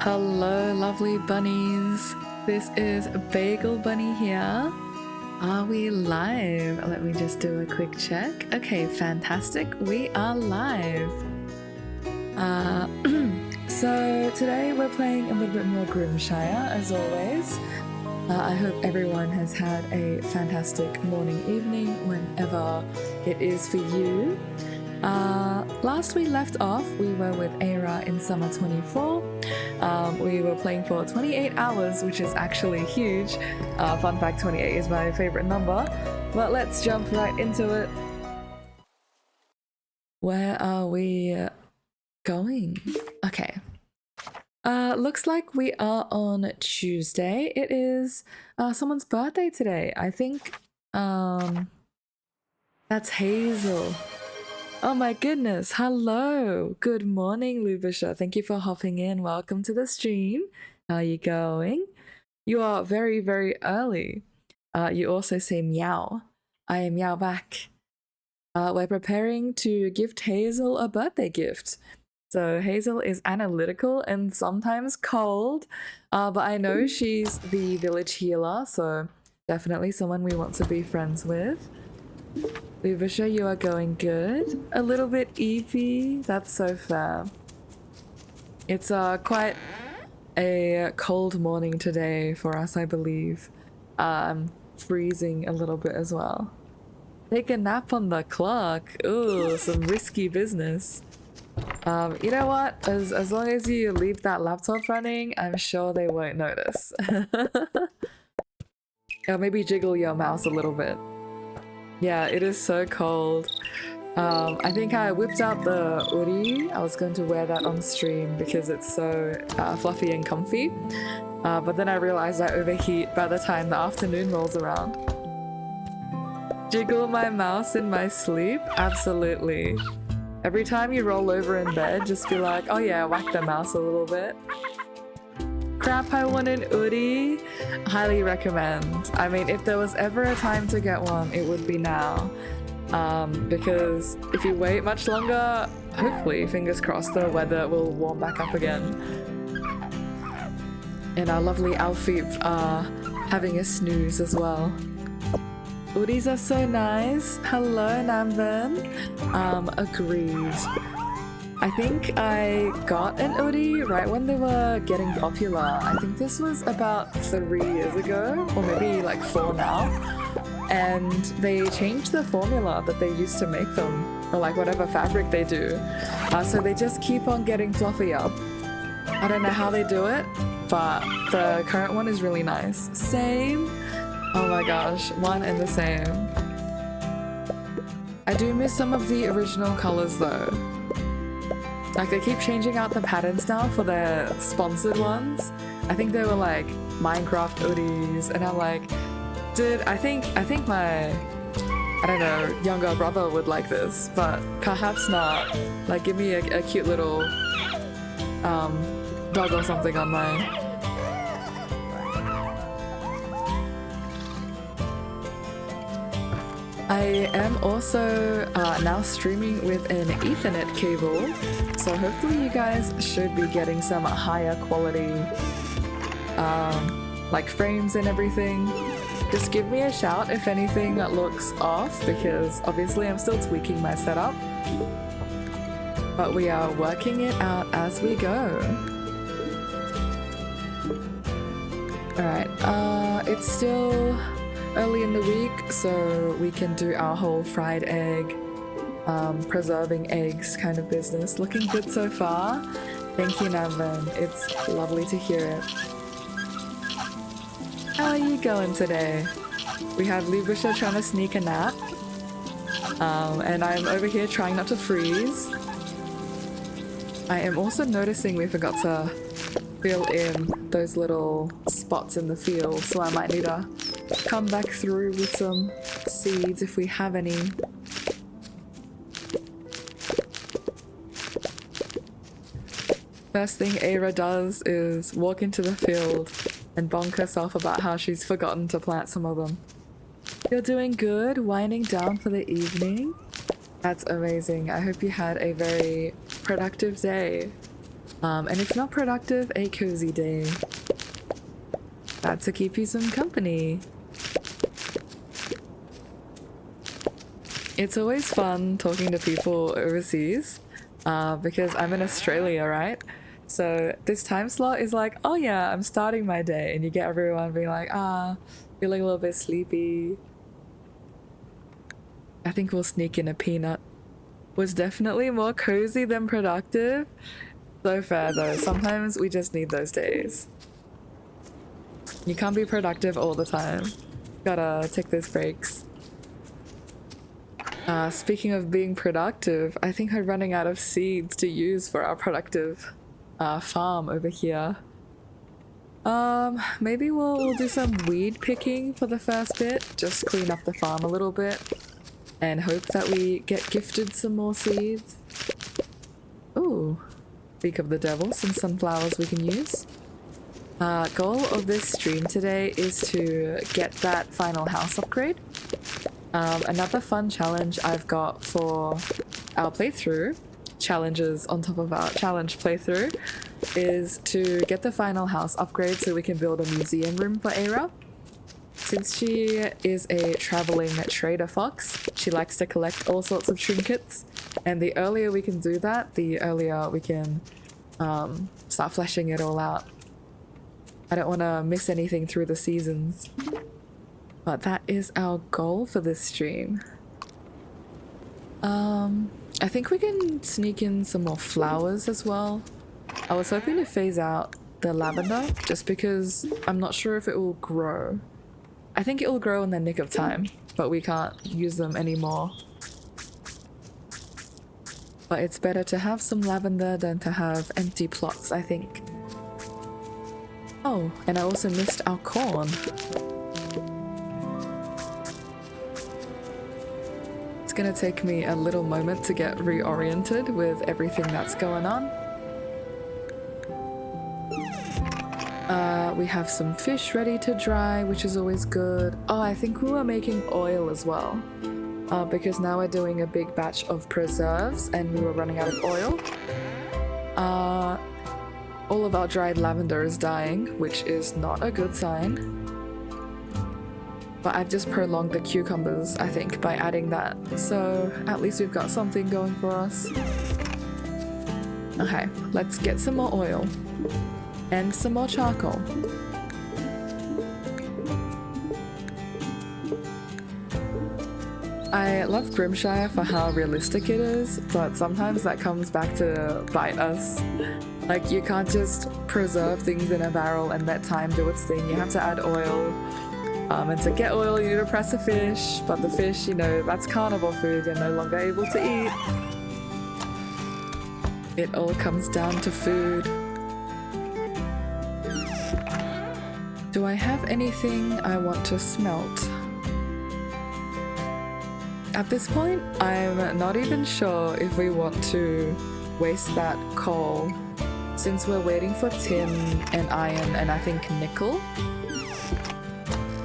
Hello, lovely bunnies. This is Bagel Bunny here. Are we live? Let me just do a quick check. Okay, fantastic. We are live. So today we're playing a little bit more Grimshire, as always. I hope everyone has had a fantastic morning, evening, whenever it is for you. Last we left off, we were with Eira in summer 24. We were playing for 28 hours, which is actually huge. Fun fact, 28 is my favorite number. But let's jump right into it. Where are we going? Okay. Looks like we are on Tuesday. It is someone's birthday today. I think that's Hazel. Oh my goodness, hello! Good morning, Lubisha. Thank you for hopping in. Welcome to the stream. How are you going? You are very, very early. You also say meow. I am meow back. We're preparing to gift Hazel a birthday gift. So Hazel is analytical and sometimes cold, but I know she's the village healer, so definitely someone we want to be friends with. Lubisha, you are going good. A little bit eepy. That's so fair. It's quite a cold morning today for us, I believe. I'm freezing a little bit as well. Take a nap on the clock. Ooh, some risky business. You know what? As long as you leave that laptop running, I'm sure they won't notice. Or maybe jiggle your mouse a little bit. Yeah, it is so cold. I think I whipped out the uri. I was going to wear that on stream because it's so fluffy and comfy. But then I realized I overheat by the time the afternoon rolls around. Jiggle my mouse in my sleep? Absolutely. Every time you roll over in bed, just be like, oh yeah, whack the mouse a little bit. Crap, I want an uri. Highly recommend. I mean, if there was ever a time to get one, it would be now. Because if you wait much longer, hopefully, fingers crossed, the weather will warm back up again. And our lovely Alfie are having a snooze as well. Uris are so nice. Hello, Namben. Agreed. I think I got an Uri right when they were getting popular. I think this was about 3 years ago, or maybe like 4 now. And they changed the formula that they used to make them, or like whatever fabric they do. So they just keep on getting fluffier. I don't know how they do it, but the current one is really nice. Same. Oh my gosh, one and the same. I do miss some of the original colors though. Like, they keep changing out the patterns now for their sponsored ones. I think they were like Minecraft hoodies, and I'm like, dude, I think my, I don't know, younger brother would like this, but perhaps not. Like, give me a cute little dog or something on mine. I am also now streaming with an Ethernet cable, so hopefully you guys should be getting some higher quality like frames and everything. Just give me a shout if anything looks off, because obviously I'm still tweaking my setup, but we are working it out as we go. Alright, it's still early in the week, so we can do our whole fried egg, preserving eggs kind of business. Looking good so far. Thank you, Namvan. It's lovely to hear it. How are you going today? We have Lubisha trying to sneak a nap, and I'm over here trying not to freeze. I am also noticing we forgot to fill in those little spots in the field, so I might need to come back through with some seeds if we have any. First thing Eira does is walk into the field and bonk herself about how she's forgotten to plant some of them. You're doing good, winding down for the evening? That's amazing. I hope you had a very productive day. And if not productive, a cozy day. Glad to keep you some company. It's always fun talking to people overseas because I'm in Australia, right? So this time slot is like, oh yeah, I'm starting my day, and you get everyone being like, feeling a little bit sleepy. I think we'll sneak in a peanut. Was definitely more cozy than productive. So fair though, sometimes we just need those days. You can't be productive all the time. Gotta take those breaks. Speaking of being productive, I think I'm running out of seeds to use for our productive farm over here. Maybe we'll do some weed picking for the first bit. Just clean up the farm a little bit and hope that we get gifted some more seeds. Ooh, speak of the devil, some sunflowers we can use. Goal of this stream today is to get that final house upgrade. Another fun challenge I've got for our playthrough, challenges on top of our challenge playthrough, is to get the final house upgrade so we can build a museum room for Eira. Since she is a traveling trader fox, she likes to collect all sorts of trinkets, and the earlier we can do that, the earlier we can start fleshing it all out. I don't want to miss anything through the seasons. But that is our goal for this stream. I think we can sneak in some more flowers as well. I was hoping to phase out the lavender just because I'm not sure if it will grow. I think it will grow in the nick of time, but we can't use them anymore. But it's better to have some lavender than to have empty plots, I think. Oh, and I also missed our corn. It's gonna take me a little moment to get reoriented with everything that's going on. We have some fish ready to dry, which is always good. Oh, I think we were making oil as well. Because now we're doing a big batch of preserves and we were running out of oil. All of our dried lavender is dying, which is not a good sign. But I've just prolonged the cucumbers, I think, by adding that. So at least we've got something going for us. Okay, let's get some more oil. And some more charcoal. I love Grimshire for how realistic it is, but sometimes that comes back to bite us. Like, you can't just preserve things in a barrel and let time do its thing. You have to add oil. And to get oil, you need to press a fish. But the fish, you know, that's carnivore food. You're no longer able to eat. It all comes down to food. Do I have anything I want to smelt? At this point, I'm not even sure if we want to waste that coal, since we're waiting for tin and iron and I think nickel.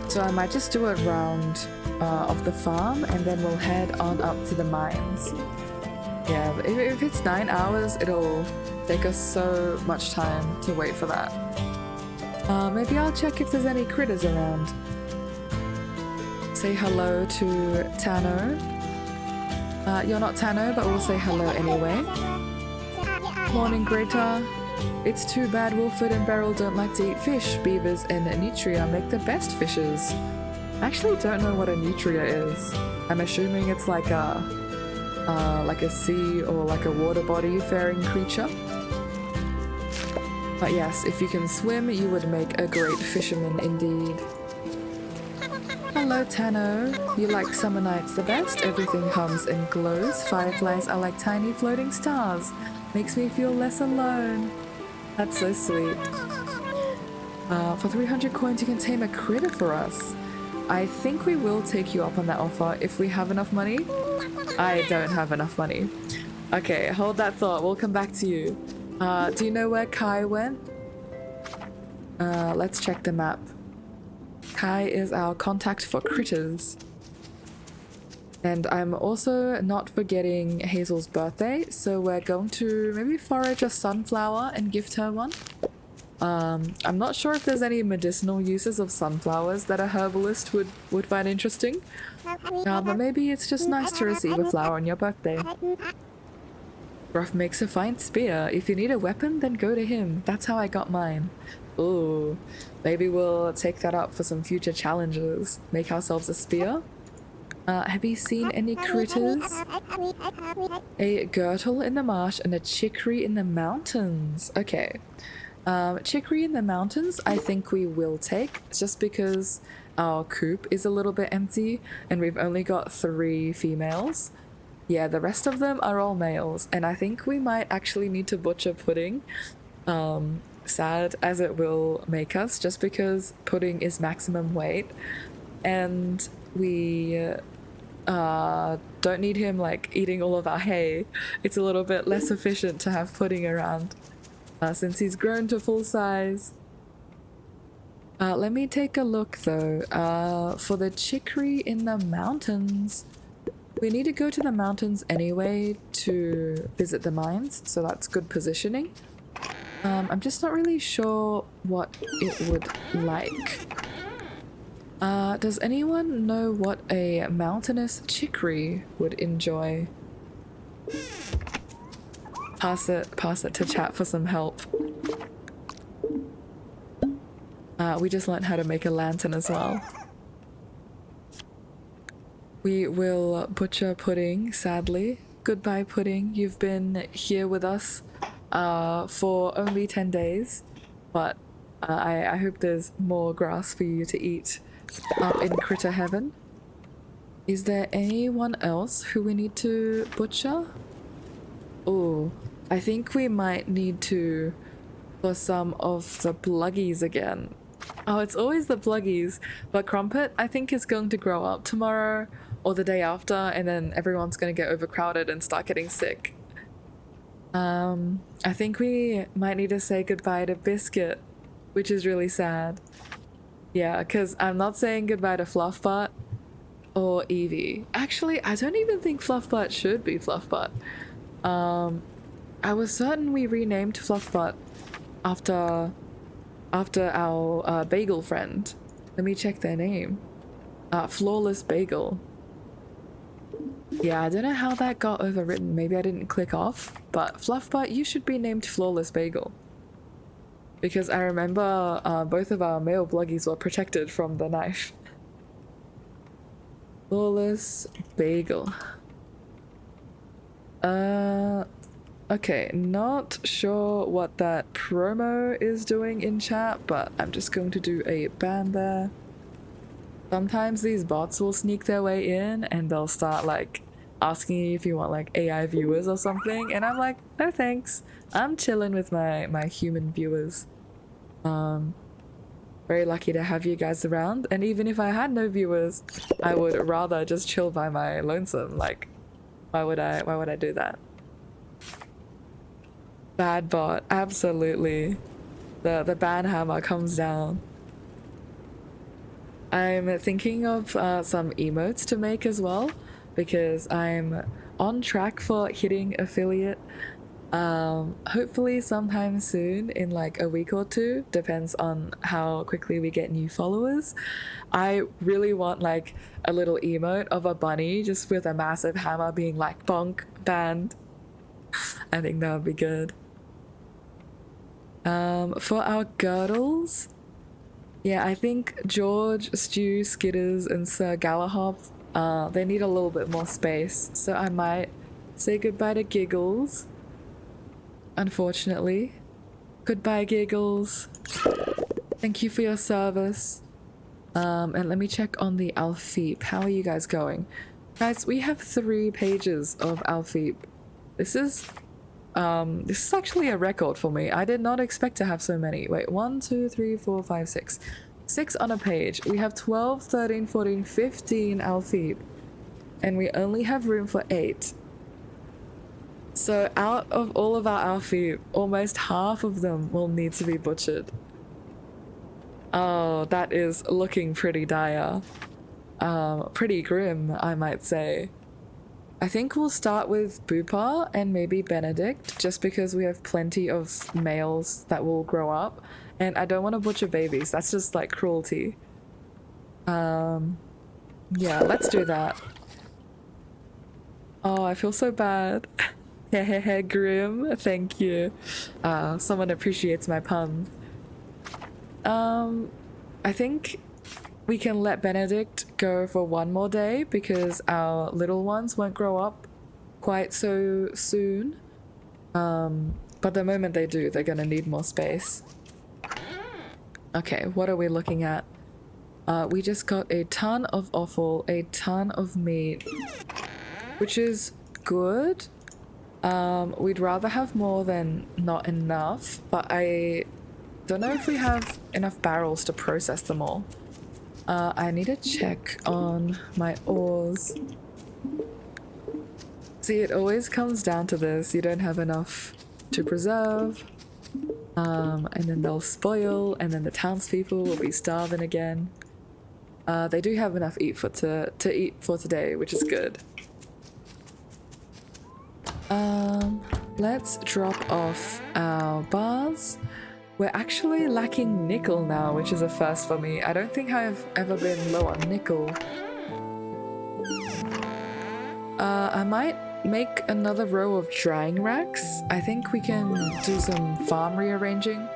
So I might just do a round of the farm and then we'll head on up to the mines. Yeah, if it's 9 hours, it'll take us so much time to wait for that. Maybe I'll check if there's any critters around. Say hello to Tano. You're not Tano, but we'll say hello anyway. Morning, Greta. It's too bad Wolford and Beryl don't like to eat fish. Beavers and nutria make the best fishes. I actually don't know what a nutria is. I'm assuming it's like a sea or like a water body faring creature. But yes, if you can swim, you would make a great fisherman indeed. Hello, Tano. You like summer nights the best? Everything hums and glows. Fireflies are like tiny floating stars. Makes me feel less alone. That's so sweet. For 300 coins, you can tame a critter for us. I think we will take you up on that offer if we have enough money. I don't have enough money. Okay, hold that thought. We'll come back to you. Do you know where Kai went? Let's check the map. Kai is our contact for critters. And I'm also not forgetting Hazel's birthday, so we're going to maybe forage a sunflower and gift her one. I'm not sure if there's any medicinal uses of sunflowers that a herbalist would find interesting. But maybe it's just nice to receive a flower on your birthday. Ruff makes a fine spear. If you need a weapon, then go to him. That's how I got mine. Ooh, maybe we'll take that up for some future challenges. Make ourselves a spear. Have you seen any critters? A girdle in the marsh and a chicory in the mountains. Okay. Chicory in the mountains, I think we will take, just because our coop is a little bit empty and we've only got 3 females. Yeah, the rest of them are all males, and I think we might actually need to butcher pudding. Sad as it will make us, just because pudding is maximum weight, and we don't need him like eating all of our hay. It's a little bit less efficient to have pudding around since he's grown to full size. Let me take a look though. For the chicory in the mountains, we need to go to the mountains anyway to visit the mines, so that's good positioning. I'm just not really sure what it would like. Does anyone know what a mountainous chicory would enjoy? Pass it to chat for some help. We just learned how to make a lantern as well. We will butcher pudding, sadly. Goodbye, pudding. You've been here with us for only 10 days, but I hope there's more grass for you to eat up in critter heaven. Is there anyone else who we need to butcher? Oh, I think we might need to for some of the bluggies again. Oh, it's always the bluggies, but Crumpet I think is going to grow up tomorrow or the day after, and then everyone's going to get overcrowded and start getting sick. I think we might need to say goodbye to Biscuit, which is really sad. Yeah, because I'm not saying goodbye to Fluffbutt or Evie. Actually, I don't even think Fluffbutt should be Fluffbutt. I was certain we renamed Fluffbutt after our bagel friend. Let me check their name. Flawless Bagel. Yeah, I don't know how that got overwritten. Maybe I didn't click off, but Fluffbutt, you should be named Flawless Bagel. Because I remember both of our male bluggies were protected from the knife. Flawless Bagel. Okay, not sure what that promo is doing in chat, but I'm just going to do a ban there. Sometimes these bots will sneak their way in and they'll start like asking you if you want like AI viewers or something, and I'm like, no thanks. I'm chilling with my human viewers. Very lucky to have you guys around, and even if I had no viewers, I would rather just chill by my lonesome. Like, why would I do that? Bad bot, absolutely. The ban hammer comes down. I'm thinking of some emotes to make as well, because I'm on track for hitting affiliate. Hopefully sometime soon, in like a week or 2, depends on how quickly we get new followers. I really want like a little emote of a bunny just with a massive hammer being like bonk, banned. I think that would be good. For our girdles, yeah, I think George, Stu, Skitters, and Sir Galahop, they need a little bit more space, so I might say goodbye to Giggles. Unfortunately. Goodbye, Giggles. Thank you for your service. And let me check on the Alfeep. How are you guys going? Guys, we have 3 pages of Alfeep. This is actually a record for me. I did not expect to have so many. Wait, 1, 2, 3, 4, 5, 6. 6 on a page. We have 12, 13, 14, 15 Alfeep. And we only have room for 8. So out of all of our Alfeep, almost half of them will need to be butchered. Oh, that is looking pretty dire. pretty grim, I might say. I think we'll start with Bupa and maybe Benedict, just because we have plenty of males that will grow up, and I don't want to butcher babies. That's just like cruelty. Yeah, let's do that. Oh, I feel so bad. Hehehe, grim. Thank you. Someone appreciates my puns. I think we can let Benedict go for one more day because our little ones won't grow up quite so soon. But the moment they do, they're gonna need more space. Okay, what are we looking at? We just got a ton of offal, a ton of meat, which is good. We'd rather have more than not enough, but I don't know if we have enough barrels to process them all. I need to check on my ores. See, it always comes down to this. You don't have enough to preserve, and then they'll spoil, and then the townspeople will be starving again. They do have enough to eat for today, which is good. Let's drop off our bars. We're actually lacking nickel now, which is a first for me. I don't think I've ever been low on nickel. I might make another row of drying racks. I think we can do some farm rearranging.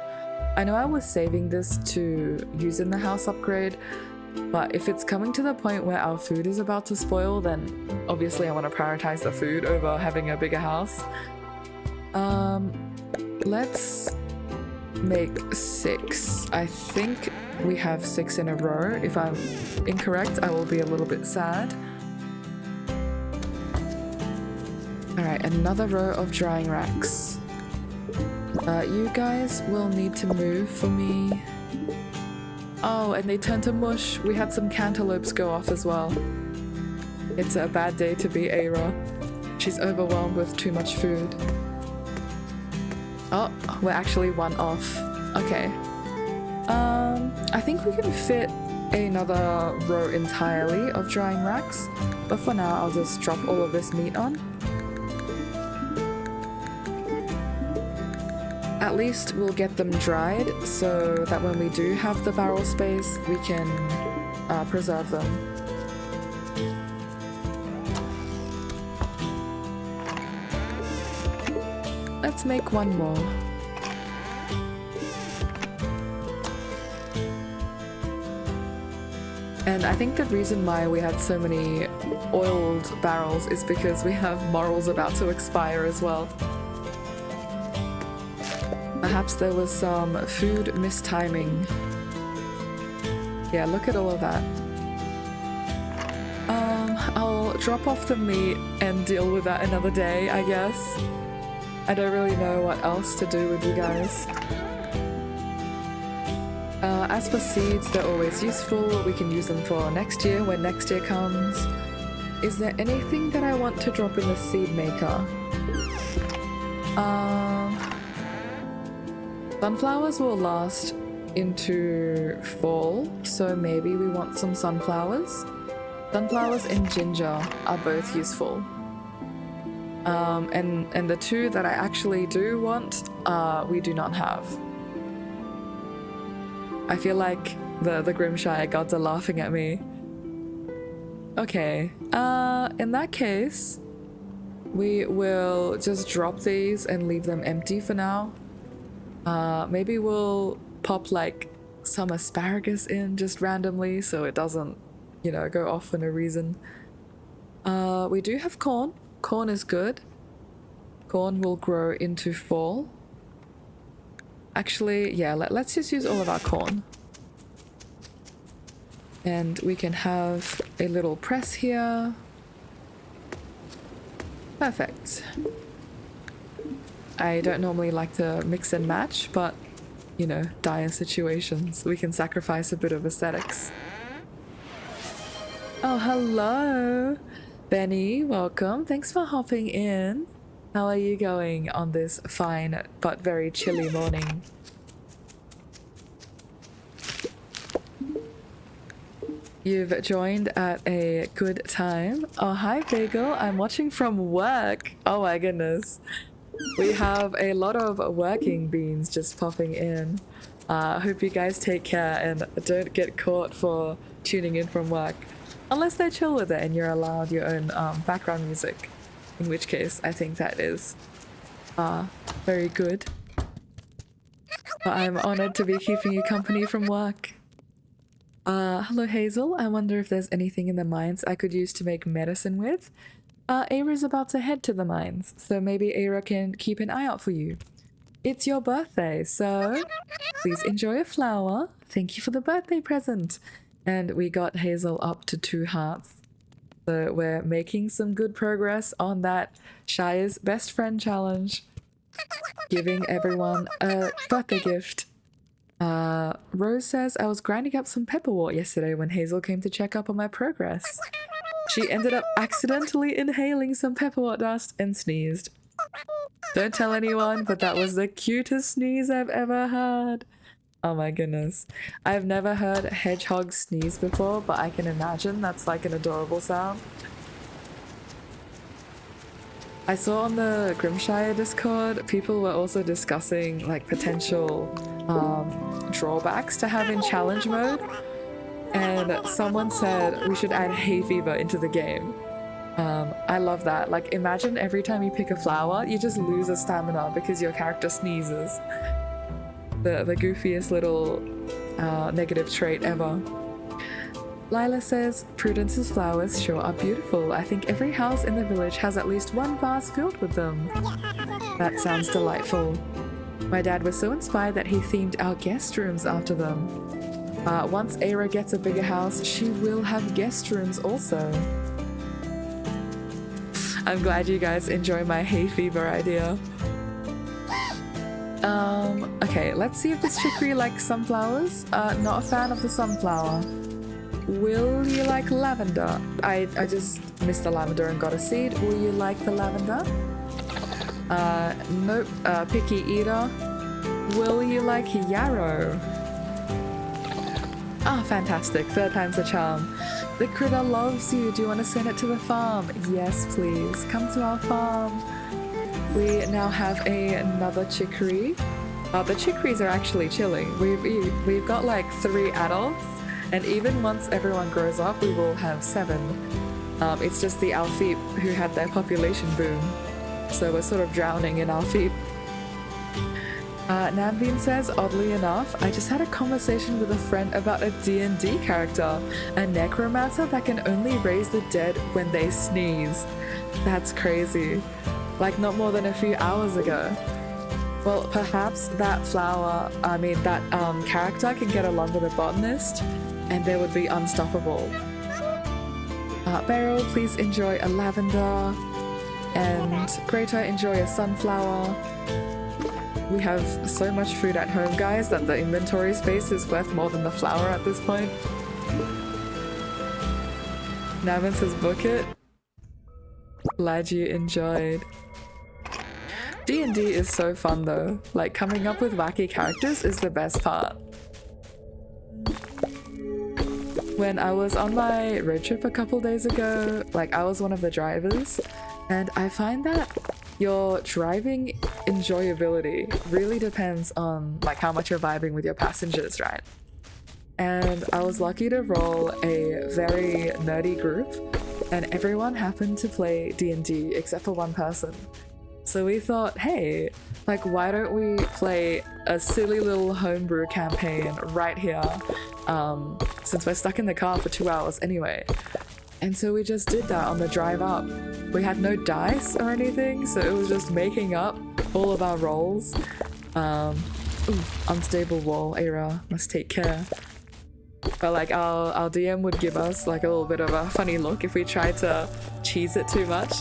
I know I was saving this to use in the house upgrade, but if it's coming to the point where our food is about to spoil, then obviously I want to prioritize the food over having a bigger house. Let's make 6. I think we have 6 in a row. If I'm incorrect, I will be a little bit sad. Alright, another row of drying racks. You guys will need to move for me. Oh, and they turned to mush. We had some cantaloupes go off as well. It's a bad day to be Eira. She's overwhelmed with too much food. Oh, we're actually one off. Okay. I think we can fit another row entirely of drying racks, but for now I'll just drop all of this meat on. At least we'll get them dried so that when we do have the barrel space, we can preserve them. Let's make one more. And I think the reason why we had so many oiled barrels is because we have morals about to expire as well. Perhaps there was some food mistiming. Yeah, look at all of that. I'll drop off the meat and deal with that another day, I guess. I don't really know what else to do with you guys. As for seeds, they're always useful. We can use them for next year when next year comes. Is there anything that I want to drop in the seed maker? Sunflowers will last into fall, so maybe we want some sunflowers. Sunflowers and ginger are both useful. And the two that I actually do want, we do not have. I feel like the Grimshire gods are laughing at me. Okay, in that case, we will just drop these and leave them empty for now. Maybe we'll pop like some asparagus in just randomly so it doesn't, you know, go off for no reason. We do have corn. Corn is good. Corn will grow into fall. Actually, yeah, let's just use all of our corn. And we can have a little press here. Perfect. I don't normally like to mix and match, but, you know, dire situations, we can sacrifice a bit of aesthetics. Oh, hello! Benny, welcome. Thanks for hopping in. How are you going on this fine but very chilly morning? You've joined at a good time. Oh, hi, Bagel. I'm watching from work. Oh my goodness. We have a lot of working beans just popping in. Hope you guys take care and don't get caught for tuning in from work. Unless they chill with it and you're allowed your own background music. In which case, I think that is very good. But I'm honored to be keeping you company from work. Hello Hazel, I wonder if there's anything in the mines I could use to make medicine with. Eira's about to head to the mines, so maybe Eira can keep an eye out for you. It's your birthday, so please enjoy a flower. Thank you for the birthday present. And we got Hazel up to 2 hearts. So we're making some good progress on that Shire's Best Friend Challenge. Giving everyone a birthday gift. Rose says, I was grinding up some pepperwort yesterday when Hazel came to check up on my progress. She ended up accidentally inhaling some pepperwort dust and sneezed. Don't tell anyone, but that was the cutest sneeze I've ever heard. Oh my goodness. I've never heard hedgehogs sneeze before, but I can imagine that's like an adorable sound. I saw on the Grimshire Discord, people were also discussing like potential drawbacks to having challenge mode, and someone said we should add hay fever into the game. I love that. Like, imagine every time you pick a flower, you just lose a stamina because your character sneezes. The goofiest little negative trait ever. Lila says, Prudence's flowers sure are beautiful. I think every house in the village has at least one vase filled with them. That sounds delightful. My dad was so inspired that he themed our guest rooms after them. Once Eira gets a bigger house, she will have guest rooms also. I'm glad you guys enjoy my hay fever idea. Okay, let's see if this chicory likes sunflowers. Not a fan of the sunflower. Will you like lavender? I just missed the lavender and got a seed. Will you like the lavender? Nope. Picky eater. Will you like yarrow? Ah, fantastic. 3rd time's a charm. The critter loves you. Do you want to send it to the farm? Yes, please. Come to our farm. We now have another chicory. The chicories are actually chilling. We've got like 3 adults. And even once everyone grows up, we will have 7. It's just the Alfeep who had their population boom. So we're sort of drowning in Alfeep. Namveen says, oddly enough, I just had a conversation with a friend about a D&D character, a necromancer that can only raise the dead when they sneeze. That's crazy. Like not more than a few hours ago. Well, perhaps that character can get along with a botanist, and they would be unstoppable. Beryl, please enjoy a lavender, and Greta, enjoy a sunflower. We have so much food at home, guys, that the inventory space is worth more than the flower at this point. Naman says book it. Glad you enjoyed. D&D is so fun though. Like, coming up with wacky characters is the best part. When I was on my road trip a couple days ago, like I was one of the drivers, and I find that your driving enjoyability really depends on like how much you're vibing with your passengers, right? And I was lucky to roll a very nerdy group, and everyone happened to play D&D except for one person. So we thought, hey, like why don't we play a silly little homebrew campaign right here, since we're stuck in the car for 2 hours anyway. And so we just did that on the drive up. We had no dice or anything, so it was just making up all of our rolls. Ooh, unstable wall, Eira, must take care. But like our DM would give us like a little bit of a funny look if we tried to cheese it too much.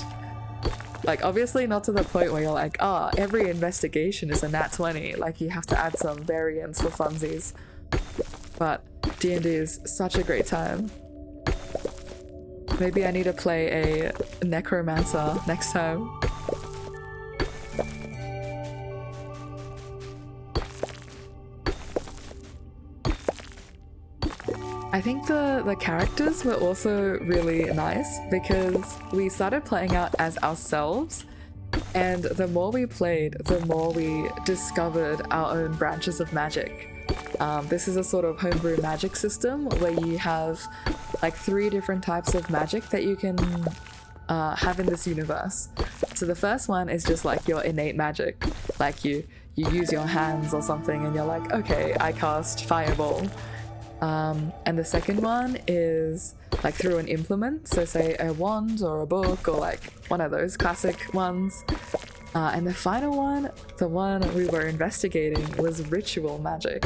Like obviously not to the point where you're like, ah, every investigation is a nat 20. Like you have to add some variance for funsies. But D&D is such a great time. Maybe I need to play a necromancer next time. I think the characters were also really nice because we started playing out as ourselves, and the more we played, the more we discovered our own branches of magic. This is a sort of homebrew magic system where you have like 3 different types of magic that you can have in this universe. So the first one is just like your innate magic, like you use your hands or something and you're like, okay, I cast fireball. And the second one is like through an implement, so say a wand or a book or like one of those classic ones. And the final one, the one we were investigating, was ritual magic.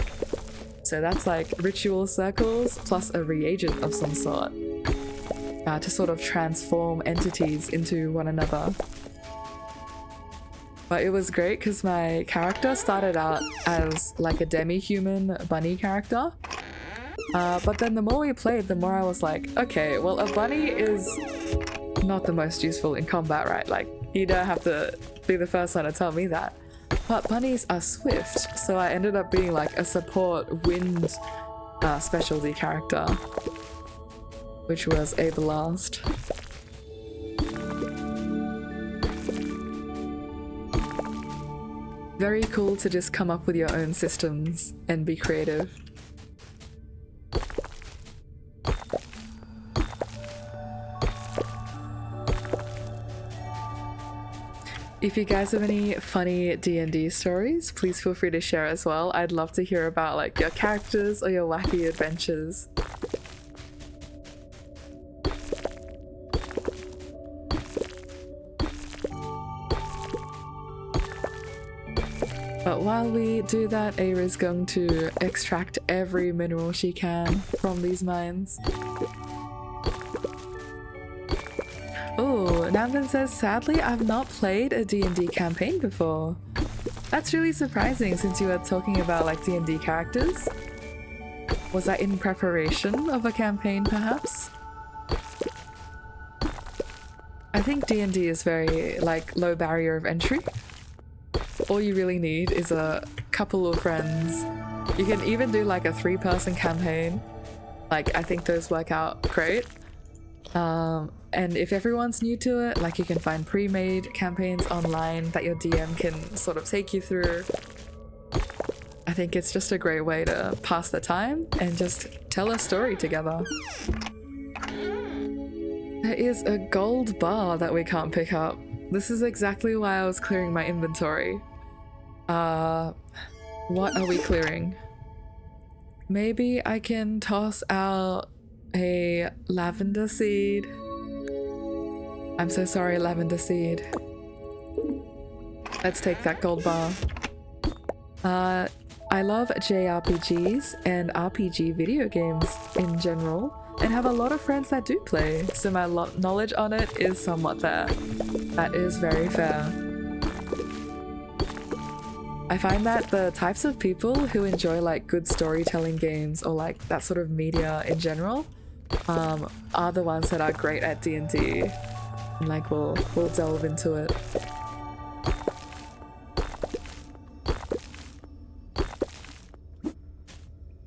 So that's like ritual circles plus a reagent of some sort to sort of transform entities into one another. But it was great because my character started out as like a demi-human bunny character. But then the more we played, the more I was like, okay, well, a bunny is not the most useful in combat, right? Like, you don't have to be the first one to tell me that. But bunnies are swift, so I ended up being like a support wind specialty character, which was a blast. Very cool to just come up with your own systems and be creative. If you guys have any funny D&D stories, please feel free to share as well. I'd love to hear about like your characters or your wacky adventures. But while we do that, Eira is going to extract every mineral she can from these mines. Oh, Nathan says, sadly, I've not played a D&D campaign before. That's really surprising since you were talking about like D&D characters. Was that in preparation of a campaign, perhaps? I think D&D is very like low barrier of entry. All you really need is a couple of friends. You can even do like a 3-person campaign. Like, I think those work out great. And if everyone's new to it, like you can find pre-made campaigns online that your DM can sort of take you through. I think it's just a great way to pass the time and just tell a story together. There is a gold bar that we can't pick up. This is exactly why I was clearing my inventory. What are we clearing? Maybe I can toss out a lavender seed. I'm so sorry, lavender seed. Let's take that gold bar. I love JRPGs and RPG video games in general, and have a lot of friends that do play, so my knowledge on it is somewhat there. That is very fair. I find that the types of people who enjoy like good storytelling games or like that sort of media in general are the ones that are great at D&D, and like we'll delve into it.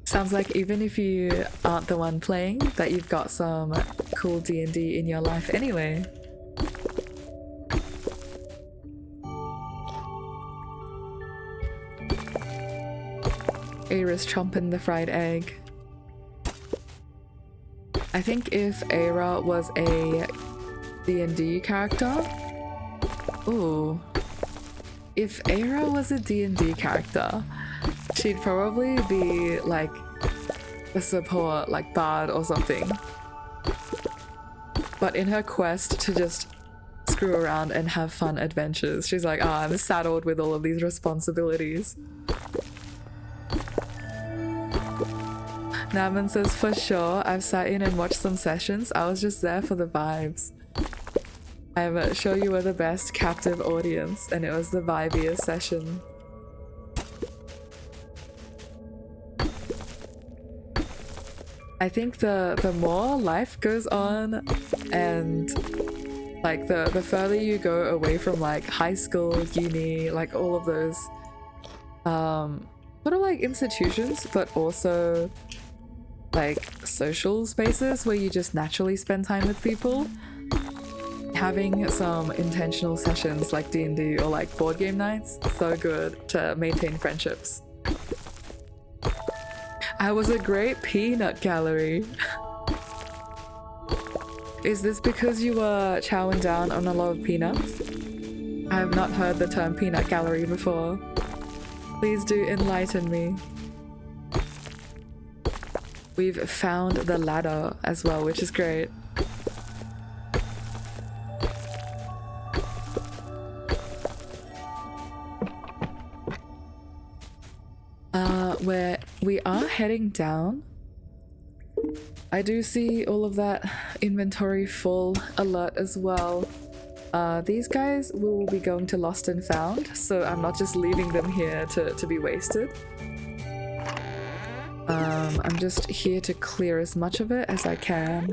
Sounds like even if you aren't the one playing, that you've got some cool D&D in your life anyway. Eira's chomping the fried egg. I think if Eira was a D&D character... Ooh. If Eira was a D&D character, she'd probably be like a support, like bard or something. But in her quest to just screw around and have fun adventures, she's like, I'm saddled with all of these responsibilities. Naman says, for sure, I've sat in and watched some sessions. I was just there for the vibes. I'm sure you were the best captive audience, and it was the vibiest session. I think the more life goes on, and like the further you go away from like high school, uni, like all of those sort of like institutions, but also like social spaces where you just naturally spend time with people. Having some intentional sessions like D&D or like board game nights, so good to maintain friendships. I was a great peanut gallery. Is this because you were chowing down on a lot of peanuts? I have not heard the term peanut gallery before. Please do enlighten me. We've found the ladder as well, which is great. Where we are heading down. I do see all of that inventory full alert as well. These guys will be going to Lost and Found, so I'm not just leaving them here to be wasted. I'm just here to clear as much of it as I can.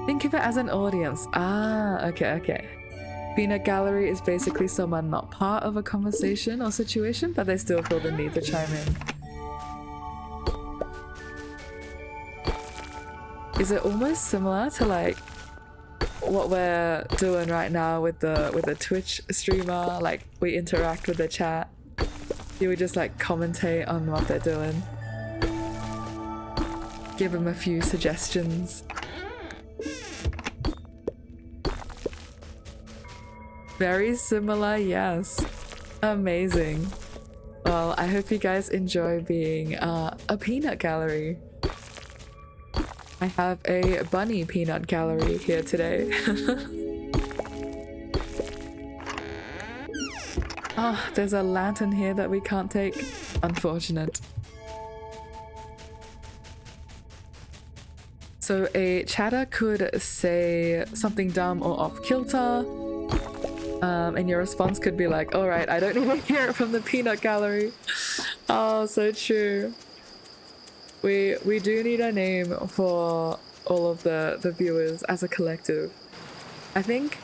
Think of it as an audience. Ah, okay. Peanut gallery is basically someone not part of a conversation or situation, but they still feel the need to chime in. Is it almost similar to like what we're doing right now with the Twitch streamer? Like we interact with the chat. You would just like commentate on what they're doing. Give them a few suggestions. Very similar, yes. Amazing. Well, I hope you guys enjoy being a peanut gallery. I have a bunny peanut gallery here today. Oh, there's a lantern here that we can't take. Unfortunate. So a chatter could say something dumb or off kilter. And your response could be like, all right, I don't need to hear it from the peanut gallery. Oh, so true. We do need a name for all of the viewers as a collective. I think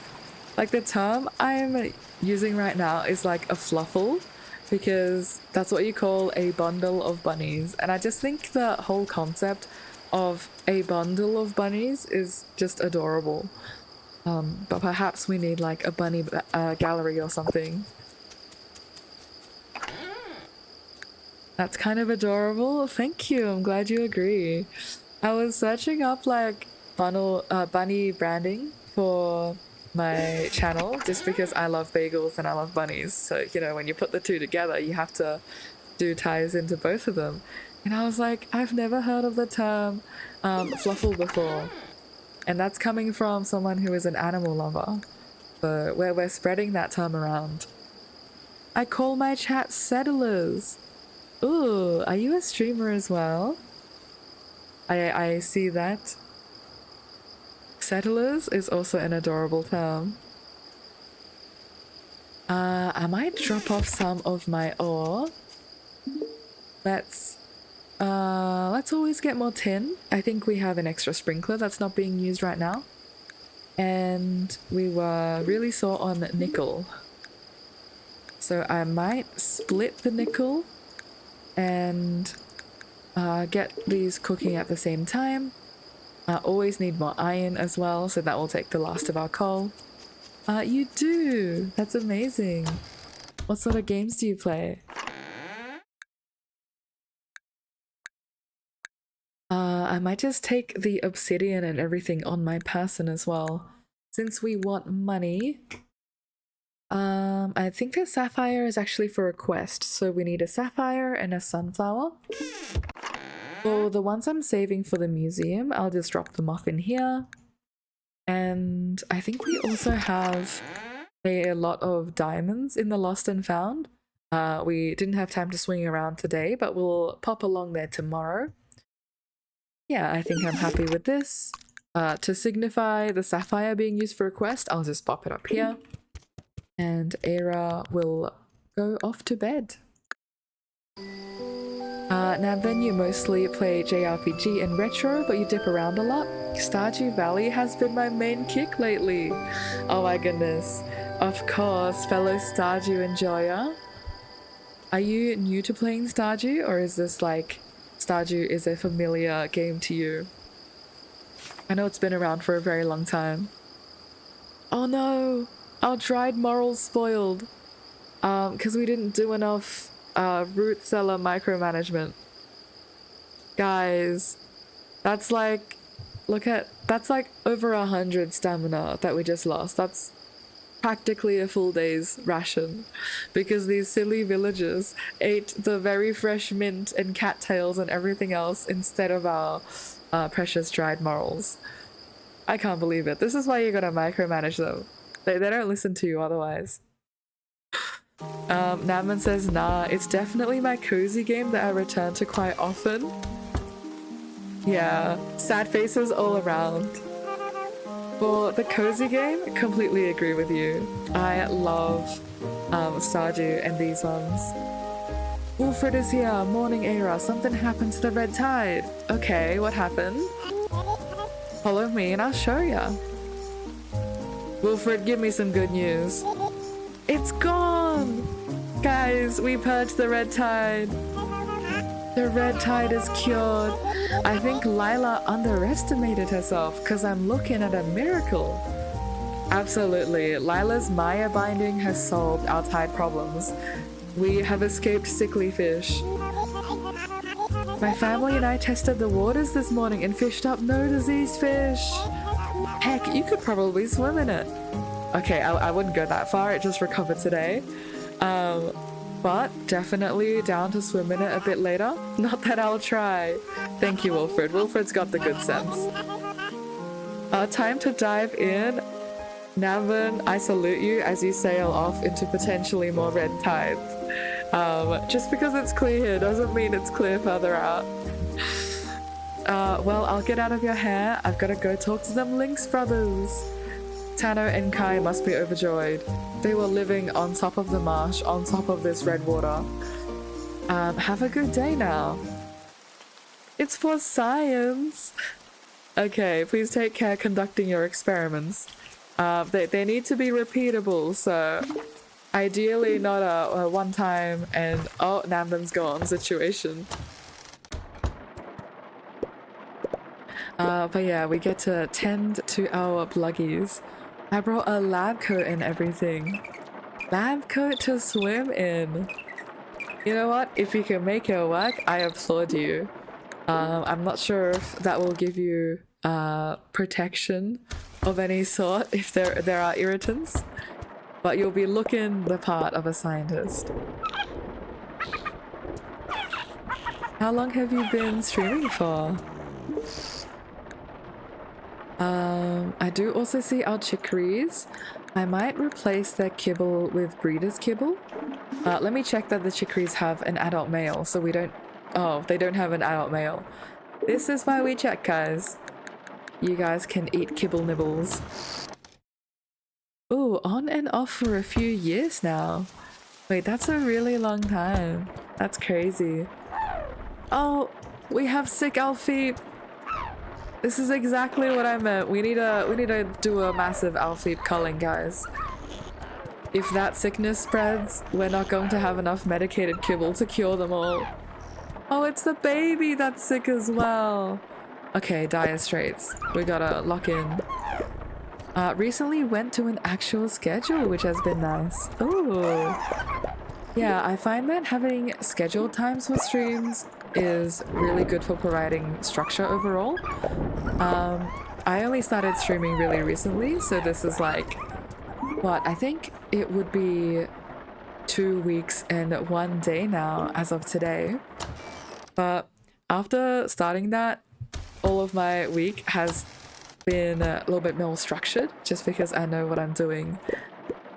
like the term I'm using right now is like a fluffle, because that's what you call a bundle of bunnies. And I just think the whole concept of a bundle of bunnies is just adorable. But perhaps we need like a bunny gallery or something. That's kind of adorable. Thank you. I'm glad you agree. I was searching up like bunny branding for my channel just because I love bagels and I love bunnies. So, you know, when you put the two together, you have to do ties into both of them. And I was like, I've never heard of the term fluffle before. And that's coming from someone who is an animal lover. So we're spreading that term around. I call my chat settlers. Ooh, are you a streamer as well? I see that. Settlers is also an adorable term. I might drop off some of my ore. Let's always get more tin. I think we have an extra sprinkler that's not being used right now. And we were really sore on nickel. So I might split the nickel and get these cooking at the same time. Always need more iron as well, so that will take the last of our coal. You do! That's amazing. What sort of games do you play? I might just take the obsidian and everything on my person as well. Since we want money. I think the sapphire is actually for a quest, so we need a sapphire and a sunflower. For the ones I'm saving for the museum, I'll just drop them off in here. And I think we also have a lot of diamonds in the Lost and Found. We didn't have time to swing around today, but we'll pop along there tomorrow. Yeah, I think I'm happy with this. To signify the sapphire being used for a quest, I'll just pop it up here. And Eira will go off to bed. Now then, you mostly play JRPG and retro, but you dip around a lot. Stardew Valley has been my main kick lately. Oh my goodness. Of course, fellow Stardew enjoyer. Are you new to playing Stardew, or is this like Stardew is a familiar game to you. I know it's been around for a very long time. Oh no! Our dried morels spoiled. Because we didn't do enough root cellar micromanagement. Guys, that's like, that's like over 100 stamina that we just lost. That's practically a full day's ration because these silly villagers ate the very fresh mint and cattails and everything else instead of our precious dried morels. I can't believe it. This is why you gotta micromanage them. They don't listen to you otherwise. Naman says, nah, it's definitely my cozy game that I return to quite often. Yeah, sad faces all around. For the cozy game, completely agree with you. I love Stardew and these ones. Wilfred is here. Morning, Eira. Something happened to the red tide. Okay, what happened? Follow me and I'll show ya. Wilfred, give me some good news. It's gone! Guys, we purged the red tide. The red tide is cured. I think Lila underestimated herself because I'm looking at a miracle. Absolutely. Lila's Maya binding has solved our tide problems. We have escaped sickly fish. My family and I tested the waters this morning and fished up no diseased fish. Heck, you could probably swim in it. Okay, I wouldn't go that far. It just recovered today. But definitely down to swim in it a bit later. Not that I'll try. Thank you, Wilfred. Wilfred's got the good sense. Time to dive in. Navan, I salute you as you sail off into potentially more red tides. Just because it's clear here doesn't mean it's clear further out. Well, I'll get out of your hair. I've got to go talk to them Lynx brothers. Tano and Kai must be overjoyed. They were living on top of the marsh, on top of this red water. Have a good day now. It's for science. Okay, please take care conducting your experiments. They need to be repeatable, so ideally not a one-time and oh, Namban's gone situation. But yeah, we get to tend to our bluggies. I brought a lab coat and everything. Lab coat to swim in. You know what? If you can make it work, I applaud you. I'm not sure if that will give you protection of any sort if there are irritants, but you'll be looking the part of a scientist. How long have you been streaming for? I do also see our chicories. I might replace their kibble with breeder's kibble. Let me check that the chicories have an adult male, so we don't... Oh, they don't have an adult male. This is why we check, guys. You guys can eat kibble nibbles. Ooh, on and off for a few years now. Wait, that's a really long time. That's crazy. Oh, we have sick Alfie. This is exactly what I meant. We need to do a massive Alfie culling, guys. If that sickness spreads, we're not going to have enough medicated kibble to cure them all. Oh, it's the baby that's sick as well. Okay, dire straits. We gotta lock in. Recently went to an actual schedule, which has been nice. Ooh. Yeah, I find that having scheduled times for streams is really good for providing structure overall. I only started streaming really recently, so this is like, what, I think it would be 2 weeks and 1 day now as of today. But after starting that, all of my week has been a little bit more structured, just because I know what I'm doing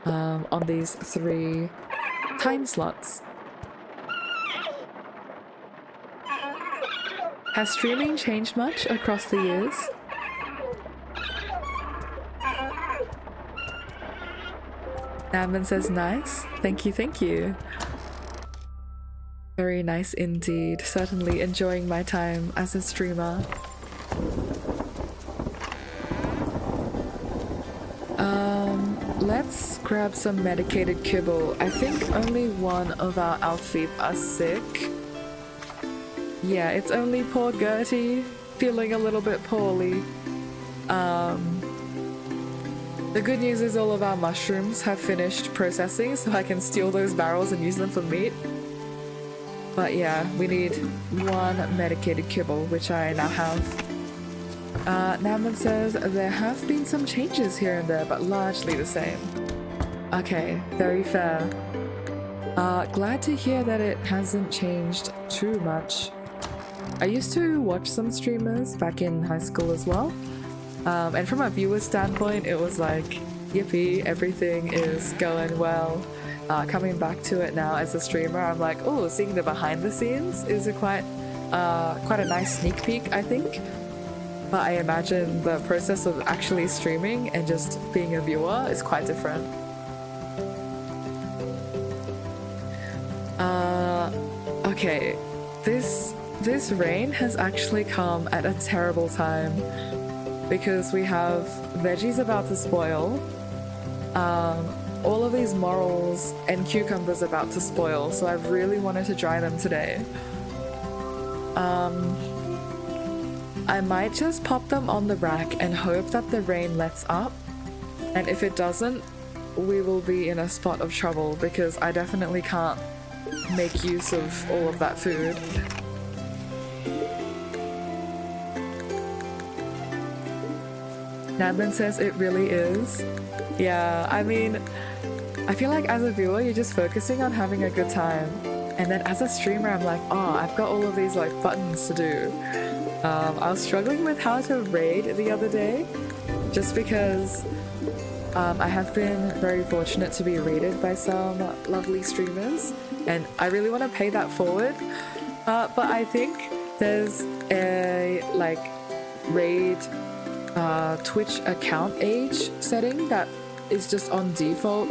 on these 3 time slots. Has streaming changed much across the years? Naman says nice. Thank you, thank you. Very nice indeed. Certainly enjoying my time as a streamer. Let's grab some medicated kibble. I think only one of our Alfie are sick. Yeah, it's only poor Gertie feeling a little bit poorly. The good news is all of our mushrooms have finished processing, so I can steal those barrels and use them for meat. But yeah, we need one medicated kibble, which I now have. Naman says there have been some changes here and there, but largely the same. Okay, very fair. Glad to hear that it hasn't changed too much. I used to watch some streamers back in high school as well. And from a viewer's standpoint, it was like, yippee, everything is going well. Coming back to it now as a streamer, I'm like, oh, seeing the behind the scenes is quite a nice sneak peek, I think. But I imagine the process of actually streaming and just being a viewer is quite different. Okay, this rain has actually come at a terrible time because we have veggies about to spoil, all of these morels and cucumbers about to spoil, so I really wanted to dry them today. I might just pop them on the rack and hope that the rain lets up, and if it doesn't, we will be in a spot of trouble because I definitely can't make use of all of that food. Nadlin says it really is. Yeah, I mean, I feel like as a viewer, you're just focusing on having a good time. And then as a streamer, I'm like, oh, I've got all of these like buttons to do. I was struggling with how to raid the other day, just because I have been very fortunate to be raided by some lovely streamers, and I really want to pay that forward. But I think there's a like raid Twitch account age setting that is just on default,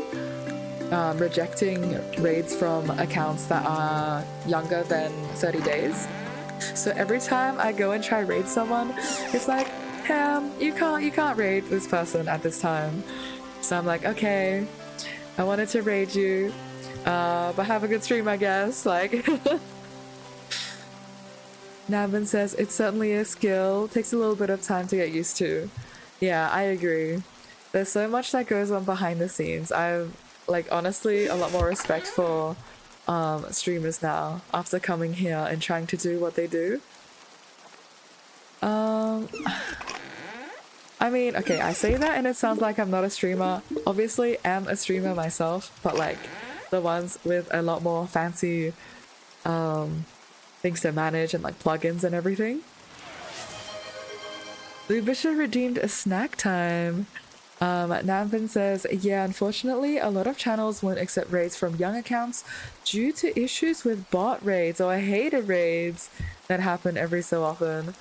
rejecting raids from accounts that are younger than 30 days. So every time I go and try raid someone, it's like, you can't raid this person at this time. So I'm like, okay, I wanted to raid you, but have a good stream, I guess. Like, Navin says it's certainly a skill, takes a little bit of time to get used to. Yeah, I agree. There's so much that goes on behind the scenes. I've like honestly a lot more respect for streamers now after coming here and trying to do what they do. I mean, okay, I say that and it sounds like I'm not a streamer. Obviously, am a streamer myself, but like the ones with a lot more fancy things to manage and like plugins and everything. Lubisha redeemed a snack time. Namvin says, yeah, unfortunately, a lot of channels won't accept raids from young accounts due to issues with bot raids or hater raids that happen every so often.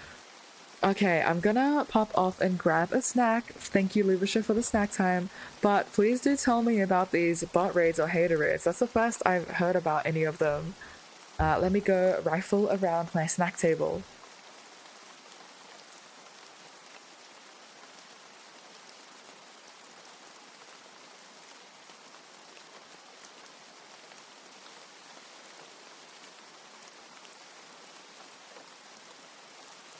Okay, I'm gonna pop off and grab a snack. Thank you, Lubisha, for the snack time. But please do tell me about these bot raids or hater raids. That's the first I've heard about any of them. Let me go rifle around my snack table.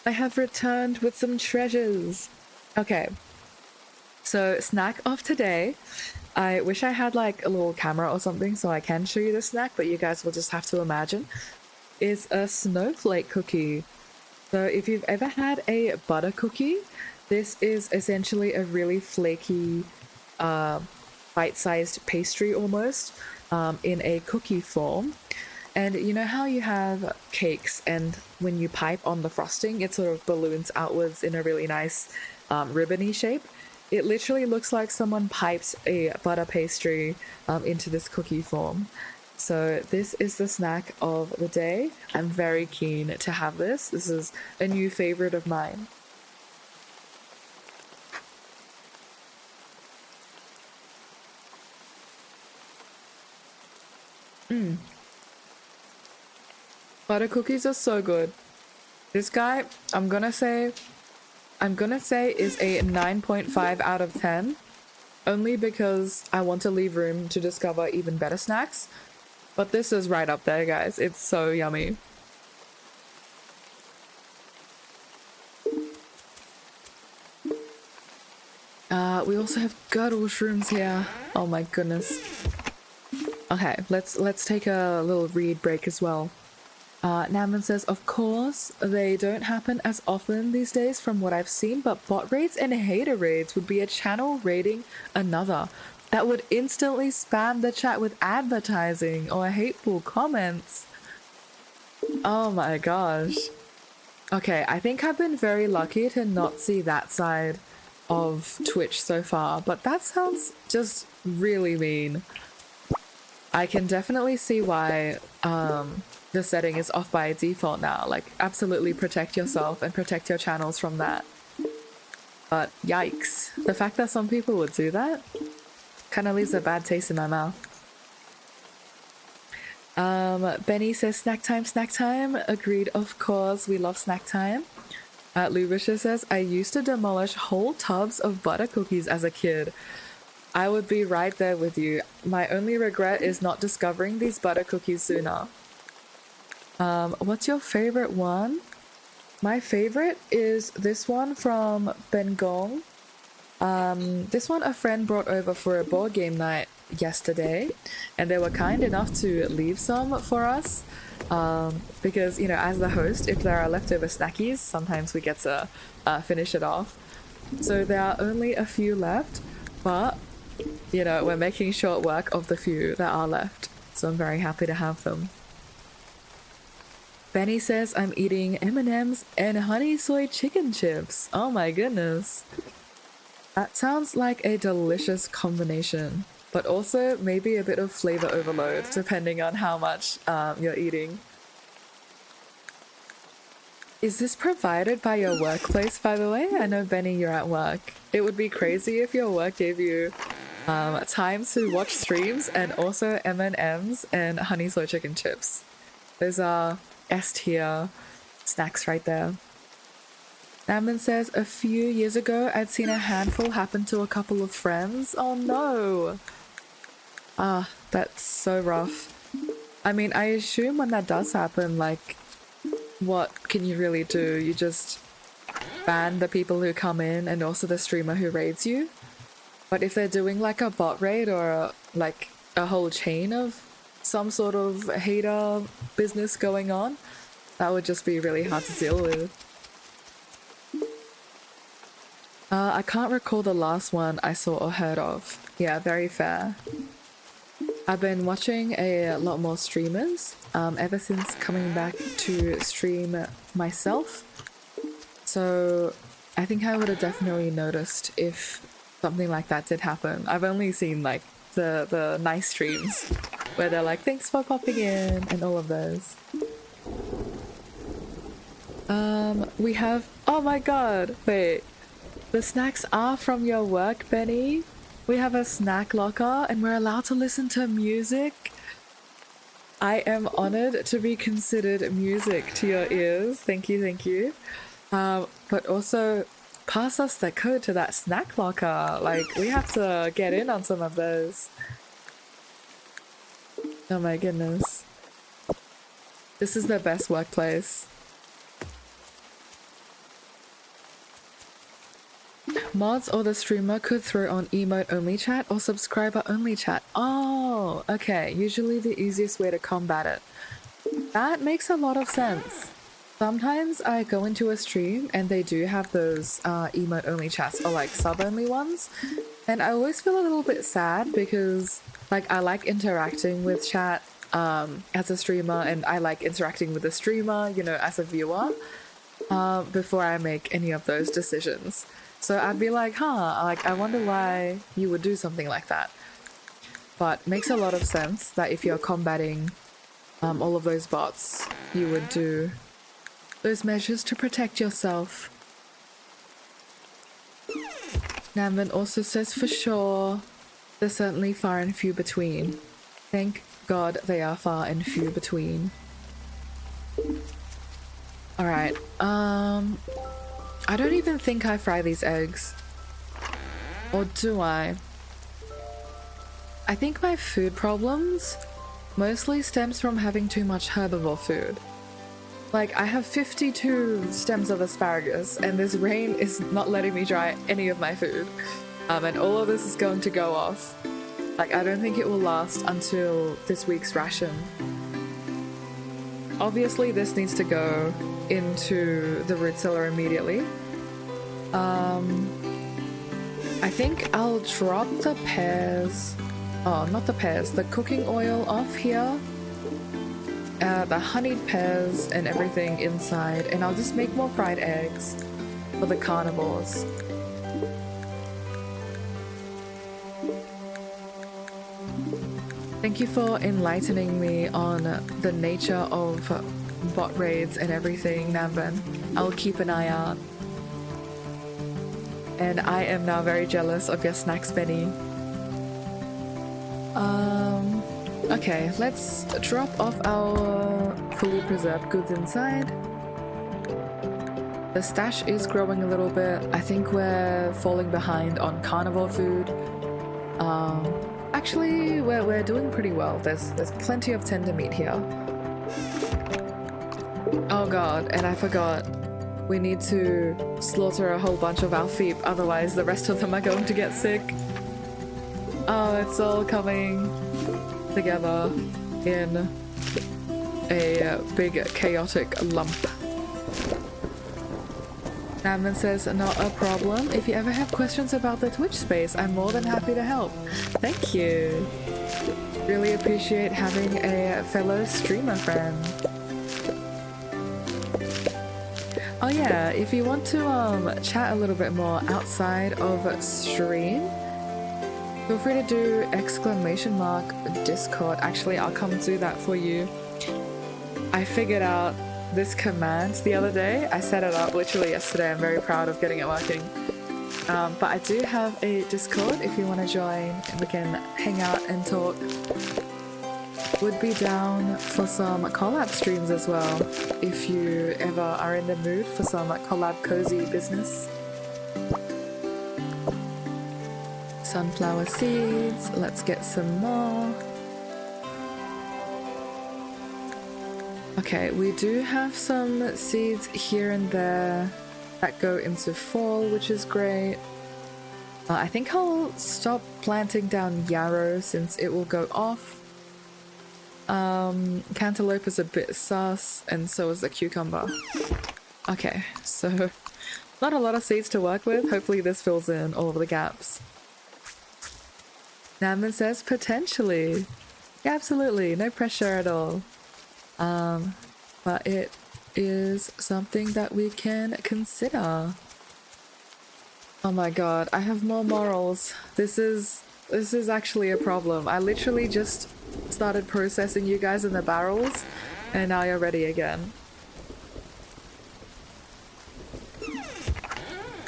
I have returned with some treasures. Okay, so snack of today. I wish I had like a little camera or something so I can show you the snack, but you guys will just have to imagine. It's a snowflake cookie. So if you've ever had a butter cookie, this is essentially a really flaky, bite-sized pastry almost, in a cookie form. And you know how you have cakes and when you pipe on the frosting, it sort of balloons outwards in a really nice ribbony shape? It literally looks like someone piped a butter pastry into this cookie form. So this is the snack of the day. I'm very keen to have this. This is a new favorite of mine. Butter cookies are so good. This guy, I'm gonna say is a 9.5 out of 10. Only because I want to leave room to discover even better snacks. But this is right up there, guys. It's so yummy. We also have girdle shrooms here. Oh my goodness. Okay, let's take a little read break as well. Naman says, of course, they don't happen as often these days from what I've seen, but bot raids and hater raids would be a channel raiding another. That would instantly spam the chat with advertising or hateful comments. Oh my gosh. Okay, I think I've been very lucky to not see that side of Twitch so far, but that sounds just really mean. I can definitely see why the setting is off by default now. Like, absolutely protect yourself and protect your channels from that. But yikes. The fact that some people would do that kind of leaves a bad taste in my mouth. Benny says snack time. Agreed, of course, we love snack time. Lubisha says, I used to demolish whole tubs of butter cookies as a kid. I would be right there with you. My only regret is not discovering these butter cookies sooner. What's your favorite one? My favorite is this one from Bengong. This one a friend brought over for a board game night yesterday, and they were kind enough to leave some for us. Because, you know, as the host, if there are leftover snackies, sometimes we get to finish it off. So there are only a few left, but, you know, we're making short work of the few that are left. So I'm very happy to have them. Benny says I'm eating M&Ms and honey soy chicken chips. Oh my goodness. That sounds like a delicious combination, but also maybe a bit of flavor overload depending on how much you're eating. Is this provided by your workplace, by the way? I know, Benny, you're at work. It would be crazy if your work gave you time to watch streams and also M&Ms and honey soy chicken chips. Those are S-tier snacks right there. Naman says, a few years ago, I'd seen a handful happen to a couple of friends. Oh no! Ah, that's so rough. I mean, I assume when that does happen, like, what can you really do? You just ban the people who come in and also the streamer who raids you. But if they're doing like a bot raid or like a whole chain of some sort of hater business going on, that would just be really hard to deal with. I can't recall the last one I saw or heard of. Yeah, very fair. I've been watching a lot more streamers ever since coming back to stream myself. So I think I would have definitely noticed if something like that did happen. I've only seen like the nice streams where they're like, thanks for popping in and all of those. We have, oh my god, wait. The snacks are from your work, Benny. We have a snack locker and we're allowed to listen to music. I am honored to be considered music to your ears. Thank you, thank you. But also, pass us the code to that snack locker. Like, we have to get in on some of those. Oh my goodness. This is the best workplace. Mods or the streamer could throw on emote only chat or subscriber only chat. Oh, okay. Usually the easiest way to combat it. That makes a lot of sense. Sometimes I go into a stream and they do have those emote only chats or like sub only ones. And I always feel a little bit sad because like I like interacting with chat as a streamer, and I like interacting with the streamer, you know, as a viewer, before I make any of those decisions. So I'd be like, like, I wonder why you would do something like that. But makes a lot of sense that if you're combating all of those bots, you would do those measures to protect yourself. Namvin also says, for sure, they're certainly far and few between. Thank God they are far and few between. Alright, I don't even think I fry these eggs. Or do I? I think my food problems mostly stems from having too much herbivore food. Like, I have 52 stems of asparagus and this rain is not letting me dry any of my food. And all of this is going to go off. Like, I don't think it will last until this week's ration. Obviously, this needs to go into the root cellar immediately. I think I'll drop the pears. Oh, not the pears, the cooking oil off here. The honeyed pears and everything inside, and I'll just make more fried eggs for the carnivores. Thank you for enlightening me on the nature of bot raids and everything, Namban. I'll keep an eye out. And I am now very jealous of your snacks, Benny. Okay, let's drop off our fully preserved goods inside. The stash is growing a little bit. I think we're falling behind on carnivore food. Actually, we're doing pretty well. There's plenty of tender meat here. Oh god, and I forgot. We need to slaughter a whole bunch of our feep, otherwise the rest of them are going to get sick. Oh, it's all coming together in a big chaotic lump. Namman says, not a problem. If you ever have questions about the Twitch space, I'm more than happy to help. Thank you. Really appreciate having a fellow streamer friend. Oh yeah, if you want to chat a little bit more outside of stream, feel free to do !Discord. Actually, I'll come do that for you. I figured out this command the other day. I set it up literally yesterday. I'm very proud of getting it working. But I do have a Discord if you want to join. We can hang out and talk. Would be down for some collab streams as well, if you ever are in the mood for some collab cozy business. Sunflower seeds, let's get some more. Okay, we do have some seeds here and there that go into fall, which is great. I think I'll stop planting down yarrow since it will go off. Cantaloupe is a bit sus, and so is the cucumber. Okay, so not a lot of seeds to work with. Hopefully this fills in all of the gaps. Namman says potentially. Yeah, absolutely, no pressure at all. But it is something that we can consider. Oh my god, I have more morals. This is actually a problem. I literally just started processing you guys in the barrels, and now you're ready again.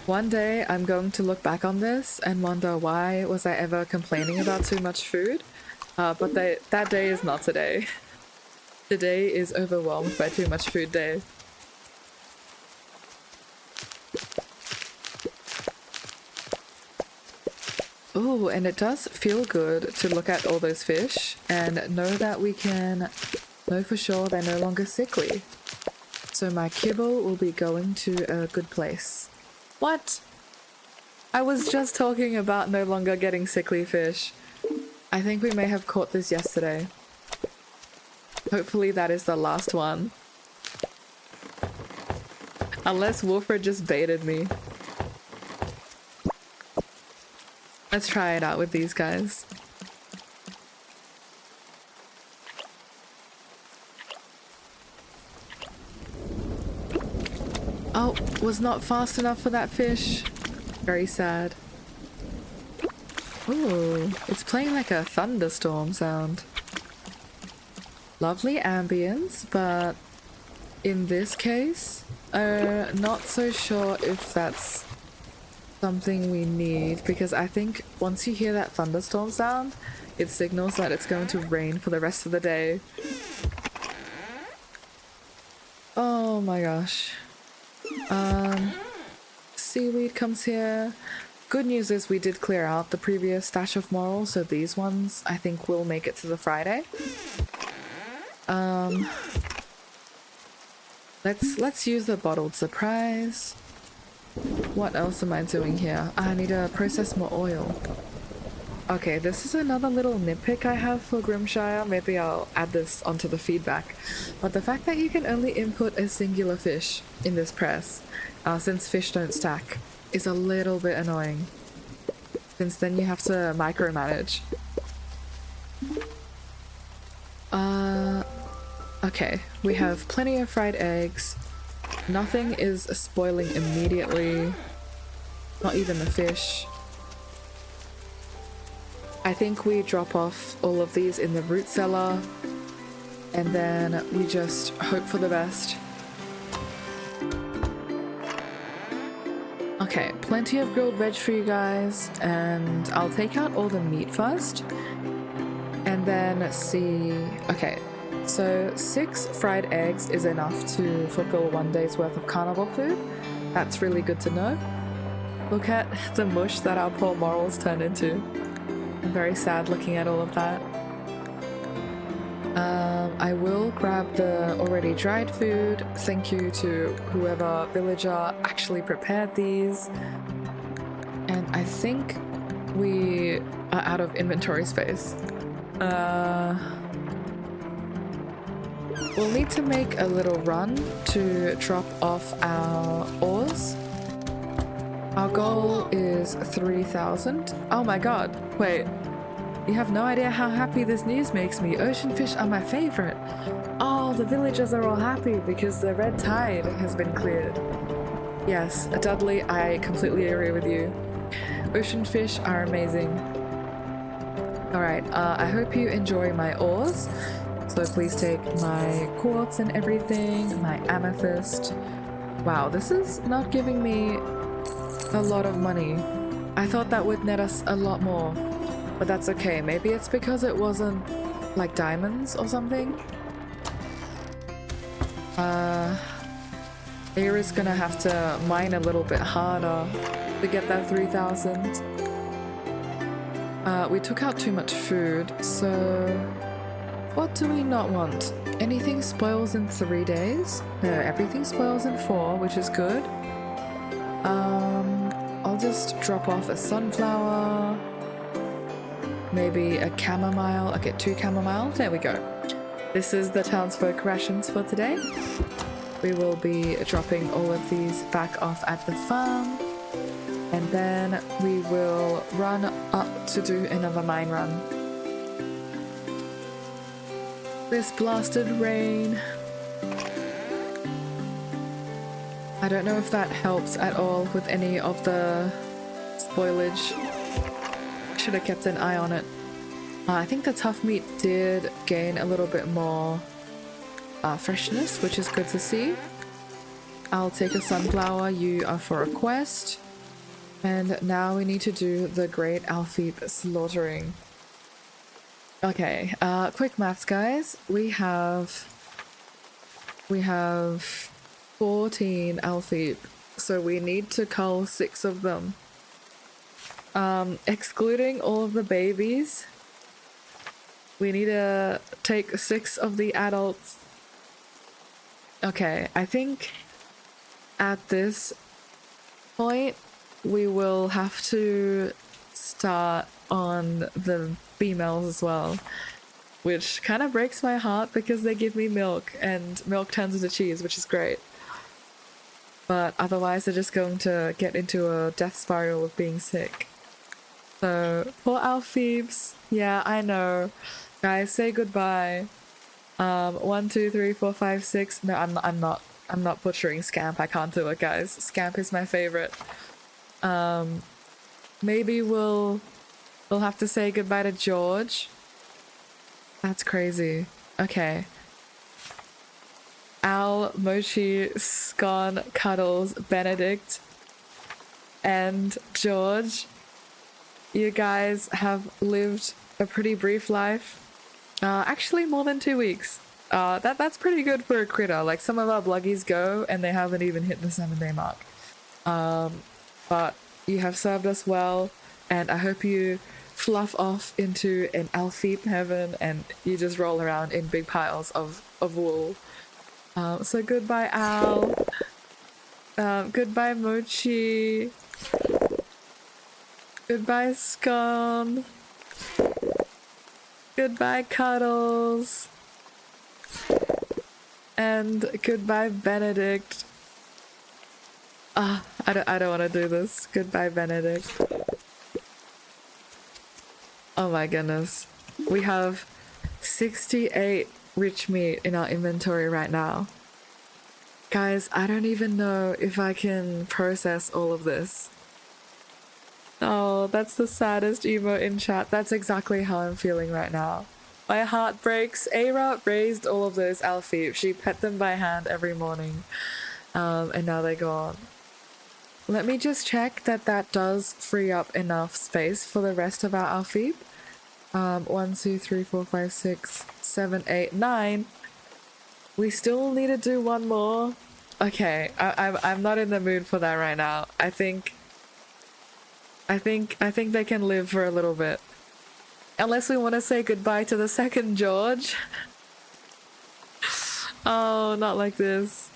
One day I'm going to look back on this and wonder why was I ever complaining about too much food, but that day is not today. Today is overwhelmed by too much food day. Oh, and it does feel good to look at all those fish and know that we can know for sure they're no longer sickly. So my kibble will be going to a good place. What? I was just talking about no longer getting sickly fish. I think we may have caught this yesterday. Hopefully that is the last one. Unless Wolfred just baited me. Let's try it out with these guys. Oh, was not fast enough for that fish. Very sad. Ooh, it's playing like a thunderstorm sound. Lovely ambience, but in this case, not so sure if that's something we need, because I think once you hear that thunderstorm sound, it signals that it's going to rain for the rest of the day. Oh my gosh. Seaweed comes here. Good news is we did clear out the previous stash of morels, so these ones I think will make it to the Friday. Let's use the bottled surprise. What else am I doing here? I need to process more oil. Okay, this is another little nitpick I have for Grimshire. Maybe I'll add this onto the feedback. But the fact that you can only input a singular fish in this press, since fish don't stack, is a little bit annoying. Since then you have to micromanage. Okay, we have plenty of fried eggs. Nothing is spoiling immediately. Not even the fish. I think we drop off all of these in the root cellar, and then we just hope for the best. Okay, plenty of grilled veg for you guys, and I'll take out all the meat first, and then see... Okay, so 6 fried eggs is enough to fulfill 1 day's worth of carnival food. That's really good to know. Look at the mush that our poor morals turned into. I'm very sad looking at all of that. I will grab the already dried food. Thank you to whoever villager actually prepared these. And I think we are out of inventory space. We'll need to make a little run to drop off our ores. Our goal is 3,000. Oh my god, wait. You have no idea how happy this news makes me. Ocean fish are my favorite. Oh, the villagers are all happy because the red tide has been cleared. Yes, Dudley, I completely agree with you. Ocean fish are amazing. Alright, I hope you enjoy my ores. So please take my quartz and everything, my amethyst. Wow, this is not giving me a lot of money. I thought that would net us a lot more, but that's okay. Maybe it's because it wasn't like diamonds or something. Eira's gonna have to mine a little bit harder to get that 3,000. We took out too much food, so what do we not want? Anything spoils in 3 days? No, everything spoils in 4, which is good. I'll just drop off a sunflower, maybe a chamomile. I'll get 2 chamomile. There we go. This is the townsfolk rations for today. We will be dropping all of these back off at the farm, and then we will run up to do another mine run. This blasted rain. I don't know if that helps at all with any of the spoilage. Should have kept an eye on it. I think the tough meat did gain a little bit more freshness, which is good to see. I'll take a sunflower. You are for a quest. And now we need to do the Great Alfeep slaughtering. Okay, quick maths, guys. We have 14 Alfeep, so we need to cull 6 of them. Excluding all of the babies, we need to take 6 of the adults. Okay, I think at this point we will have to start on the females as well, which kind of breaks my heart because they give me milk and milk turns into cheese, which is great. But otherwise they're just going to get into a death spiral of being sick. So poor Alfeebs. Yeah, I know. Guys, say goodbye. 1, 2, 3, 4, 5, 6. No, I'm not butchering Scamp. I can't do it, guys. Scamp is my favorite. Maybe we'll have to say goodbye to George. That's crazy. Okay. Al, Mochi, Scon, Cuddles, Benedict, and George. You guys have lived a pretty brief life. Actually more than 2 weeks. That's pretty good for a critter. Like, some of our bluggies go and they haven't even hit the 7-day mark. But you have served us well, and I hope you fluff off into an Alfeep heaven and you just roll around in big piles of wool. So goodbye, Al. Goodbye, Mochi. Goodbye, Scone. Goodbye, Cuddles. And goodbye, Benedict. Ah, I don't want to do this. Goodbye, Benedict. Oh my goodness. We have 68 rich meat in our inventory right now. Guys, I don't even know if I can process all of this. Oh, that's the saddest emo in chat. That's exactly how I'm feeling right now. My heart breaks. Eira raised all of those Alfie. She pet them by hand every morning. And now they're gone. Let me just check that that does free up enough space for the rest of our Alfie. 1, 2, 3, 4, 5, 6, 7, 8, 9. We still need to do one more. Okay, I'm not in the mood for that right now. I think they can live for a little bit. Unless we want to say goodbye to the second George. Oh, not like this.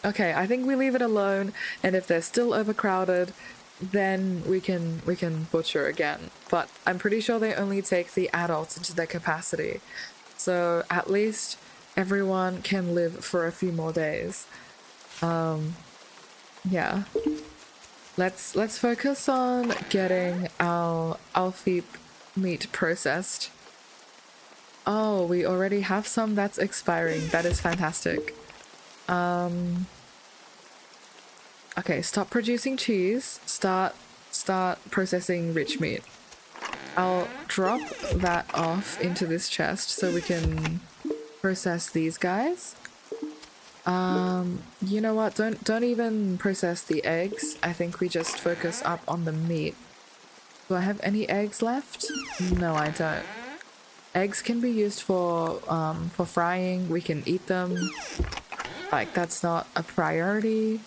Okay, I think we leave it alone, and if they're still overcrowded, then we can butcher again. But I'm pretty sure they only take the adults into their capacity. So at least everyone can live for a few more days. Yeah. Let's focus on getting our Alfie meat processed. Oh, we already have some that's expiring. That is fantastic. Okay, stop producing cheese. Start processing rich meat. I'll drop that off into this chest so we can process these guys. You know what? Don't even process the eggs. I think we just focus up on the meat. Do I have any eggs left? No, I don't. Eggs can be used for frying. We can eat them. Like, that's not a priority.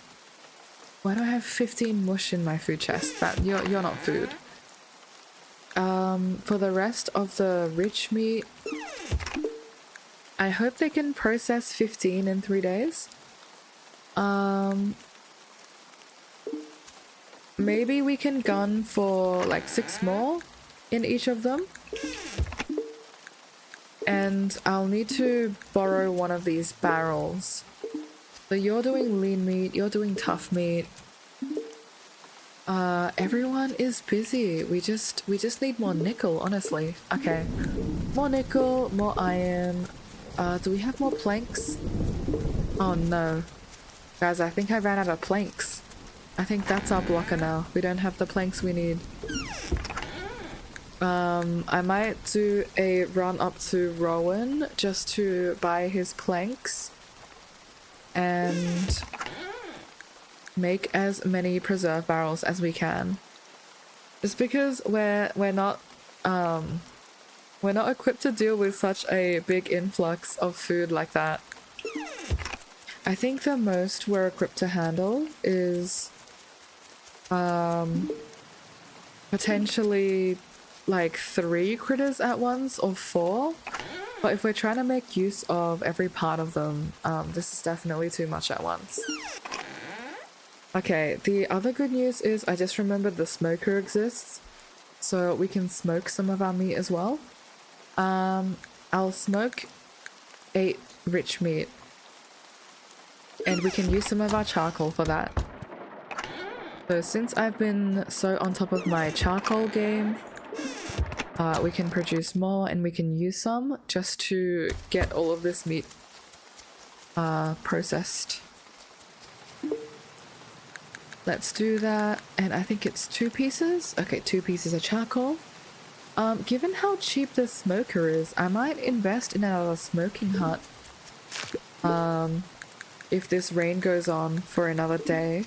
Why do I have 15 mush in my food chest? That you're not food. For the rest of the rich meat, I hope they can process 15 in 3 days. Maybe we can gun for like 6 more in each of them. And I'll need to borrow one of these barrels. So you're doing lean meat, you're doing tough meat. Everyone is busy. We just need more nickel, honestly. Okay. More nickel, more iron. Do we have more planks? Oh no. Guys, I think I ran out of planks. I think that's our blocker now. We don't have the planks we need. I might do a run up to Rowan just to buy his planks and make as many preserve barrels as we can. Just because we're not equipped to deal with such a big influx of food like that. I think the most we're equipped to handle is potentially like 3 critters at once or 4, but if we're trying to make use of every part of them, this is definitely too much at once. Okay, the other good news is I just remembered the smoker exists, so we can smoke some of our meat as well. I'll smoke 8 rich meat, and we can use some of our charcoal for that. So since I've been so on top of my charcoal game, we can produce more and we can use some just to get all of this meat processed. Let's do that, and I think it's 2 pieces. Okay, 2 pieces of charcoal. Given how cheap this smoker is, I might invest in another smoking hut if this rain goes on for another day.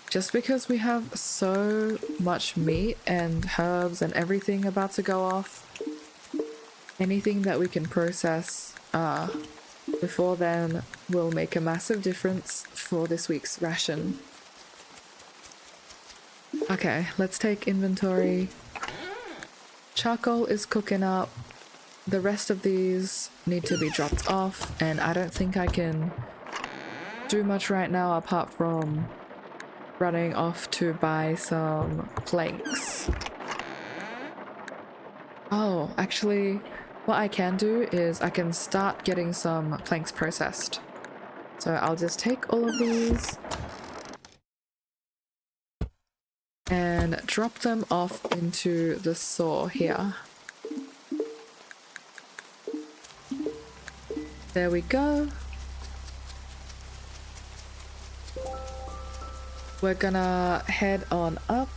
Just because we have so much meat and herbs and everything about to go off, anything that we can process before then will make a massive difference for this week's ration. Okay, let's take inventory. Charcoal is cooking up. the rest of these need to be dropped off, and I don't think I can do much right now apart from running off to buy some planks. Oh, actually, what I can do is I can start getting some planks processed. So I'll just take all of these and drop them off into the saw here. There we go. We're gonna head on up.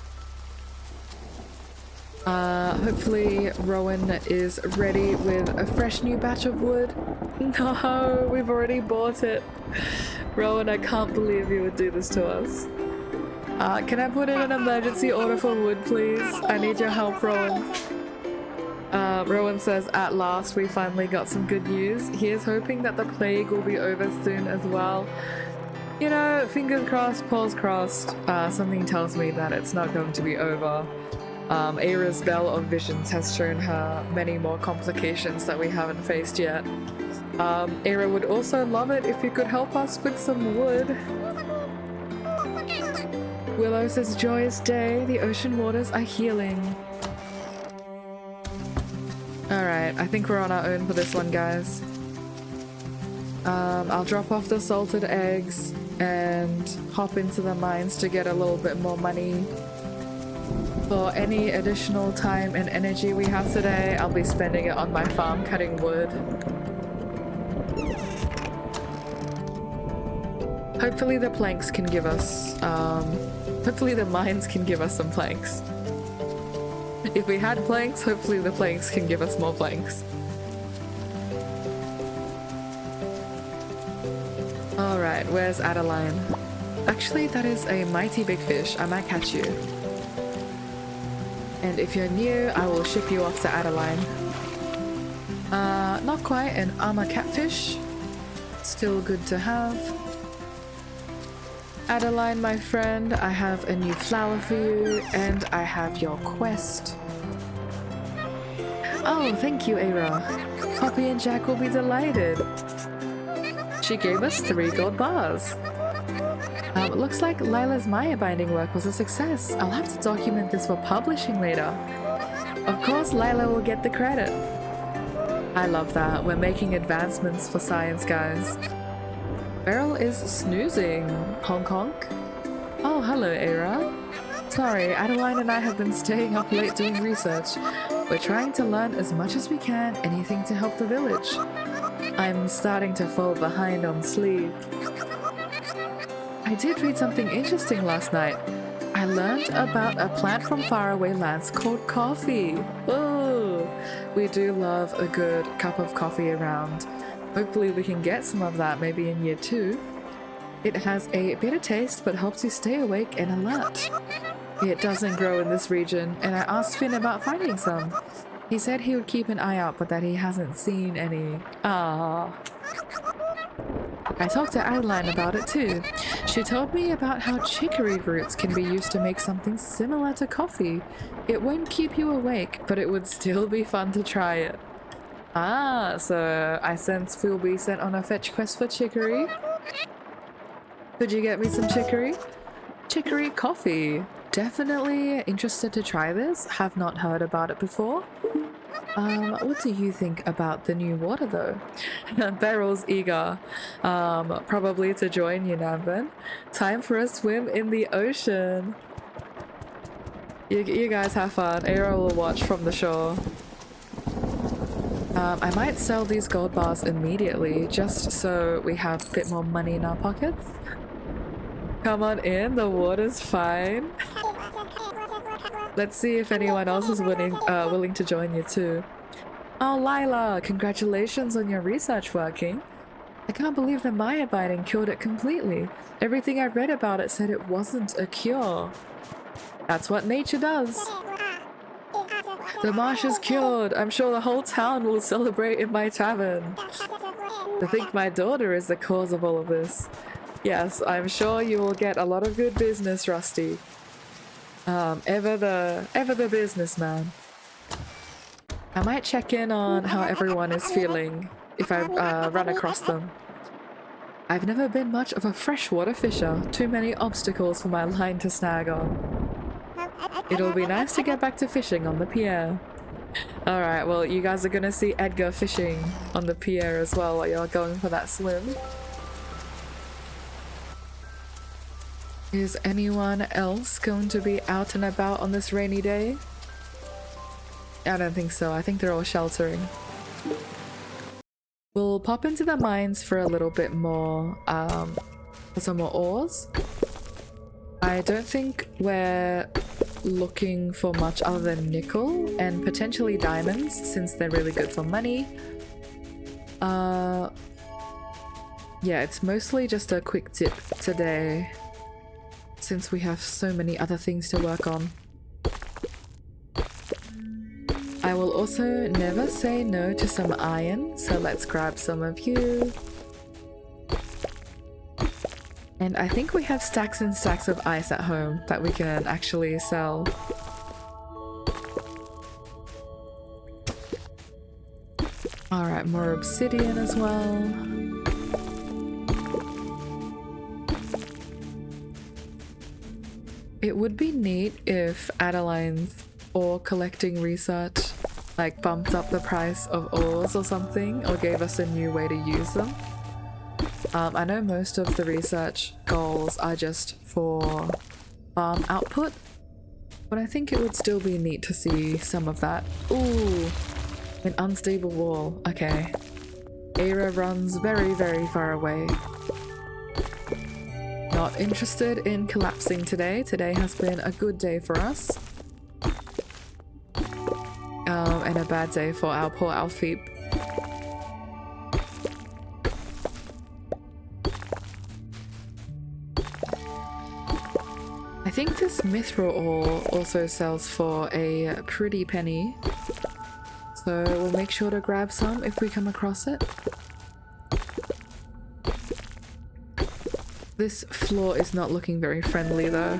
Hopefully Rowan is ready with a fresh new batch of wood. No, we've already bought it. Rowan, I can't believe you would do this to us. Can I put in an emergency order for wood, please? I need your help, Rowan. Rowan says, at last we finally got some good news. He is hoping that the plague will be over soon as well. You know, fingers crossed, paws crossed. Something tells me that it's not going to be over. Eira's Bell of Visions has shown her many more complications that we haven't faced yet. Eira would also love it if you could help us with some wood. Willow says, joyous day, the ocean waters are healing. Alright, I think we're on our own for this one, guys. I'll drop off the salted eggs and hop into the mines to get a little bit more money. For any additional time and energy we have today, I'll be spending it on my farm cutting wood. Hopefully the planks can give us, hopefully the mines can give us some planks. If we had planks, hopefully the planks can give us more planks. Alright, where's Adeline? Actually, that is a mighty big fish. I might catch you. And if you're new, I will ship you off to Adeline. Not quite an armor catfish. Still good to have. Adeline, my friend, I have a new flower for you, and I have your quest. Oh, thank you, Eira. Poppy and Jack will be delighted. She gave us 3 gold bars. It looks like Lila's Maya binding work was a success. I'll have to document this for publishing later. Of course, Lila will get the credit. I love that. We're making advancements for science, guys. Beryl is snoozing. Honk honk. Oh, hello, Eira. Sorry, Adeline and I have been staying up late doing research. We're trying to learn as much as we can, anything to help the village. I'm starting to fall behind on sleep. I did read something interesting last night. I learned about a plant from faraway lands called coffee. Oh, we do love a good cup of coffee around. Hopefully we can get some of that maybe in year 2. It has a bitter taste but helps you stay awake and alert. It doesn't grow in this region, and I asked Finn about finding some. He said he would keep an eye out, but that he hasn't seen any. Ah. I talked to Adeline about it too. She told me about how chicory roots can be used to make something similar to coffee. It won't keep you awake, but it would still be fun to try it. Ah, so I sense we'll be sent on a fetch quest for chicory. Could you get me some chicory? Chicory coffee. Definitely interested to try this. Have not heard about it before. What do you think about the new water though? Beryl's eager. Probably to join you, Nanban. Time for a swim in the ocean. You guys have fun. Eira will watch from the shore. I might sell these gold bars immediately, just so we have a bit more money in our pockets. Come on in, the water's fine. Let's see if anyone else is willing to join you too. Oh, Lila, congratulations on your research working. I can't believe the Maya binding cured it completely. Everything I read about it said it wasn't a cure. That's what nature does. The marsh is cured. I'm sure the whole town will celebrate in my tavern. To think my daughter is the cause of all of this. Yes, I'm sure you will get a lot of good business, Rusty. Ever the businessman. I might check in on how everyone is feeling if I run across them. I've never been much of a freshwater fisher. Too many obstacles for my line to snag on. It'll be nice to get back to fishing on the pier. Alright, well, you guys are gonna see Edgar fishing on the pier as well while you're going for that swim. Is anyone else going to be out and about on this rainy day? I don't think so. I think they're all sheltering. We'll pop into the mines for a little bit more, for some more ores. I don't think we're looking for much other than nickel and potentially diamonds, since they're really good for money. Yeah, it's mostly just a quick tip today, since we have so many other things to work on. I will also never say no to some iron, so let's grab some of you. And I think we have stacks and stacks of ice at home that we can actually sell. Alright, more obsidian as well. It would be neat if Adeline's ore collecting research like bumped up the price of ores or something, or gave us a new way to use them. I know most of the research goals are just for farm output, but I think it would still be neat to see some of that. Ooh, an unstable wall. Okay. Eira runs very, very far away. Not interested in collapsing today. Today has been a good day for us. And a bad day for our poor Alfie. I think this mithril ore also sells for a pretty penny, so we'll make sure to grab some if we come across it. This floor is not looking very friendly though.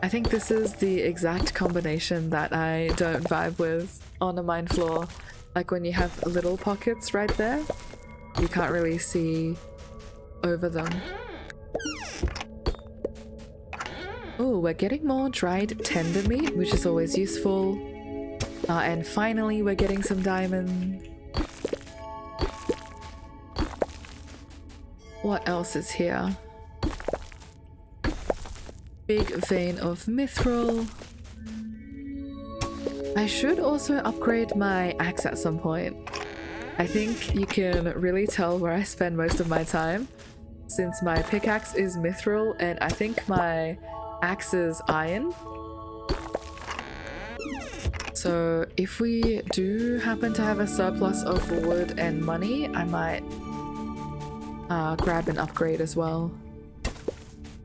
I think this is the exact combination that I don't vibe with on a mine floor. Like when you have little pockets right there, you can't really see over them. Oh, we're getting more dried tender meat, which is always useful. And finally, we're getting some diamond. What else is here? Big vein of mithril. I should also upgrade my axe at some point. I think you can really tell where I spend most of my time, since my pickaxe is mithril and I think my axe is iron. So if we do happen to have a surplus of wood and money, I might grab an upgrade as well.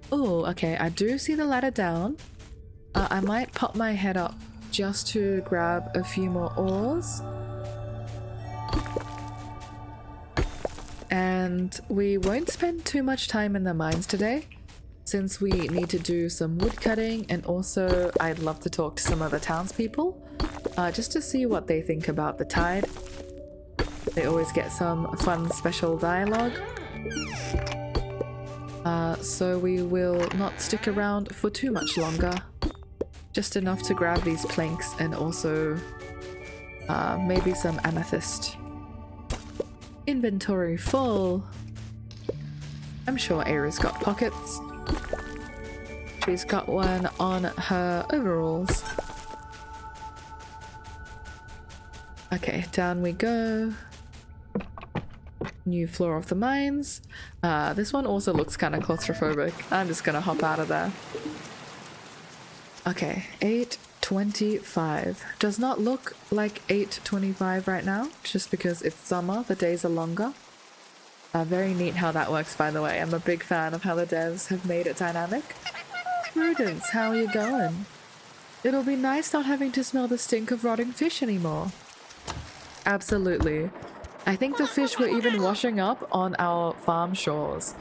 Oh, okay, I do see the ladder down. I might pop my head up just to grab a few more ores. And we won't spend too much time in the mines today, since we need to do some wood cutting, and also I'd love to talk to some of the townspeople, just to see what they think about the tide. They always get some fun special dialogue. So we will not stick around for too much longer. Just enough to grab these planks and also maybe some amethyst. Inventory full. I'm sure Eira's got pockets. She's got one on her overalls. Okay, down we go. New floor of the mines. This one also looks kind of claustrophobic. I'm just gonna hop out of there. Okay, 8:25. Does not look like 8:25 right now, just because it's summer, the days are longer. Very neat how that works, by the way. I'm a big fan of how the devs have made it dynamic. Prudence, how are you going? It'll be nice not having to smell the stink of rotting fish anymore. Absolutely. I think the fish were even washing up on our farm shores.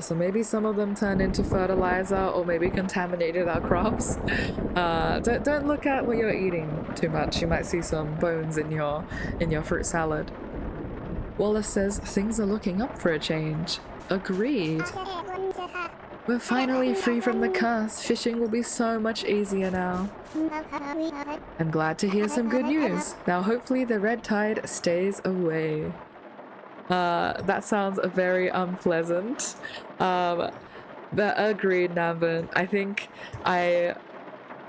So maybe some of them turned into fertilizer or maybe contaminated our crops. Don't look at what you're eating too much. You might see some bones in your fruit salad. Wallace says things are looking up for a change. Agreed. We're finally free from the curse. Fishing will be so much easier now. I'm glad to hear some good news. Now hopefully the red tide stays away. That sounds very unpleasant. But agreed, Nambin. I think I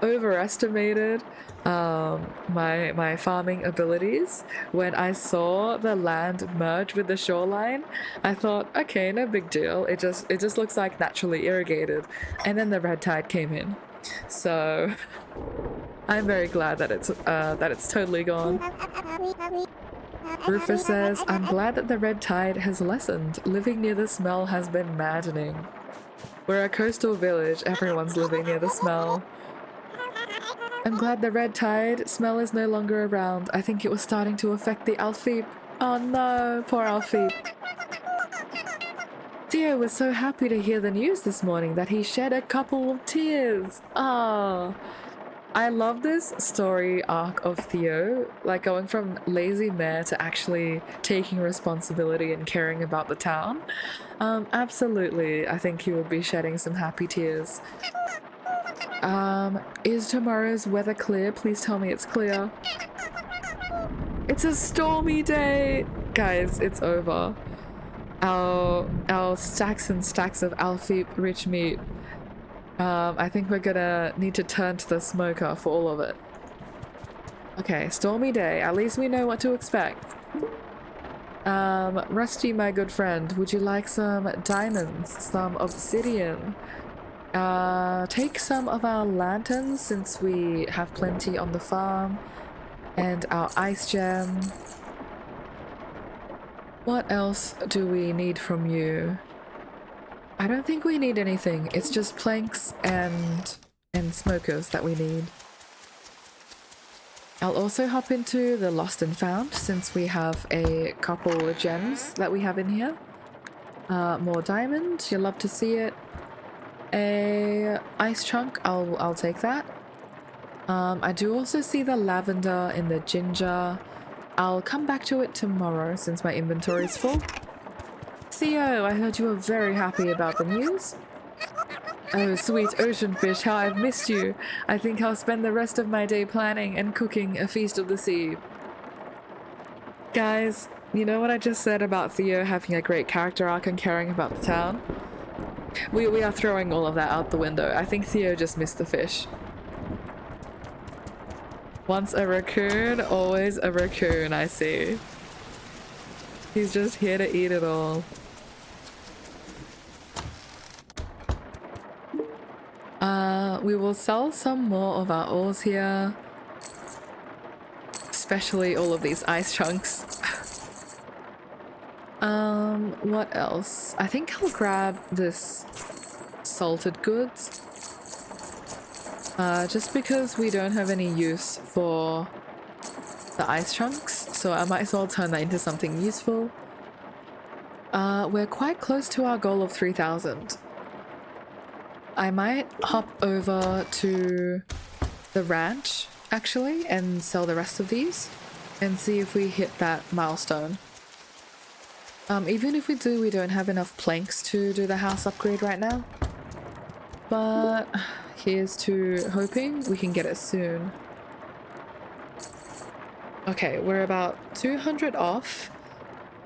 overestimated my farming abilities. When I saw the land merge with the shoreline, I thought, okay, no big deal. It just looks like naturally irrigated. And then the red tide came in. So I'm very glad that it's totally gone. Rufus says, I'm glad that the red tide has lessened. Living near the smell has been maddening. We're a coastal village. Everyone's living near the smell. I'm glad the red tide smell is no longer around. I think it was starting to affect the Alfeep. Oh no, poor Alfeep. Theo was so happy to hear the news this morning that he shed a couple of tears. Ah, I love this story arc of Theo, like going from lazy mayor to actually taking responsibility and caring about the town. Absolutely, I think he would be shedding some happy tears. Is tomorrow's weather clear? Please tell me it's clear. It's a stormy day! Guys, it's over. Our stacks and stacks of Alfeep rich meat. I think we're gonna need to turn to the smoker for all of it. Okay, stormy day. At least we know what to expect. Rusty, my good friend, would you like some diamonds? Some obsidian? Take some of our lanterns since we have plenty on the farm, and our ice gem. What else do we need from you? I don't think we need anything. It's just planks and smokers that we need. I'll also hop into the lost and found since we have a couple of gems that we have in here. More diamond, you'll love to see it. A ice chunk, I'll take that. I do also see the lavender in the ginger. I'll come back to it tomorrow since my inventory's full. Theo, I heard you were very happy about the news. Oh, sweet ocean fish, how I've missed you. I think I'll spend the rest of my day planning and cooking a feast of the sea. Guys, you know what I just said about Theo having a great character arc and caring about the town? We are throwing all of that out the window. I think Theo just missed the fish. Once a raccoon, always a raccoon, I see. He's just here to eat it all. We will sell some more of our ores here. Especially all of these ice chunks. What else? I think I'll grab this salted goods. Just because we don't have any use for the ice chunks, so I might as well turn that into something useful. We're quite close to our goal of 3,000. I might hop over to the ranch, actually, and sell the rest of these, and see if we hit that milestone. Even if we do, we don't have enough planks to do the house upgrade right now. But here's to hoping we can get it soon. Okay, we're about 200 off.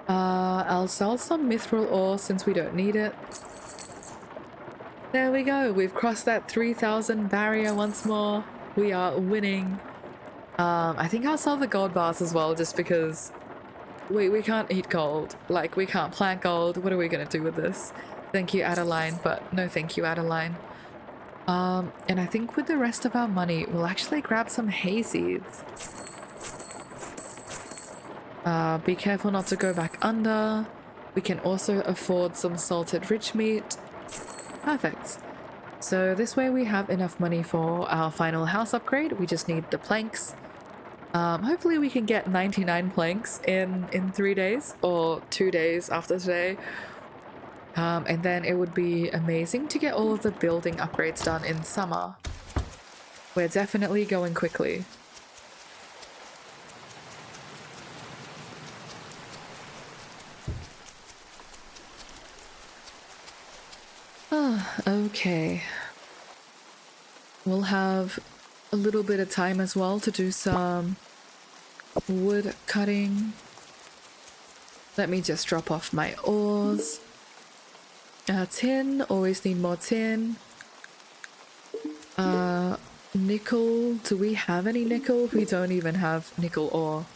I'll sell some mithril ore since we don't need it. There we go, we've crossed that 3,000 barrier once more. We are winning. I think I'll sell the gold bars as well, just because we can't eat gold. Like, we can't plant gold. What are we gonna do with this? Thank you, Adeline, but no thank you, Adeline. And I think with the rest of our money, we'll actually grab some hay seeds. Be careful not to go back under. We can also afford some salted rich meat. Perfect. So this way we have enough money for our final house upgrade. We just need the planks. Hopefully we can get 99 planks in 3 days or 2 days after today. And then it would be amazing to get all of the building upgrades done in summer. We're definitely going quickly. Okay. We'll have a little bit of time as well to do some wood cutting. Let me just drop off my ores. Tin, always need more tin. Nickel, do we have any nickel? We don't even have nickel ore.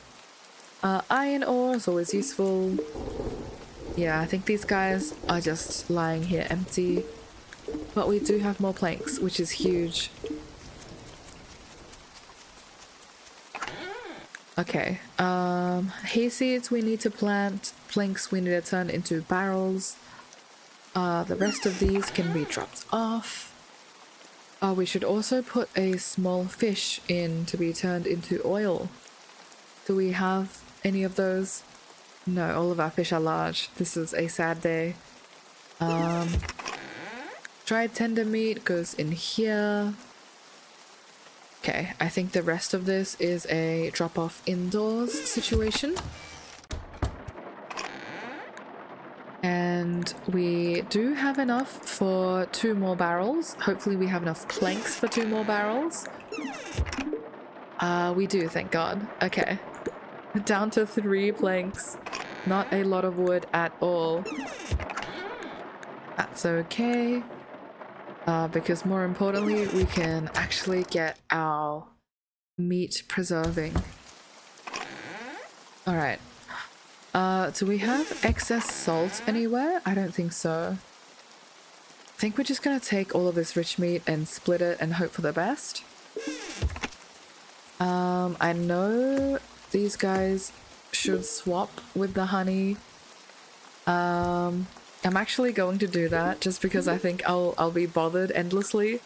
Iron ore is always useful. Yeah, I think these guys are just lying here empty. But we do have more planks, which is huge. Okay, hay seeds we need to plant, planks we need to turn into barrels. The rest of these can be dropped off. We should also put a small fish in to be turned into oil. Do we have any of those? No, all of our fish are large. This is a sad day. Dried tender meat goes in here. Okay, I think the rest of this is a drop-off indoors situation. And we do have enough for 2 more barrels. Hopefully we have enough planks for 2 more barrels. We do, thank God. Okay. Down to 3 planks. Not a lot of wood at all. That's okay. Because more importantly, we can actually get our meat preserving. Alright. Do we have excess salt anywhere? I don't think so. I think we're just gonna take all of this rich meat and split it and hope for the best. I know these guys should swap with the honey. I'm actually going to do that just because I think I'll be bothered endlessly.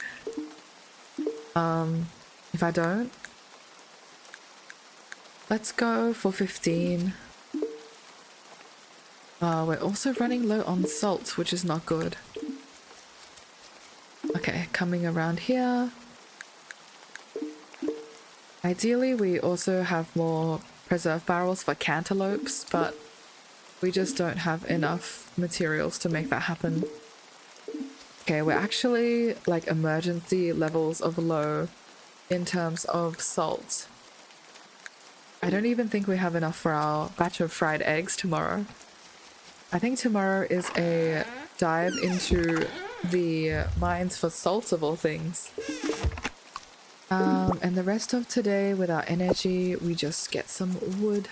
If I don't. Let's go for 15. We're also running low on salt, which is not good. Okay, coming around here. Ideally, we also have more preserve barrels for cantaloupes, but we just don't have enough materials to make that happen. Okay, we're actually like emergency levels of low in terms of salt. I don't even think we have enough for our batch of fried eggs tomorrow. I think tomorrow is a dive into the mines for salt of all things. And the rest of today with our energy, we just get some wood.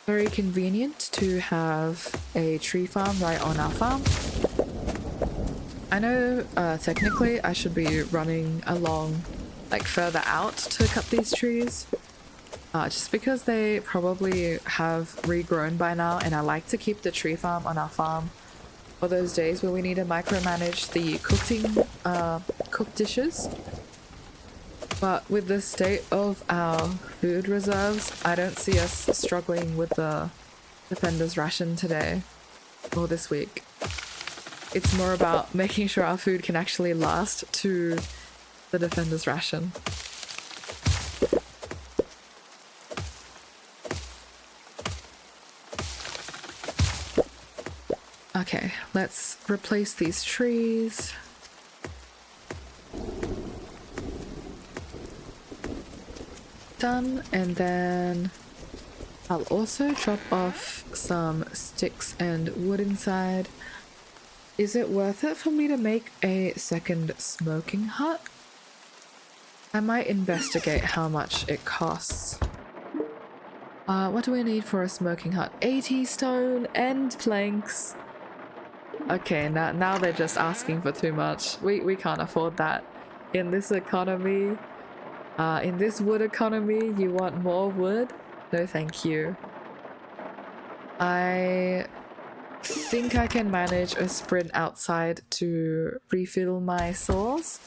Very convenient to have a tree farm right on our farm. I know technically I should be running along like further out to cut these trees. Just because they probably have regrown by now, and I like to keep the tree farm on our farm for those days where we need to micromanage the cooked dishes. But with the state of our food reserves, I don't see us struggling with the Defender's ration today or this week. It's more about making sure our food can actually last to the Defender's ration. Okay, let's replace these trees. Done, and then I'll also drop off some sticks and wood inside. Is it worth it for me to make a second smoking hut? I might investigate how much it costs. What do we need for a smoking hut? 80 stone and planks. Okay, now they're just asking for too much. We can't afford that. In this economy, in this wood economy, you want more wood? No thank you. I think I can manage a sprint outside to refill my saws.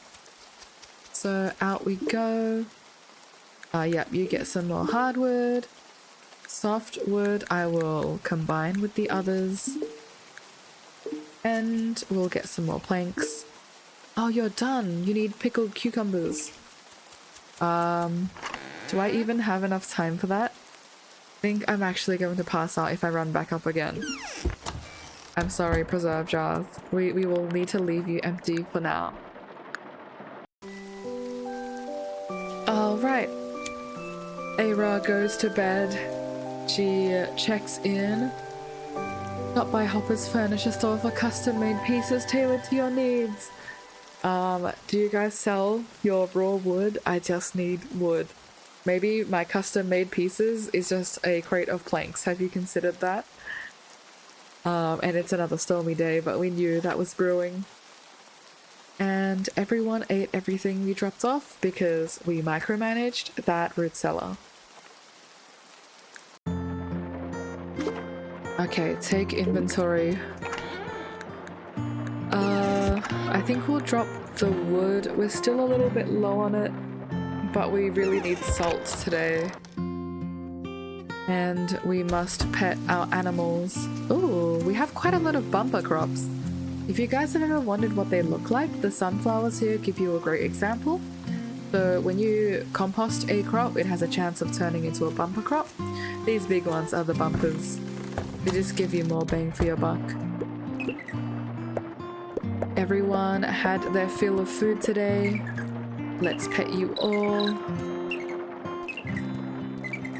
So out we go. Yep, you get some more hardwood. Softwood I will combine with the others. And we'll get some more planks. Oh, you're done. You need pickled cucumbers. Do I even have enough time for that? I think I'm actually going to pass out if I run back up again. I'm sorry, preserve jars. We will need to leave you empty for now. Alright. Eira goes to bed. She checks in. Stop by Hopper's Furniture Store for custom-made pieces tailored to your needs. Do you guys sell your raw wood? I just need wood. Maybe my custom-made pieces is just a crate of planks. Have you considered that? And it's another stormy day, but we knew that was brewing. And everyone ate everything we dropped off because we micromanaged that root cellar. Okay, take inventory. I think we'll drop the wood. We're still a little bit low on it, but we really need salt today. And we must pet our animals. Ooh, we have quite a lot of bumper crops. If you guys have ever wondered what they look like, the sunflowers here give you a great example. So when you compost a crop, it has a chance of turning into a bumper crop. These big ones are the bumpers. They just give you more bang for your buck. Everyone had their fill of food today. Let's pet you all.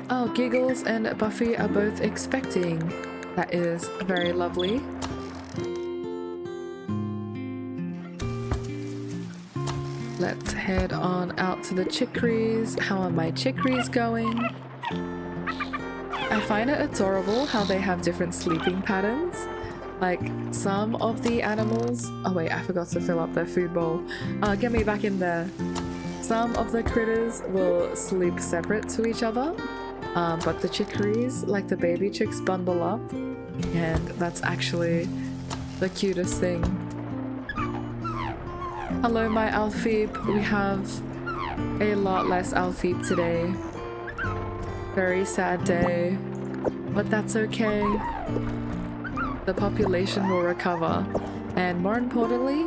Oh, Giggles and Buffy are both expecting. That is very lovely. Let's head on out to the chicories. How are my chicories going? I find it adorable how they have different sleeping patterns. Like, some of the animals... Oh wait, I forgot to fill up their food bowl. Get me back in there. Some of the critters will sleep separate to each other. But the chicories, like the baby chicks, bundle up. And that's actually the cutest thing. Hello, my Alfeeb. We have a lot less Alfeeb today. Very sad day, but that's okay. The population will recover, and more importantly,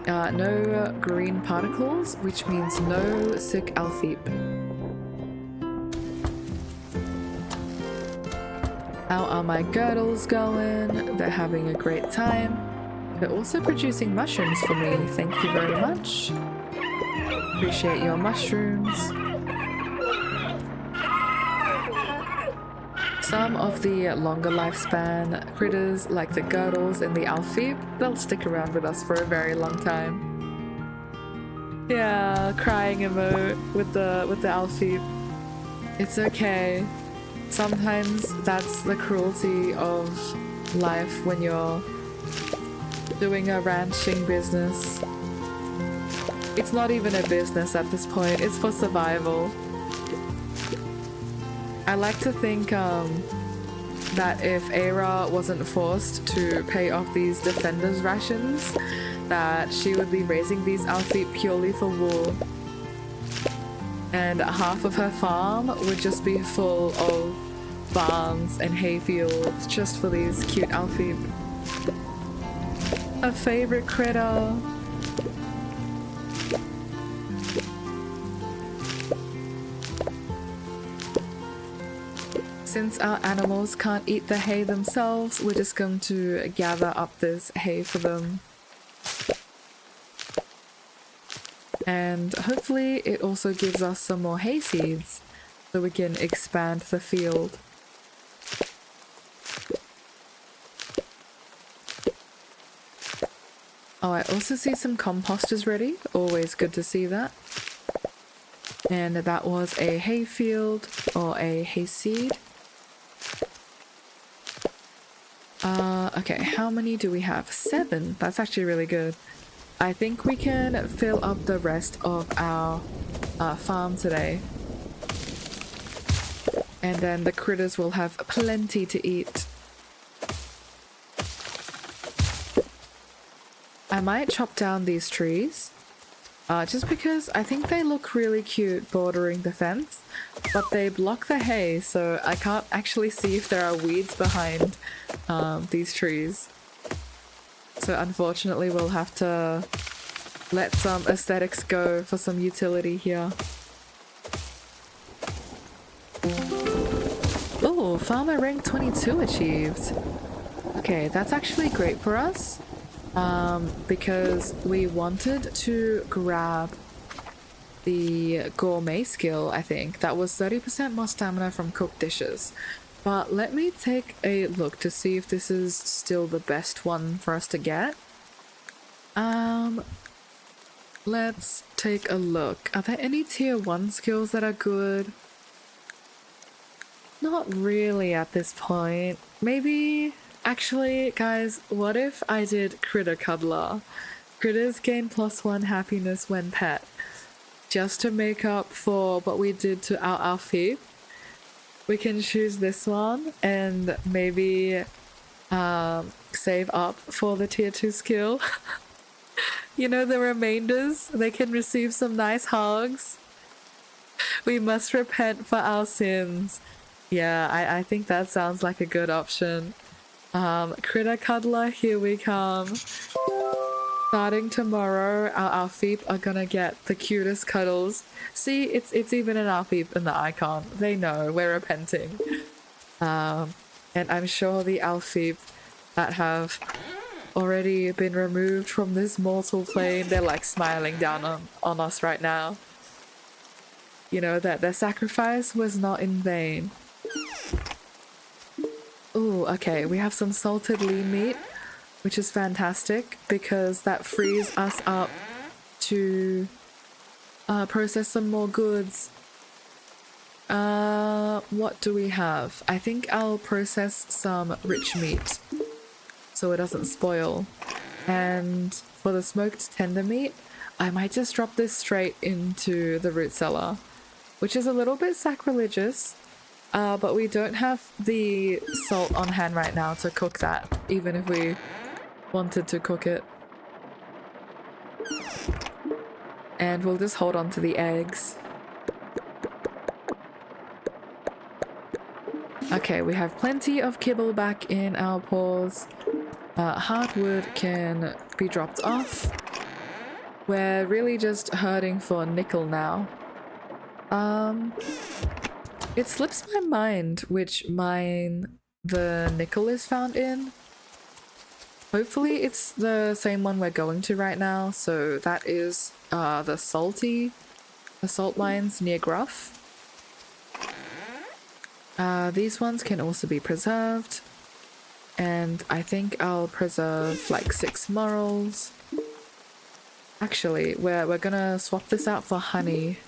no green particles, which means no sick Alfeeb. How are my girdles going? They're having a great time. They're also producing mushrooms for me. Thank you very much. Appreciate your mushrooms. Some of the longer lifespan critters, like the girdles and the Alfeeb, they'll stick around with us for a very long time. Yeah, crying emote with the Alfeeb. It's okay. Sometimes that's the cruelty of life when you're doing a ranching business. It's not even a business at this point, it's for survival. I like to think that if Eira wasn't forced to pay off these defenders' rations, that she would be raising these Alfeeb purely for wool. And half of her farm would just be full of barns and hay fields just for these cute Alfeeb. A favorite critter. Since our animals can't eat the hay themselves, we're just going to gather up this hay for them. And hopefully it also gives us some more hay seeds so we can expand the field. Oh, I also see some composters ready. Always good to see that. And that was a hay field or a hay seed. Okay, how many do we have? 7. That's actually really good. I think we can fill up the rest of our farm today. And then the critters will have plenty to eat. I might chop down these trees Just because I think they look really cute bordering the fence, but they block the hay, so I can't actually see if there are weeds behind these trees. So unfortunately we'll have to let some aesthetics go for some utility here. Oh, farmer rank 22 achieved. Okay, that's actually great for us. Because we wanted to grab the gourmet skill, I think. That was 30% more stamina from cooked dishes. But let me take a look to see if this is still the best one for us to get. Let's take a look. Are there any tier 1 skills that are good? Not really at this point. Maybe... Actually, guys, what if I did Critter Cuddler? Critters gain +1 happiness when pet. Just to make up for what we did to our Alfie. We can choose this one and maybe save up for the tier 2 skill. You know, the remainders, they can receive some nice hugs. We must repent for our sins. Yeah, I think that sounds like a good option. Critter Cuddler, here we come. Starting tomorrow, our Alfeep are gonna get the cutest cuddles. See, it's even an Alfeep in the icon. They know we're repenting. And I'm sure the Alfeep that have already been removed from this mortal plane, they're like smiling down on us right now. You know, that their sacrifice was not in vain. Ooh, okay, we have some salted lean meat, which is fantastic because that frees us up to process some more goods. What do we have? I think I'll process some rich meat so it doesn't spoil. And for the smoked tender meat, I might just drop this straight into the root cellar, which is a little bit sacrilegious. But we don't have the salt on hand right now to cook that, even if we wanted to cook it. And we'll just hold on to the eggs. Okay, we have plenty of kibble back in our paws. Hardwood can be dropped off. We're really just hurting for nickel now. It slips my mind which mine the nickel is found in. Hopefully it's the same one we're going to right now, so that is the salt mines near Gruff. These ones can also be preserved, and I think I'll preserve like 6 morels. Actually, we're gonna swap this out for honey.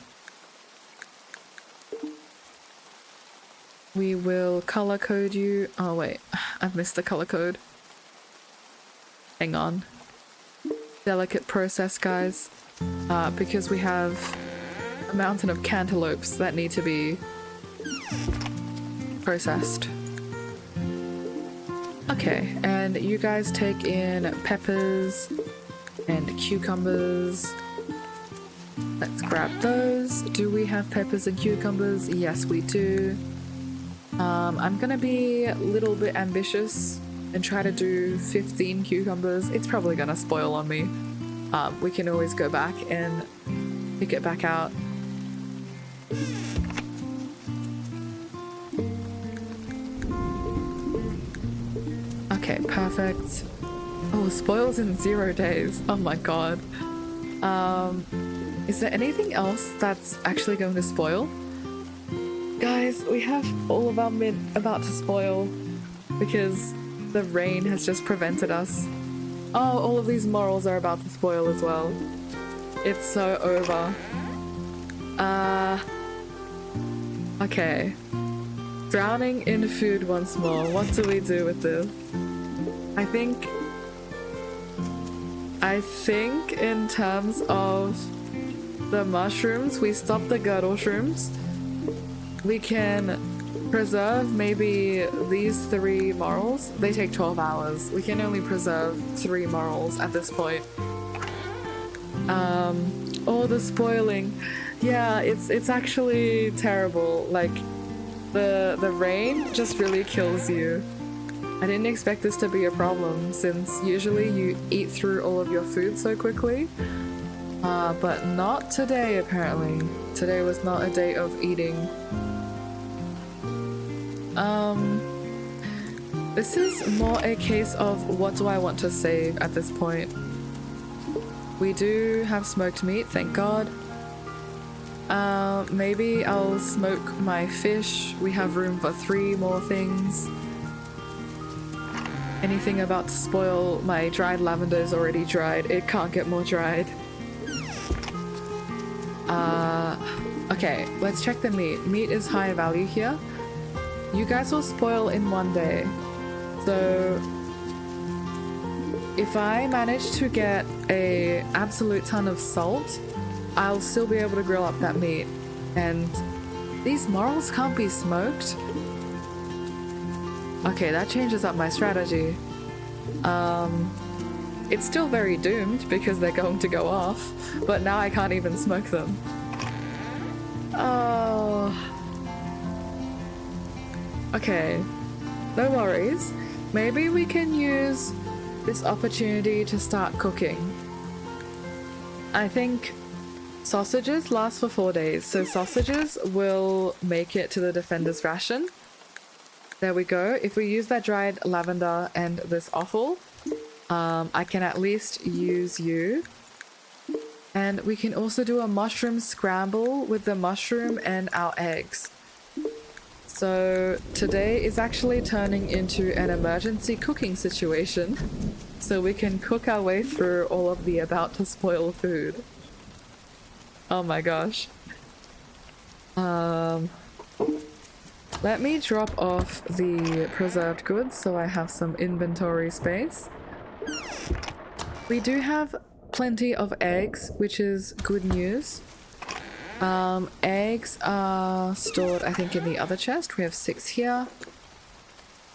We will color code you. Oh wait, I've missed the color code. Hang on. Delicate process, guys. Because we have a mountain of cantaloupes that need to be processed. Okay, and you guys take in peppers and cucumbers. Let's grab those. Do we have peppers and cucumbers? Yes, we do. I'm gonna be a little bit ambitious and try to do 15 cucumbers. It's probably gonna spoil on me. We can always go back and pick it back out. Okay, perfect. Oh, spoils in 0 days. Oh my god. Is there anything else that's actually going to spoil? Guys, we have all of our mint about to spoil because the rain has just prevented us. Oh, all of these morels are about to spoil as well. It's so over. Okay. Drowning in food once more. What do we do with this? I think in terms of the mushrooms, we stop the girdle shrooms. We can preserve maybe these 3 morels. They take 12 hours. We can only preserve 3 morels at this point. Oh, the spoiling. Yeah, it's actually terrible. Like, the rain just really kills you. I didn't expect this to be a problem since usually you eat through all of your food so quickly. But not today, apparently. Today was not a day of eating. This is more a case of what do I want to save at this point. We do have smoked meat, thank God. Maybe I'll smoke my fish. We have room for 3 more things. Anything about to spoil? My dried lavender is already dried. It can't get more dried. Okay, let's check the meat. Meat is high value here. You guys will spoil in 1 day. So if I manage to get a absolute ton of salt, I'll still be able to grill up that meat. And these morels can't be smoked. Okay, that changes up my strategy. It's still very doomed because they're going to go off, but now I can't even smoke them. Oh. Okay, no worries. Maybe we can use this opportunity to start cooking. I think sausages last for 4 days, so sausages will make it to the defender's ration. There we go. If we use that dried lavender and this offal, I can at least use you. And we can also do a mushroom scramble with the mushroom and our eggs. So today is actually turning into an emergency cooking situation. So we can cook our way through all of the about to spoil food. Oh my gosh. Let me drop off the preserved goods so I have some inventory space. We do have plenty of eggs, which is good news. Eggs are stored, I think, in the other chest. We have 6 here.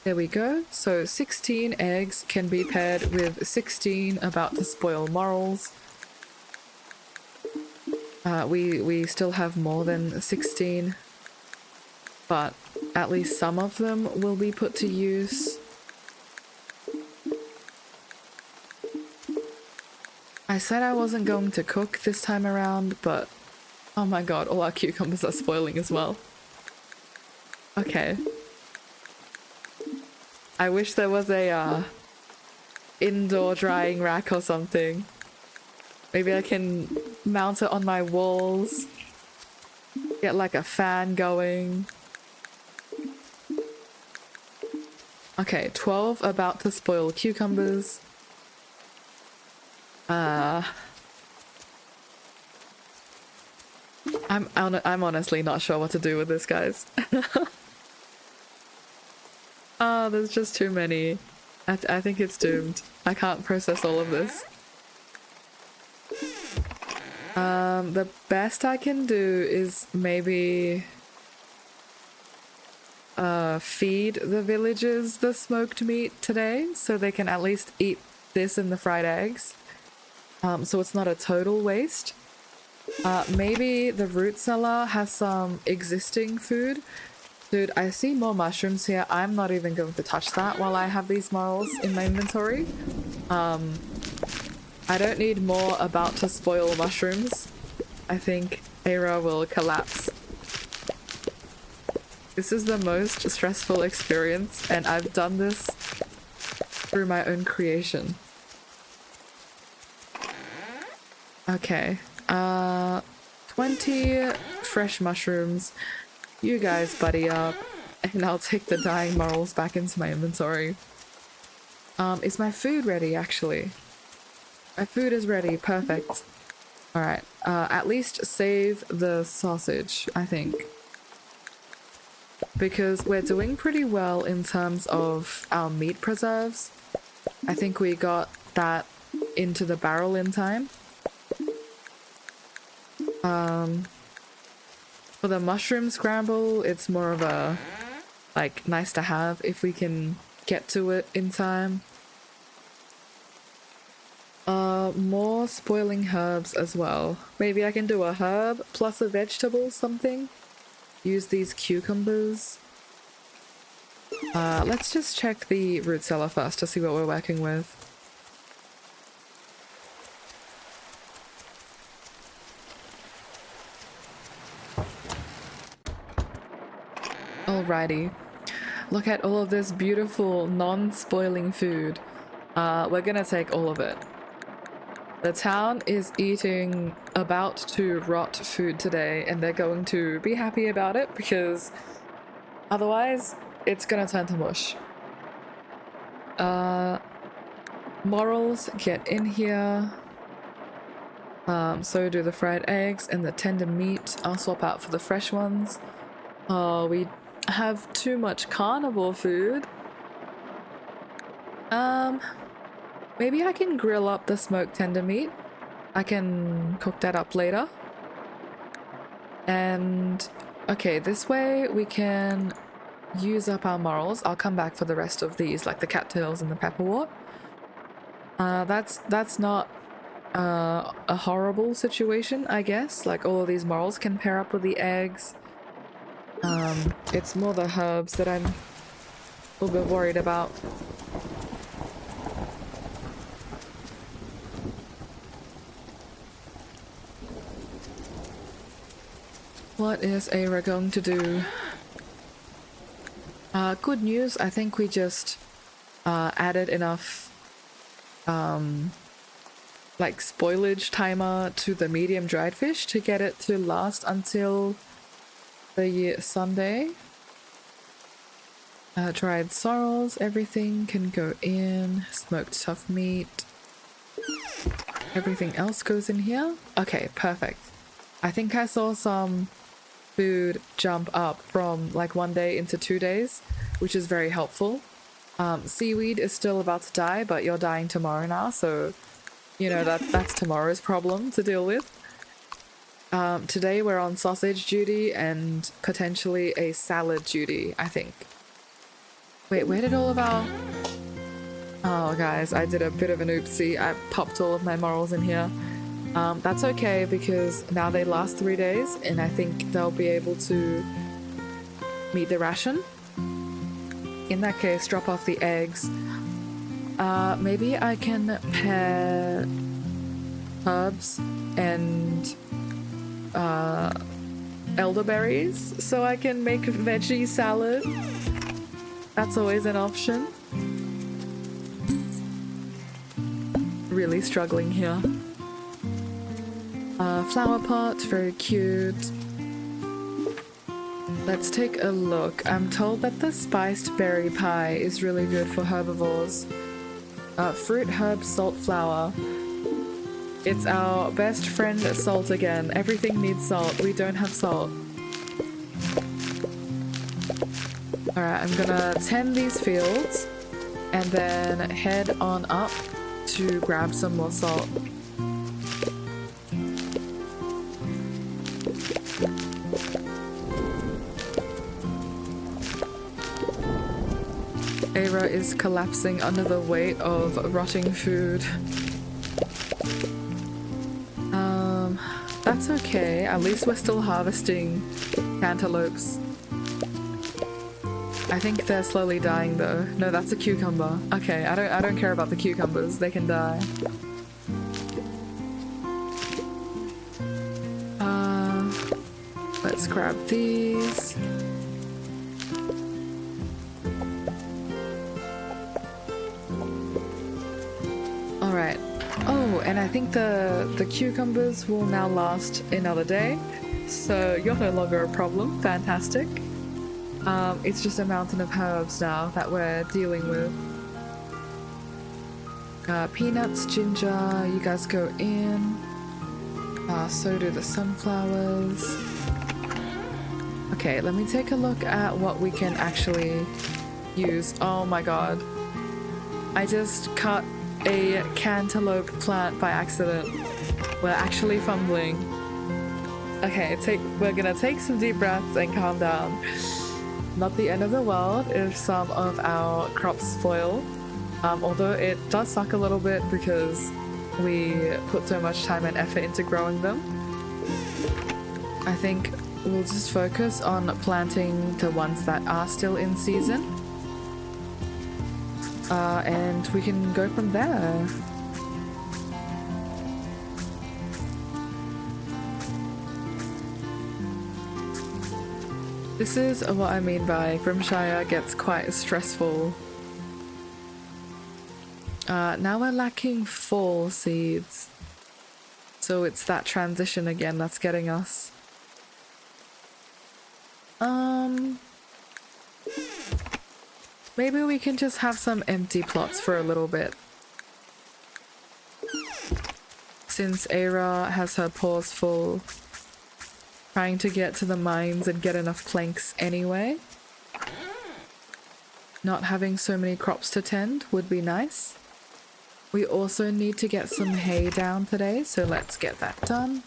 There we go. So 16 eggs can be paired with 16 about to spoil morels. We still have more than 16, but at least some of them will be put to use. I said I wasn't going to cook this time around, but oh my god, all our cucumbers are spoiling as well. Okay. I wish there was a indoor drying rack or something. Maybe I can mount it on my walls. Get like a fan going. Okay, 12 about to spoil cucumbers. I'm honestly not sure what to do with this, guys. Oh, there's just too many. I think it's doomed. I can't process all of this. The best I can do is maybe feed the villagers the smoked meat today so they can at least eat this and the fried eggs. So it's not a total waste. Maybe the root cellar has some existing food. Dude, I see more mushrooms here. I'm not even going to touch that while I have these morels in my inventory. I don't need more about to spoil mushrooms. I think Eira will collapse. This is the most stressful experience, and I've done this through my own creation. Okay, 20 fresh mushrooms. You guys buddy up, and I'll take the dying morels back into my inventory. Is my food ready, actually? My food is ready, perfect. Alright, at least save the sausage, I think. Because we're doing pretty well in terms of our meat preserves. I think we got that into the barrel in time. For the mushroom scramble, it's more of a, like, nice to have if we can get to it in time. More spoiling herbs as well. Maybe I can do a herb plus a vegetable, something. Use these cucumbers. Let's just check the root cellar first to see what we're working with. Alrighty. Look at all of this beautiful, non-spoiling food. We're gonna take all of it. The town is eating about to rot food today, and they're going to be happy about it because otherwise it's gonna turn to mush. Morals, get in here. So do the fried eggs and the tender meat. I'll swap out for the fresh ones. Oh, we have too much carnivore food. Maybe I can grill up the smoked tender meat. I can cook that up later. And okay, this way we can use up our morals. I'll come back for the rest of these, like the cattails and the pepperwort. That's not a horrible situation, I guess. Like all of these morals can pair up with the eggs. It's more the herbs that I'm a little bit worried about. What is Eira going to do? Good news, I think we just added enough like spoilage timer to the medium dried fish to get it to last until the Sunday. Dried sorrels, everything can go in. Smoked tough meat. Everything else goes in here. Okay, perfect. I think I saw some food jump up from like 1 day into 2 days, which is very helpful. Seaweed is still about to die, but you're dying tomorrow now, so you know that's tomorrow's problem to deal with. Today we're on sausage duty and potentially a salad duty, I think. Wait, where did all of our... Oh guys, I did a bit of an oopsie. I popped all of my morals in here. That's okay because now they last 3 days and I think they'll be able to meet the ration. In that case, drop off the eggs. Maybe I can pair herbs and elderberries so I can make a veggie salad. That's always an option. Really struggling here. Flower pot, very cute. Let's take a look. I'm told that the spiced berry pie is really good for herbivores. Fruit, herb, salt, flour. It's our best friend salt again. Everything needs salt. We don't have salt. Alright, I'm gonna tend these fields and then head on up to grab some more salt. Eira is collapsing under the weight of rotting food. That's okay. At least we're still harvesting cantaloupes. I think they're slowly dying though. No, that's a cucumber. Okay, I don't care about the cucumbers. They can die. Let's grab these. Alright. Oh, and I think the cucumbers will now last another day. So you're no longer a problem. Fantastic. It's just a mountain of herbs now that we're dealing with. Peanuts, ginger, you guys go in. So do the sunflowers. Okay, let me take a look at what we can actually use. Oh my god. I just cut a cantaloupe plant by accident. We're actually fumbling. Okay, we're gonna take some deep breaths and calm down. Not the end of the world if some of our crops spoil. Although it does suck a little bit because we put so much time and effort into growing them. I think we'll just focus on planting the ones that are still in season. And we can go from there. This is what I mean by Grimshire gets quite stressful. Now we're lacking 4 seeds. So it's that transition again that's getting us. Maybe we can just have some empty plots for a little bit. Since Eira has her paws full, trying to get to the mines and get enough planks anyway. Not having so many crops to tend would be nice. We also need to get some hay down today, so let's get that done.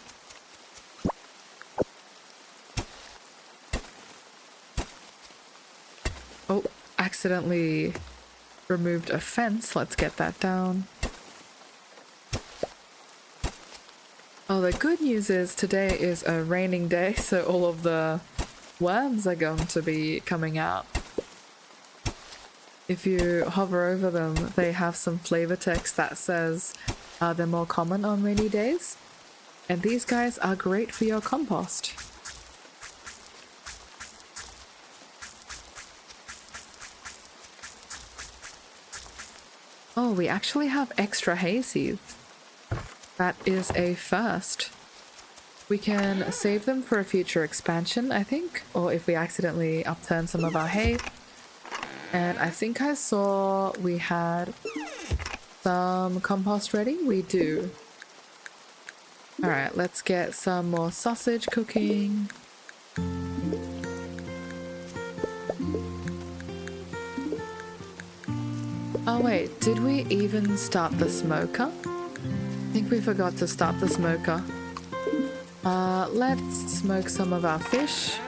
Oh, accidentally removed a fence. Let's get that down. Oh, the good news is today is a raining day, so all of the worms are going to be coming out. If you hover over them, they have some flavor text that says they're more common on rainy days. And these guys are great for your compost. Oh, we actually have extra hay seeds. That is a first. We can save them for a future expansion, I think, or if we accidentally upturn some of our hay. And I think I saw we had some compost ready. We do. Alright, let's get some more sausage cooking. Oh wait, did we even start the smoker? I think we forgot to start the smoker. Let's smoke some of our fish.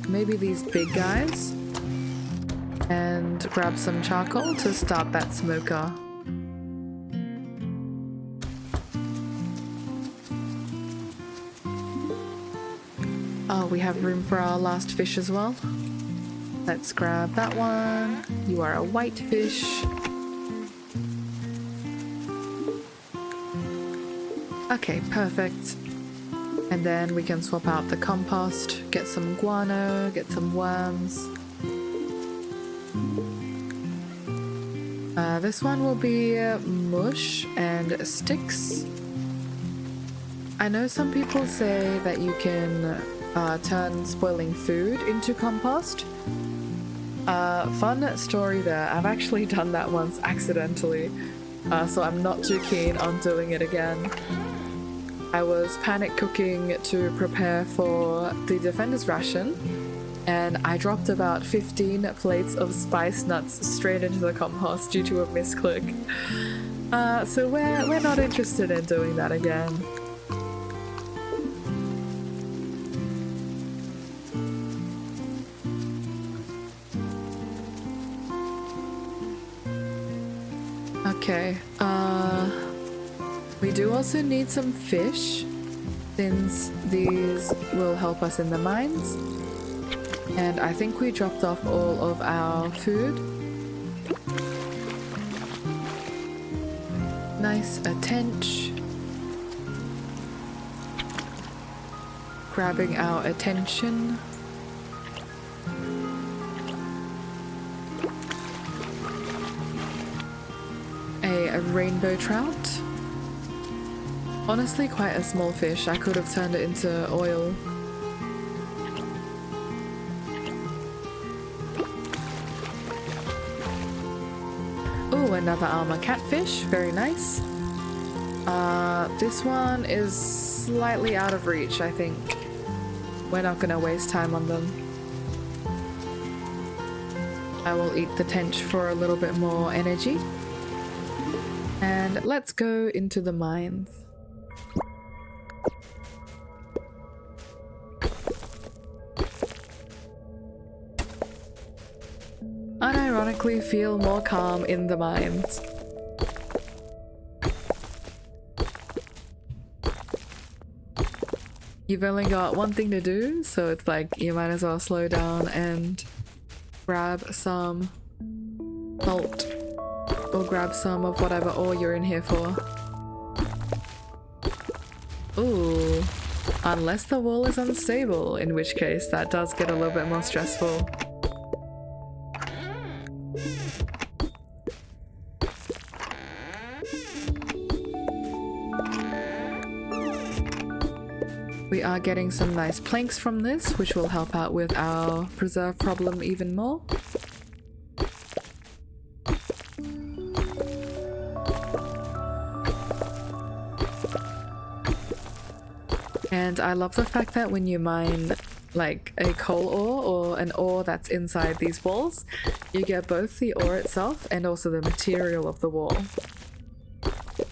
Maybe these big guys. And grab some charcoal to start that smoker. Oh, we have room for our last fish as well. Let's grab that one. You are a white fish. Okay, perfect. And then we can swap out the compost, get some guano, get some worms. This one will be mush and sticks. I know some people say that you can turn spoiling food into compost. Fun story there. I've actually done that once accidentally, so I'm not too keen on doing it again. I was panic cooking to prepare for the Defender's ration, and I dropped about 15 plates of spice nuts straight into the compost due to a misclick. So we're not interested in doing that again. Okay, we do also need some fish, since these will help us in the mines. And I think we dropped off all of our food. Nice attention. Grabbing our attention. A rainbow trout. Honestly, quite a small fish. I could have turned it into oil. Oh, another armor catfish. Very nice. This one is slightly out of reach, I think. We're not gonna waste time on them. I will eat the tench for a little bit more energy. And let's go into the mines. Unironically feel more calm in the mines. you've only got one thing to do, so it's like you might as well slow down and grab some salt or grab some of whatever ore you're in here for. Ooh, unless the wall is unstable, in which case that does get a little bit more stressful. We are getting some nice planks from this, which will help out with our preserve problem even more. And I love the fact that when you mine like a coal ore or an ore that's inside these walls, you get both the ore itself and also the material of the wall.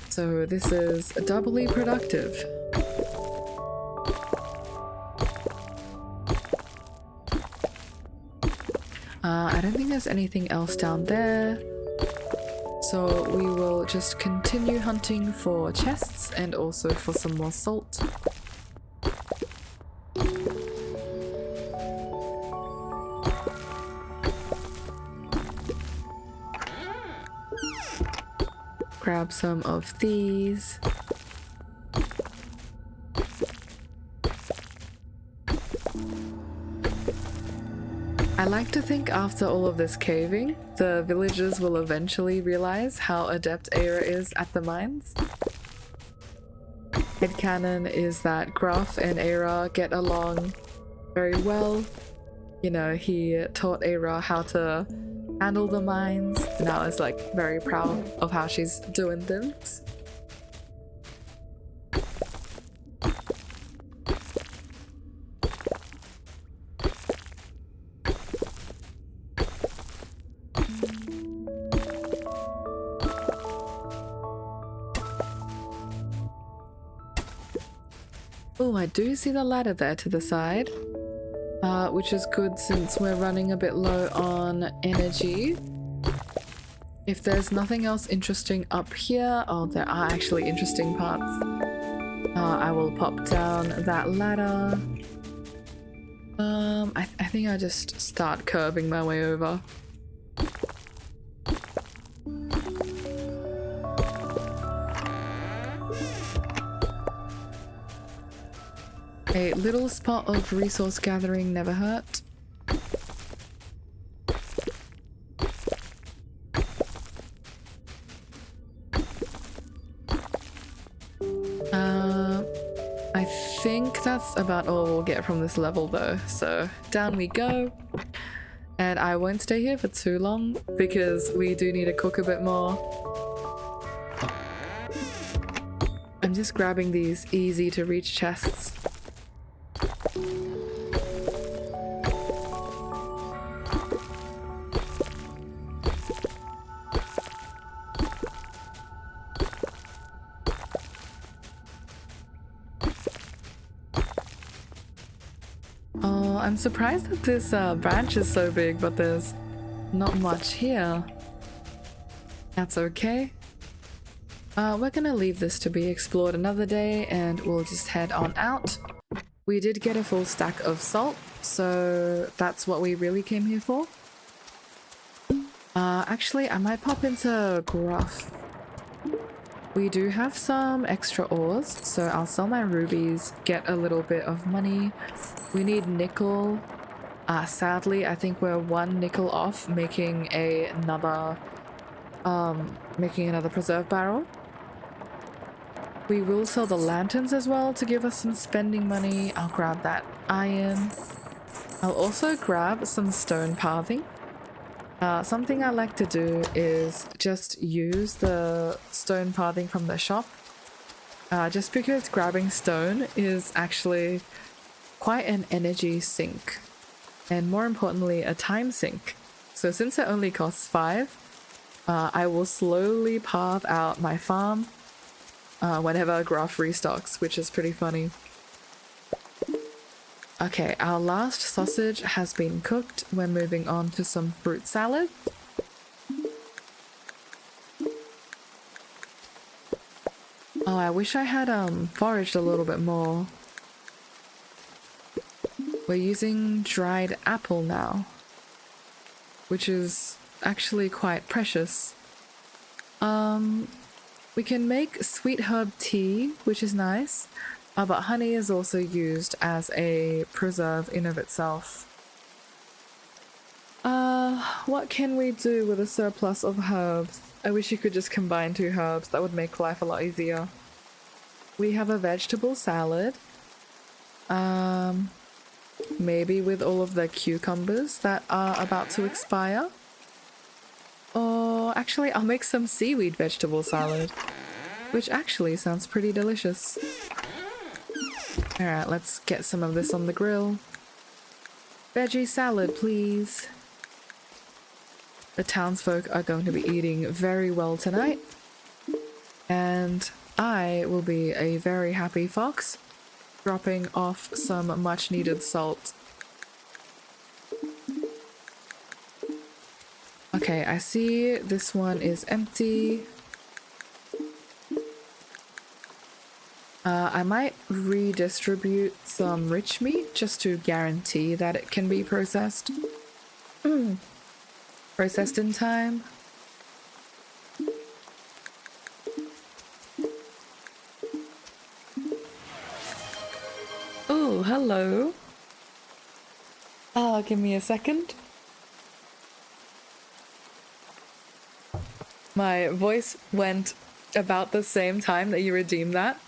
So this is doubly productive. I don't think there's anything else down there, so we will just continue hunting for chests and also for some more salt. Grab some of these. I like to think after all of this caving, the villagers will eventually realize how adept Eira is at the mines. Headcanon is that Gruff and Eira get along very well. You know, he taught Eira how to handle the mines. Now is like very proud of how she's doing things. Oh, I do see the ladder there to the side, which is good since we're running a bit low on energy. If there's nothing else interesting up here, oh, there are actually interesting parts. I will pop down that ladder. I think I just start curving my way over. A little spot of resource gathering never hurt. I think that's about all we'll get from this level though, so down we go. And I won't stay here for too long because we do need to cook a bit more. I'm just grabbing these easy to reach chests. Oh, I'm surprised that this branch is so big, but there's not much here. That's okay. We're gonna leave this to be explored another day and we'll just head on out. We did get a full stack of salt, so that's what we really came here for. Actually, I might pop into Gruff. We do have some extra ores, so I'll sell my rubies, get a little bit of money. We need nickel. Sadly, I think we're one nickel off making another preserve barrel. We will sell the lanterns as well to give us some spending money. I'll grab that iron. I'll also grab some stone pathing. Something I like to do is just use the stone pathing from the shop. Just because grabbing stone is actually quite an energy sink. And more importantly, a time sink. So since it only costs 5, I will slowly path out my farm whenever Gruff restocks, which is pretty funny. Okay, our last sausage has been cooked. We're moving on to some fruit salad. Oh, I wish I had foraged a little bit more. We're using dried apple now, which is actually quite precious. We can make sweet herb tea, which is nice, but honey is also used as a preserve in of itself. What can we do with a surplus of herbs? I wish you could just combine 2 herbs. That would make life a lot easier. We have a vegetable salad. Maybe with all of the cucumbers that are about to expire. Or actually, I'll make some seaweed vegetable salad, which actually sounds pretty delicious. Alright, let's get some of this on the grill. Veggie salad, please. The townsfolk are going to be eating very well tonight. And I will be a very happy fox, dropping off some much needed salt. Okay, I see this one is empty. I might redistribute some rich meat just to guarantee that it can be processed. Processed in time. Oh, hello. Give me a second. My voice went about the same time that you redeemed that.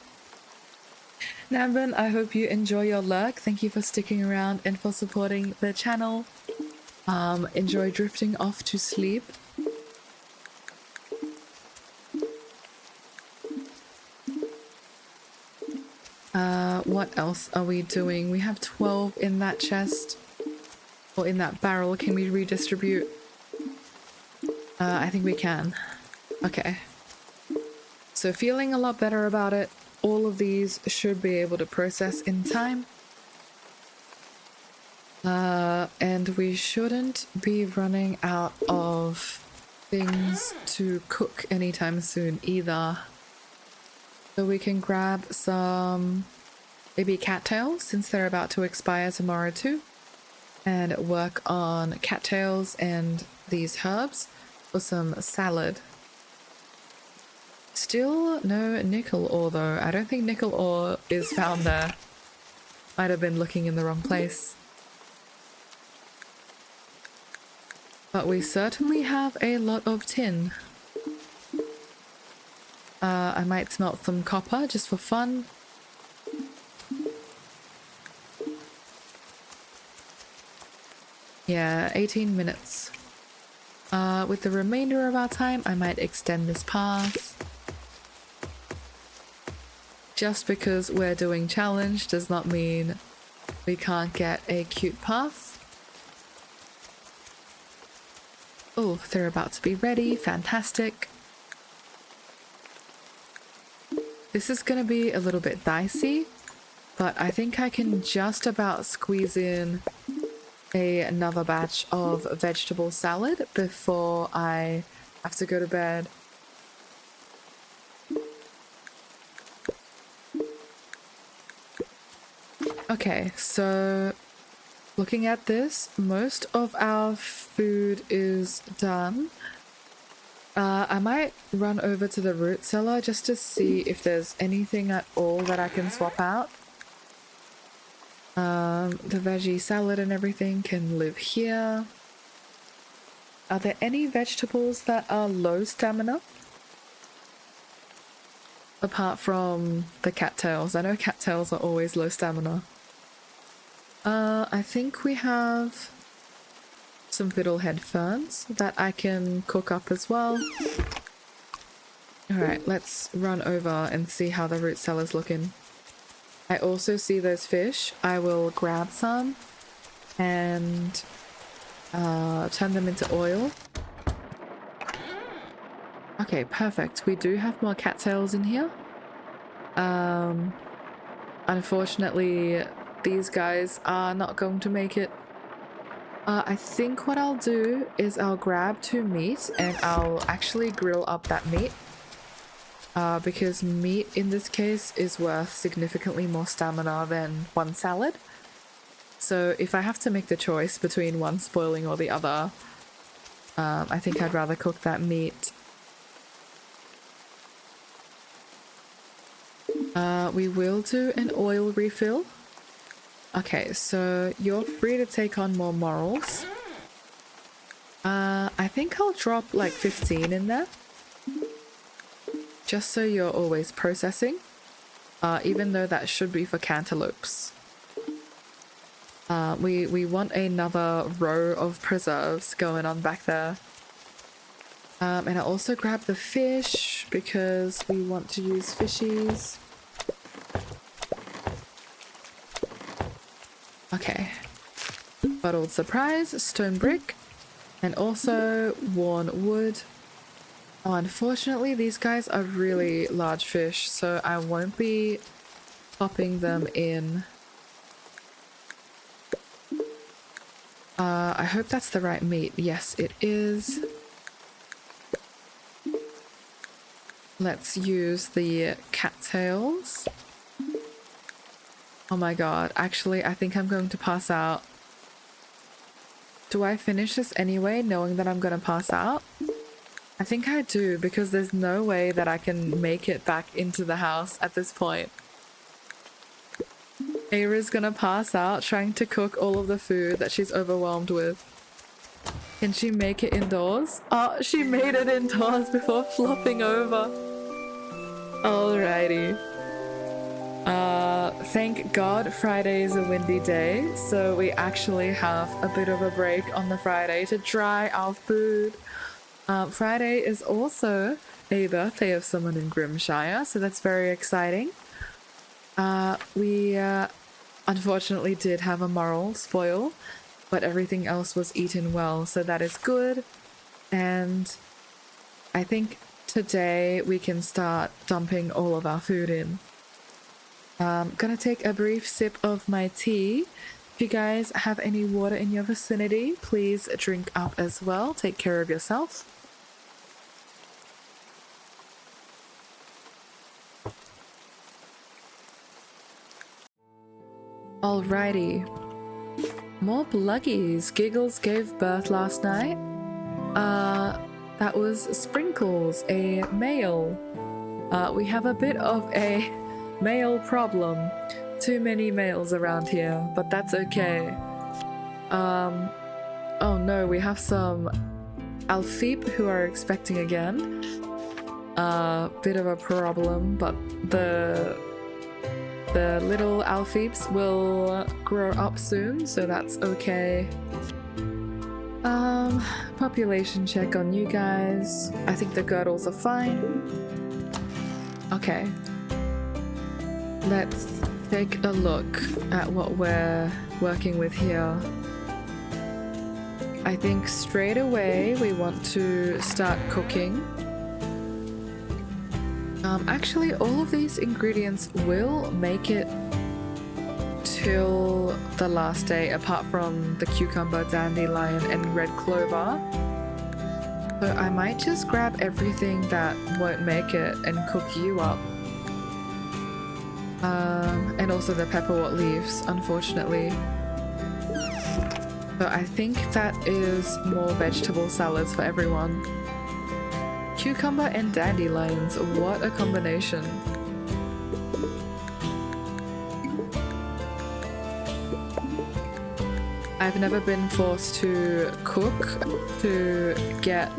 Namban, I hope you enjoy your lurk. Thank you for sticking around and for supporting the channel. Enjoy drifting off to sleep. What else are we doing? We have 12 in that chest. Or in that barrel. Can we redistribute? I think we can. Okay. So feeling a lot better about it. All of these should be able to process in time. And we shouldn't be running out of things to cook anytime soon either. So we can grab some maybe cattails since they're about to expire tomorrow too. And work on cattails and these herbs for some salad. Still no nickel ore though. I don't think nickel ore is found there. Might have been looking in the wrong place. But we certainly have a lot of tin. I might smelt some copper just for fun. Yeah, 18 minutes. With the remainder of our time, I might extend this path. Just because we're doing challenge does not mean we can't get a cute path. Oh, they're about to be ready. Fantastic. This is going to be a little bit dicey, but I think I can just about squeeze in another batch of vegetable salad before I have to go to bed. Okay, so looking at this, most of our food is done. I might run over to the root cellar just to see if there's anything at all that I can swap out. The veggie salad and everything can live here. Are there any vegetables that are low stamina? Apart from the cattails. I know cattails are always low stamina. I think we have some fiddlehead ferns that I can cook up as well. Alright, let's run over and see how the root cellar's looking. I also see those fish. I will grab some and turn them into oil. Okay, perfect. We do have more cattails in here. Unfortunately, these guys are not going to make it. I think what I'll do is I'll grab 2 meat and I'll actually grill up that meat. Because meat in this case is worth significantly more stamina than 1 salad. So if I have to make the choice between one spoiling or the other, I think I'd rather cook that meat. We will do an oil refill. Okay, so you're free to take on more morals. I think I'll drop like 15 in there. Just so you're always processing. Even though that should be for cantaloupes. We want another row of preserves going on back there. And I also grabbed the fish because we want to use fishies. Okay. Bottled surprise, stone brick, and also worn wood. Oh, unfortunately, these guys are really large fish, so I won't be popping them in. I hope that's the right meat. Yes, it is. Let's use the cattails. Oh my god, actually, I think I'm going to pass out. Do I finish this anyway, knowing that I'm going to pass out? I think I do, because there's no way that I can make it back into the house at this point. Eira's gonna pass out trying to cook all of the food that she's overwhelmed with. Can she make it indoors? Oh, she made it indoors before flopping over. Alrighty. Thank God Friday is a windy day, so we actually have a bit of a break on the Friday to dry our food. Friday is also a birthday of someone in Grimshire, so that's very exciting. We unfortunately did have a moral spoil, but everything else was eaten well, so that is good. And I think today we can start dumping all of our food in. Gonna take a brief sip of my tea. If you guys have any water in your vicinity, please drink up as well. Take care of yourself. Alrighty. More bluggies. Giggles gave birth last night. That was Sprinkles, a male. We have a bit of a male problem. Too many males around here, but that's okay. Oh no, we have some Alfeep who are expecting again. Bit of a problem, but the little Alfeeps will grow up soon, so that's okay. Population check on you guys. I think the girdles are fine. Okay. Let's take a look at what we're working with here. I think straight away we want to start cooking. Actually, all of these ingredients will make it till the last day, apart from the cucumber, dandelion, and red clover. So I might just grab everything that won't make it and cook you up. And also the pepperwort leaves, unfortunately. So I think that is more vegetable salads for everyone. Cucumber and dandelions, what a combination. I've never been forced to cook to get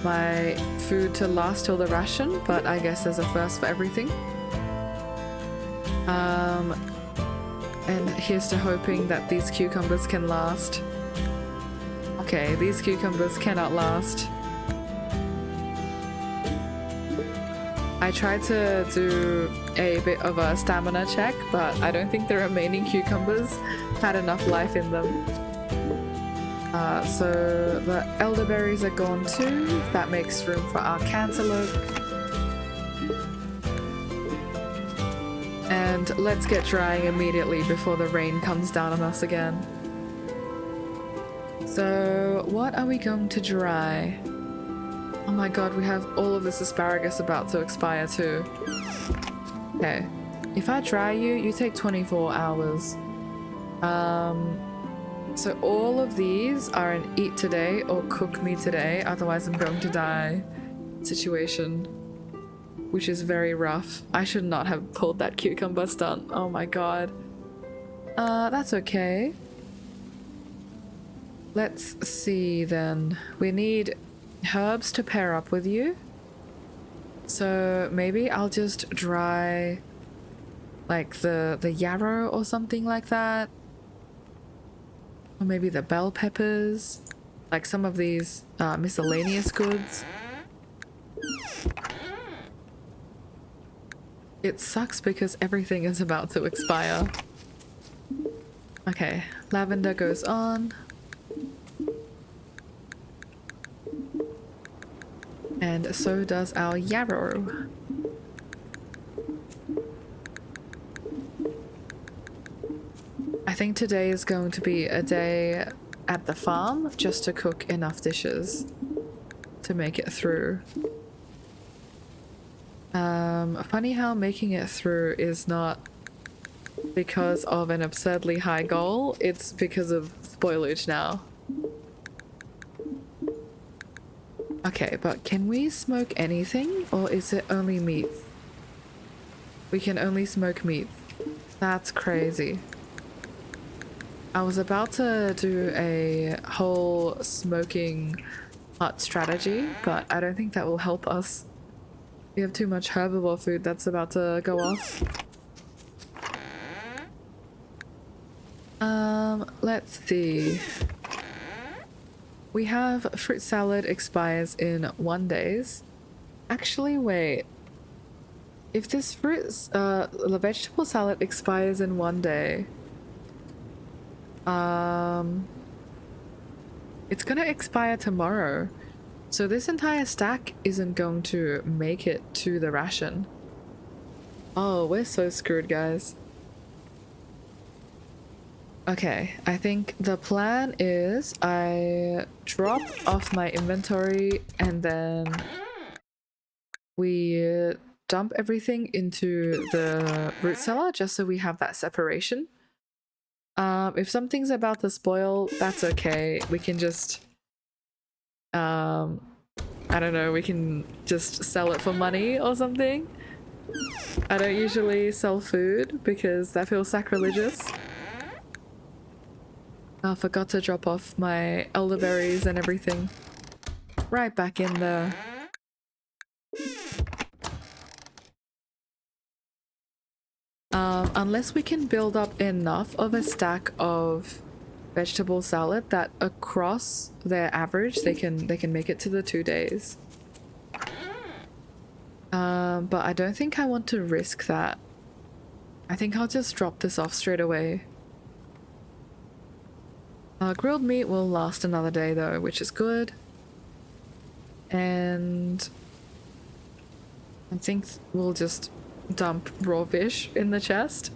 my food to last till the ration, but I guess there's a first for everything. And here's to hoping that these cucumbers can last. Okay, these cucumbers cannot last. I tried to do a bit of a stamina check, but I don't think the remaining cucumbers had enough life in them. So the elderberries are gone too. That makes room for our cantaloupe. And let's get drying immediately before the rain comes down on us again. So what are we going to dry? Oh my god, we have all of this asparagus about to expire too. Okay, if I dry you, you take 24 hours. So all of these are an eat today or cook me today, otherwise I'm going to die situation, which is very rough. I should not have pulled that cucumber stunt. Oh my god. That's okay. Let's see then. We need herbs to pair up with you. So maybe I'll just dry like the yarrow or something like that. Or maybe the bell peppers. Like some of these miscellaneous goods. It sucks because everything is about to expire. Okay, lavender goes on. And so does our yarrow. I think today is going to be a day at the farm just to cook enough dishes to make it through. Funny how making it through is not because of an absurdly high goal, it's because of spoilage now. Okay, but can we smoke anything, or is it only meat? We can only smoke meat. That's crazy. I was about to do a whole smoking hut strategy, but I don't think that will help us. We have too much herbivore food that's about to go off. Let's see. We have fruit salad expires in 1 day. Actually, wait. If this the vegetable salad expires in 1 day, it's gonna expire tomorrow. So this entire stack isn't going to make it to the ration. Oh, we're so screwed, guys. Okay, I think the plan is I drop off my inventory and then we dump everything into the root cellar just so we have that separation. If something's about to spoil, that's okay. We can just I don't know, we can just sell it for money or something. I don't usually sell food because that feels sacrilegious. I forgot to drop off my elderberries and everything. Right back in there. Unless we can build up enough of a stack of vegetable salad that across their average they can make it to the 2 days. But I don't think I want to risk that. I think I'll just drop this off straight away. Grilled meat will last another day though, which is good. And I think we'll just dump raw fish in the chest.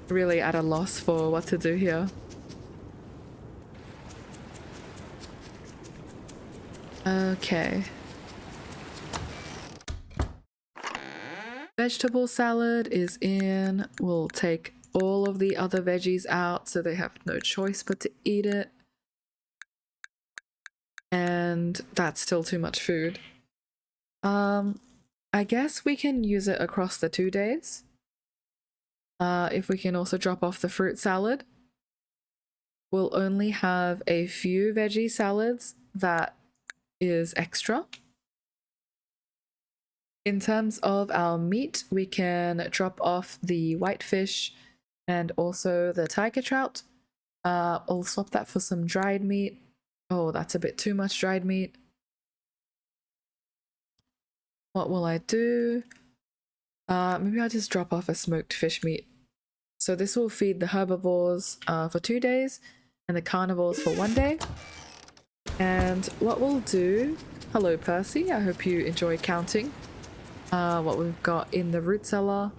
Really at a loss for what to do here. Okay. Vegetable salad is in. We'll take all of the other veggies out so they have no choice but to eat it. And that's still too much food. I guess we can use it across the 2 days. If we can also drop off the fruit salad. We'll only have a few veggie salads that is extra. In terms of our meat, we can drop off the whitefish and also the tiger trout. I'll swap that for some dried meat. Oh, that's a bit too much dried meat. What will I do? Maybe I'll just drop off a smoked fish meat. So this will feed the herbivores for 2 days and the carnivores for 1 day. And what we'll do... Hello, Percy. I hope you enjoy counting what we've got in the root cellar.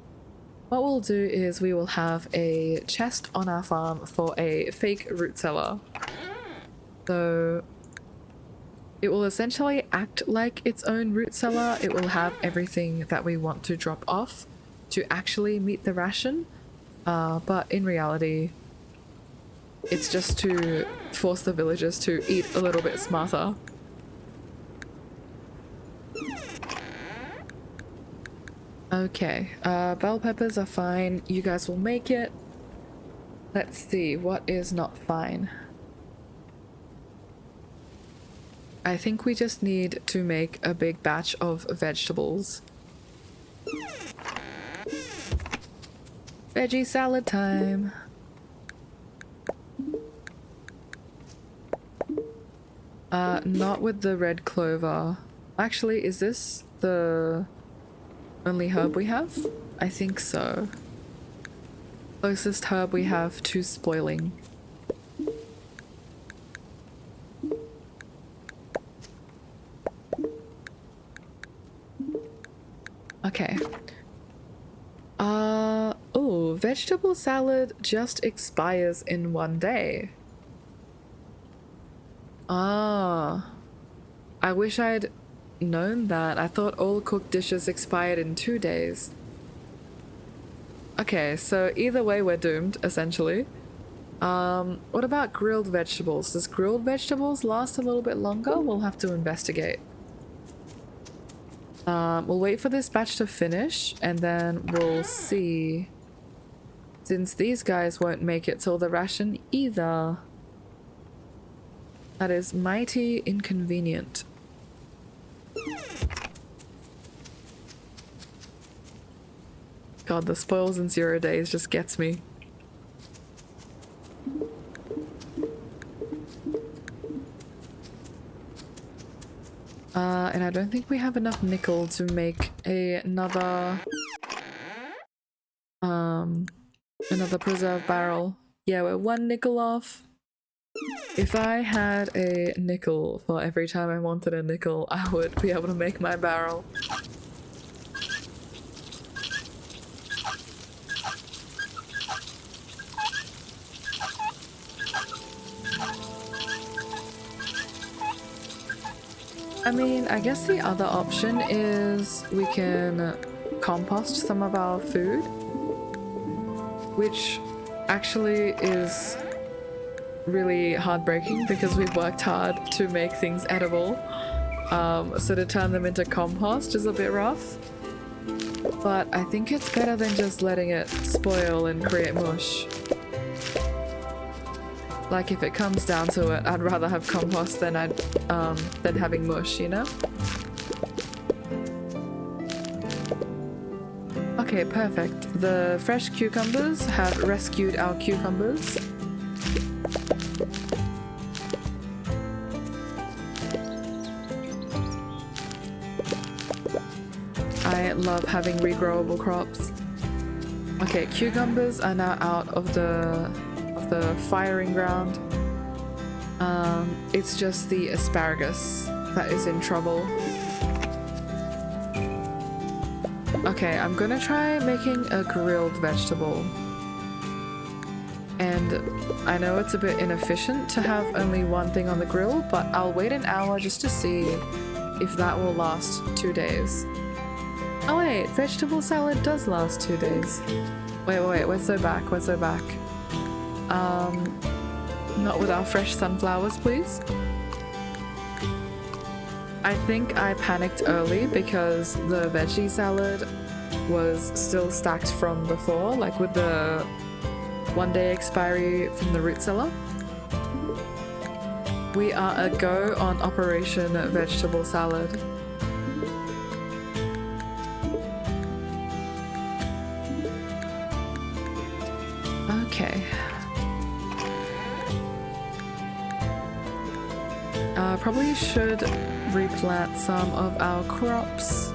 What we'll do is we will have a chest on our farm for a fake root cellar. So it will essentially act like its own root cellar. It will have everything that we want to drop off to actually meet the ration. But in reality, it's just to force the villagers to eat a little bit smarter. Okay, bell peppers are fine. You guys will make it. Let's see, what is not fine? I think we just need to make a big batch of vegetables. Veggie salad time. Not with the red clover. Actually, is this the only herb we have? I think so. Closest herb we have to spoiling. Okay. Oh, vegetable salad just expires in 1 day. Ah. I wish I'd known that. I thought all cooked dishes expired in 2 days. Okay, so either way we're doomed, essentially. What about grilled vegetables? Does grilled vegetables last a little bit longer? We'll have to investigate. We'll wait for this batch to finish, and then we'll see. Since these guys won't make it till the ration either. That is mighty inconvenient. God, the spoils in 0 days just gets me. And I don't think we have enough nickel to make another preserve barrel. Yeah, we're 1 nickel off. If I had a nickel for every time I wanted a nickel, I would be able to make my barrel. I mean, I guess the other option is we can compost some of our food, which actually is really heartbreaking because we've worked hard to make things edible. So to turn them into compost is a bit rough. But I think it's better than just letting it spoil and create mush. Like, if it comes down to it, I'd rather have compost than than having mush, you know? Okay, perfect. The fresh cucumbers have rescued our cucumbers. I love having regrowable crops. Okay, cucumbers are now out of the firing ground. It's just the asparagus that is in trouble. Okay, I'm gonna try making a grilled vegetable. And I know it's a bit inefficient to have only one thing on the grill, but I'll wait an hour just to see if that will last 2 days. Oh wait, vegetable salad does last 2 days. Wait, we're so back. Not with our fresh sunflowers, please. I think I panicked early because the veggie salad was still stacked from before, like with the 1 day expiry from the root cellar. We are a go on Operation Vegetable Salad. Okay. Probably should replant some of our crops.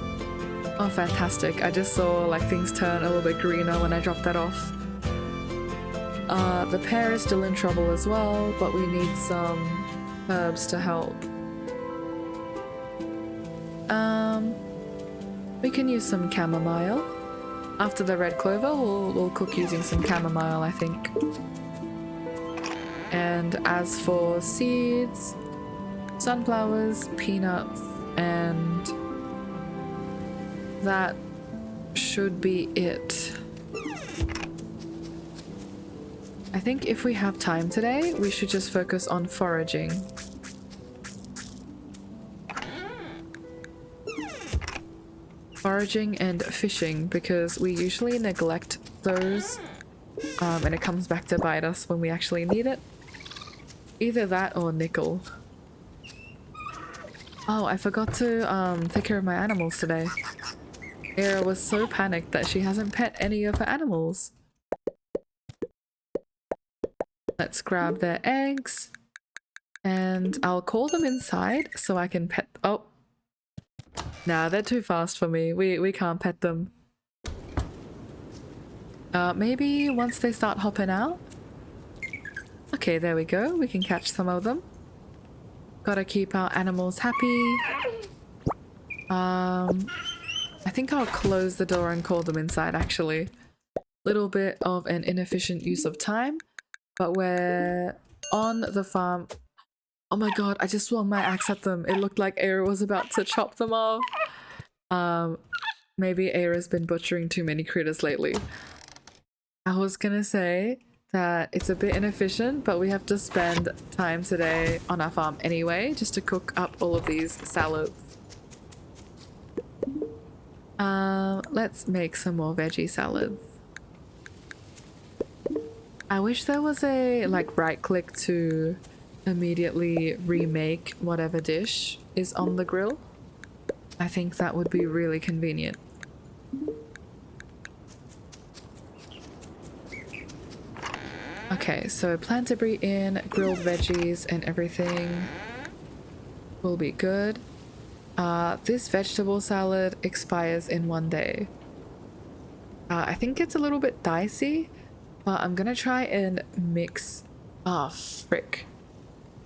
Oh, fantastic. I just saw like things turn a little bit greener when I dropped that off. The pear is still in trouble as well, but we need some herbs to help. We can use some chamomile. After the red clover, we'll cook using some chamomile, I think. And as for seeds, sunflowers, peanuts, and that should be it. I think if we have time today, we should just focus on foraging. Foraging and fishing, because we usually neglect those and it comes back to bite us when we actually need it. Either that or nickel. Oh, I forgot to take care of my animals today. Eira was so panicked that she hasn't pet any of her animals. Let's grab their eggs and I'll call them inside so I can pet— oh. Nah, they're too fast for me. We can't pet them. Maybe once they start hopping out? Okay, there we go. We can catch some of them. Gotta keep our animals happy. I think I'll close the door and call them inside, actually. Little bit of an inefficient use of time, but we're on the farm. Oh my god, I just swung my axe at them. It looked like Eira was about to chop them off. Maybe Eira's been butchering too many critters lately. I was gonna say that it's a bit inefficient, but we have to spend time today on our farm anyway, just to cook up all of these salads. Let's make some more veggie salads. I wish there was a right click to immediately remake whatever dish is on the grill. I think that would be really convenient. Okay, so plant debris in, grilled veggies and everything will be good. This vegetable salad expires in 1 day. I think it's a little bit dicey, but I'm gonna try and mix— ah, frick.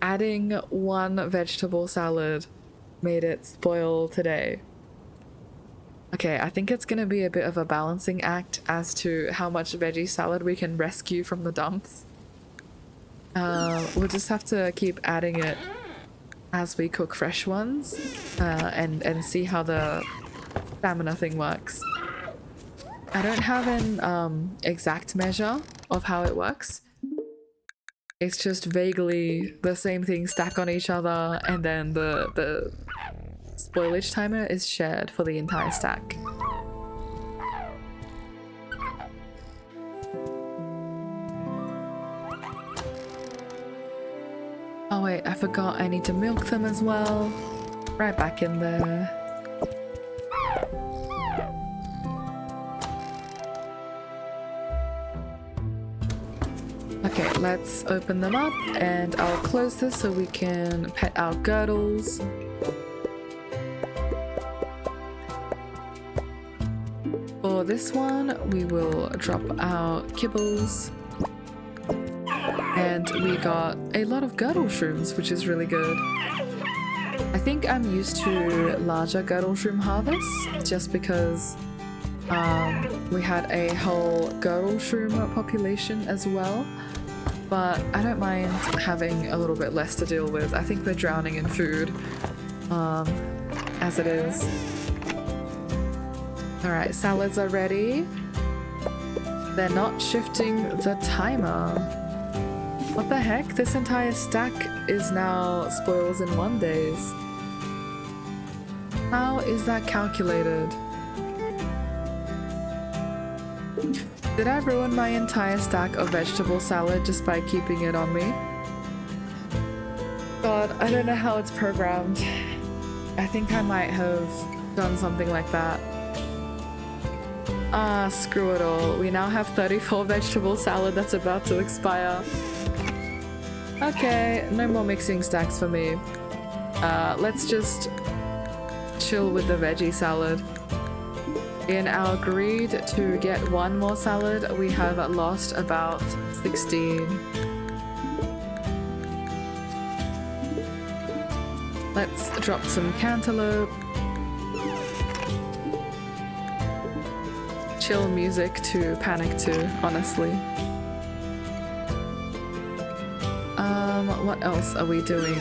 Adding one vegetable salad made it spoil today. Okay, I think it's gonna be a bit of a balancing act as to how much veggie salad we can rescue from the dumps. We'll just have to keep adding it as we cook fresh ones and see how the stamina thing works. I don't have an exact measure of how it works. It's just vaguely the same thing stack on each other, and then the spoilage timer is shared for the entire stack. Oh wait, I forgot I need to milk them as well. Right back in there. Okay, let's open them up and I'll close this so we can pet our girdles. For this one, we will drop our kibbles. And we got a lot of girdle shrooms, which is really good. I think I'm used to larger girdle shroom harvests just because we had a whole girdle shroom population as well. But I don't mind having a little bit less to deal with. I think we're drowning in food as it is. Alright, salads are ready. They're not shifting the timer. What the heck? This entire stack is now spoils in 1 day. How is that calculated? Did I ruin my entire stack of vegetable salad just by keeping it on me? God, I don't know how it's programmed. I think I might have done something like that. Ah, screw it all. We now have 34 vegetable salad that's about to expire. Okay, no more mixing stacks for me. Let's just chill with the veggie salad. In our greed to get one more salad, we have lost about 16. Let's drop some cantaloupe. Chill music to panic to, honestly. What else are we doing?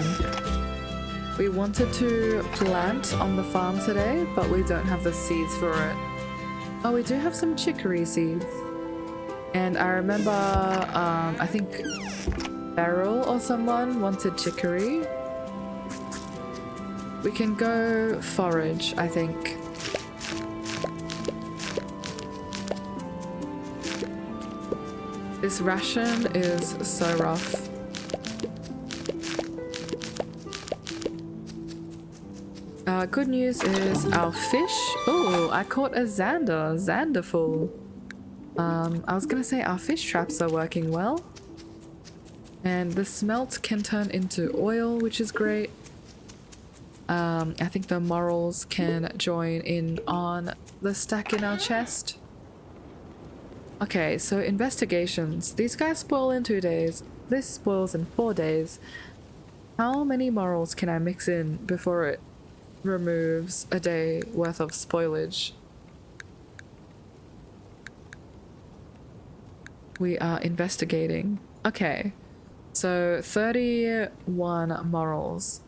We wanted to plant on the farm today, but we don't have the seeds for it. Oh, we do have some chicory seeds. And I remember, I think Beryl or someone wanted chicory. We can go forage, I think. This ration is so rough. Good news is our fish. Oh, I caught a Xanderful. I was gonna say our fish traps are working well. And the smelt can turn into oil, which is great. I think the morals can join in on the stack in our chest. Okay, so investigations. These guys spoil in 2 days. This spoils in 4 days. How many morals can I mix in before it removes a day worth of spoilage? We are investigating. Okay, so 31 morals.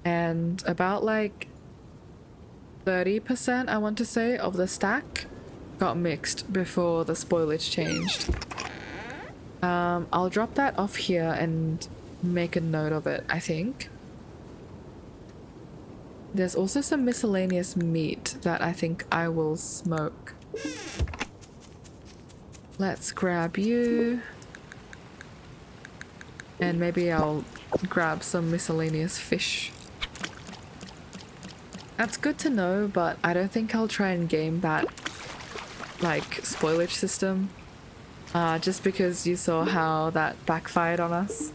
And about like 30%, I want to say, of the stack got mixed before the spoilage changed. I'll drop that off here and make a note of it, I think. There's also some miscellaneous meat that I think I will smoke. Let's grab you. And maybe I'll grab some miscellaneous fish. That's good to know, but I don't think I'll try and game that, like, spoilage system. Just because you saw how that backfired on us.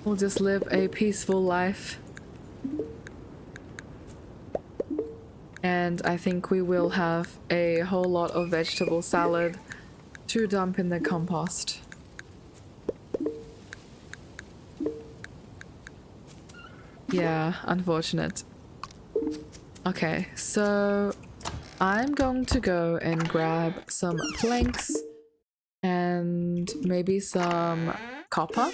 We'll just live a peaceful life. And I think we will have a whole lot of vegetable salad to dump in the compost. Yeah, unfortunate. Okay, so I'm going to go and grab some planks and maybe some copper.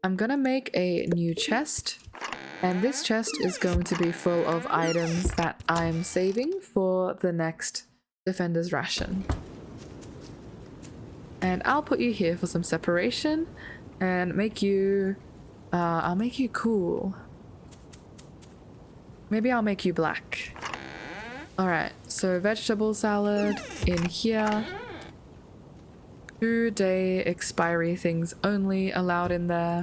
I'm gonna make a new chest, and this chest is going to be full of items that I'm saving for the next Defender's Ration. And I'll put you here for some separation and make you... I'll make you cool. Maybe I'll make you black. Alright, so vegetable salad in here. 2-day expiry things only allowed in there.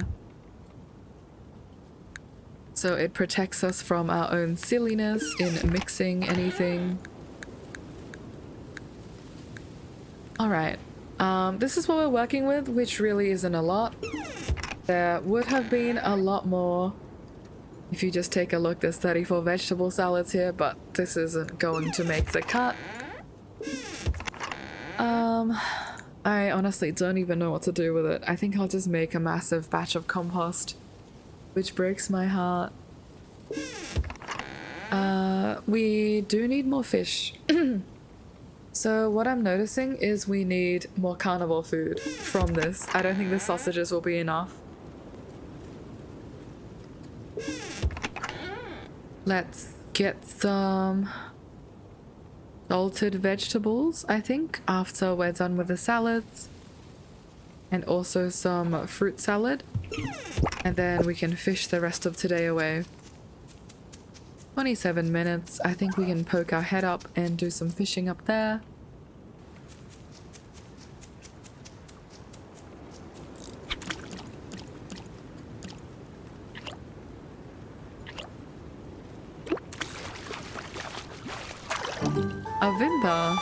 So it protects us from our own silliness in mixing anything. Alright, this is what we're working with, which really isn't a lot. There would have been a lot more. If you just take a look, there's 34 vegetable salads here, but this isn't going to make the cut. I honestly don't even know what to do with it. I think I'll just make a massive batch of compost, which breaks my heart. We do need more fish. So what I'm noticing is we need more carnivore food from this. I don't think the sausages will be enough. Let's get some salted vegetables, I think, after we're done with the salads. And also some fruit salad. And then we can fish the rest of today away. 27 minutes. I think we can poke our head up and do some fishing up there. A Vimper.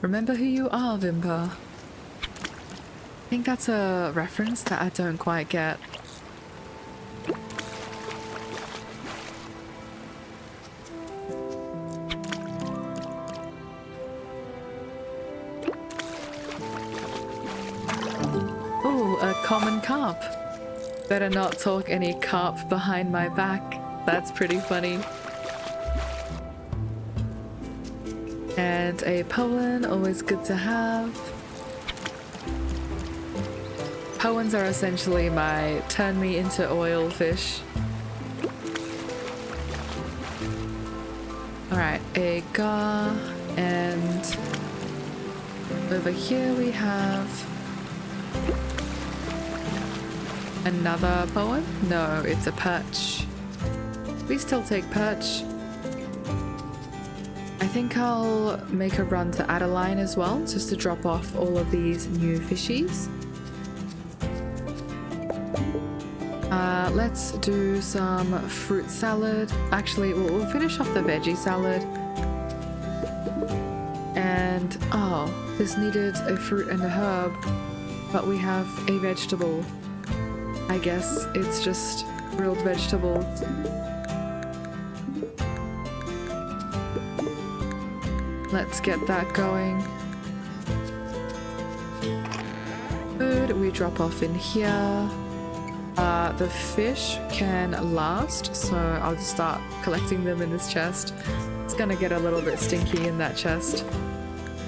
Remember who you are, Vimper. I think that's a reference that I don't quite get. Ooh, a common carp. Better not talk any carp behind my back. That's pretty funny. And a Poen, always good to have. Poens are essentially my turn me into oil fish. Alright, a gar and Over here we have another poem. No, it's a perch. We still take perch. I think I'll make a run to Adeline as well, just to drop off all of these new fishies. Let's do some fruit salad. Actually, we'll finish off the veggie salad. And, oh, this needed a fruit and a herb, but we have a vegetable. I guess it's just grilled vegetables. Let's get that going. Food we drop off in here. The fish can last, so I'll just start collecting them in this chest. It's gonna get a little bit stinky in that chest.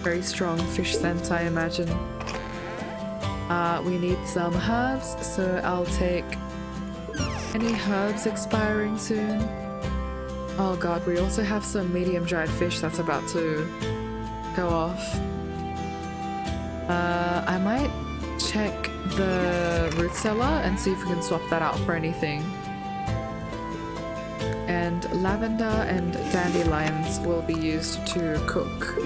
Very strong fish scent, I imagine. We need some herbs, so I'll take any herbs expiring soon. Oh god, we also have some medium dried fish that's about to go off. I might check the root cellar and see if we can swap that out for anything. And lavender and dandelions will be used to cook.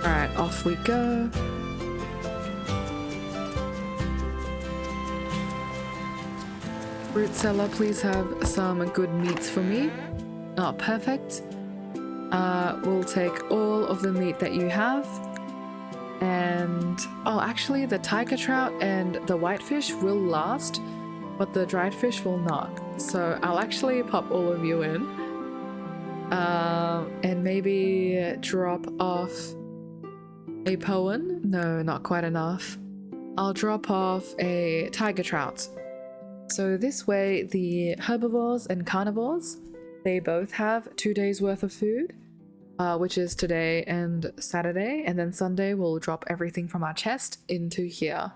Alright, off we go. Root cellar, please have some good meats for me. Oh, perfect. We'll take all of the meat that you have. And, oh, actually the tiger trout and the whitefish will last, but the dried fish will not. So I'll actually pop all of you in. And maybe drop off a poen. No, not quite enough. I'll drop off a tiger trout. So this way the herbivores and carnivores, they both have 2 days worth of food, which is today and Saturday, and then Sunday we'll drop everything from our chest into here.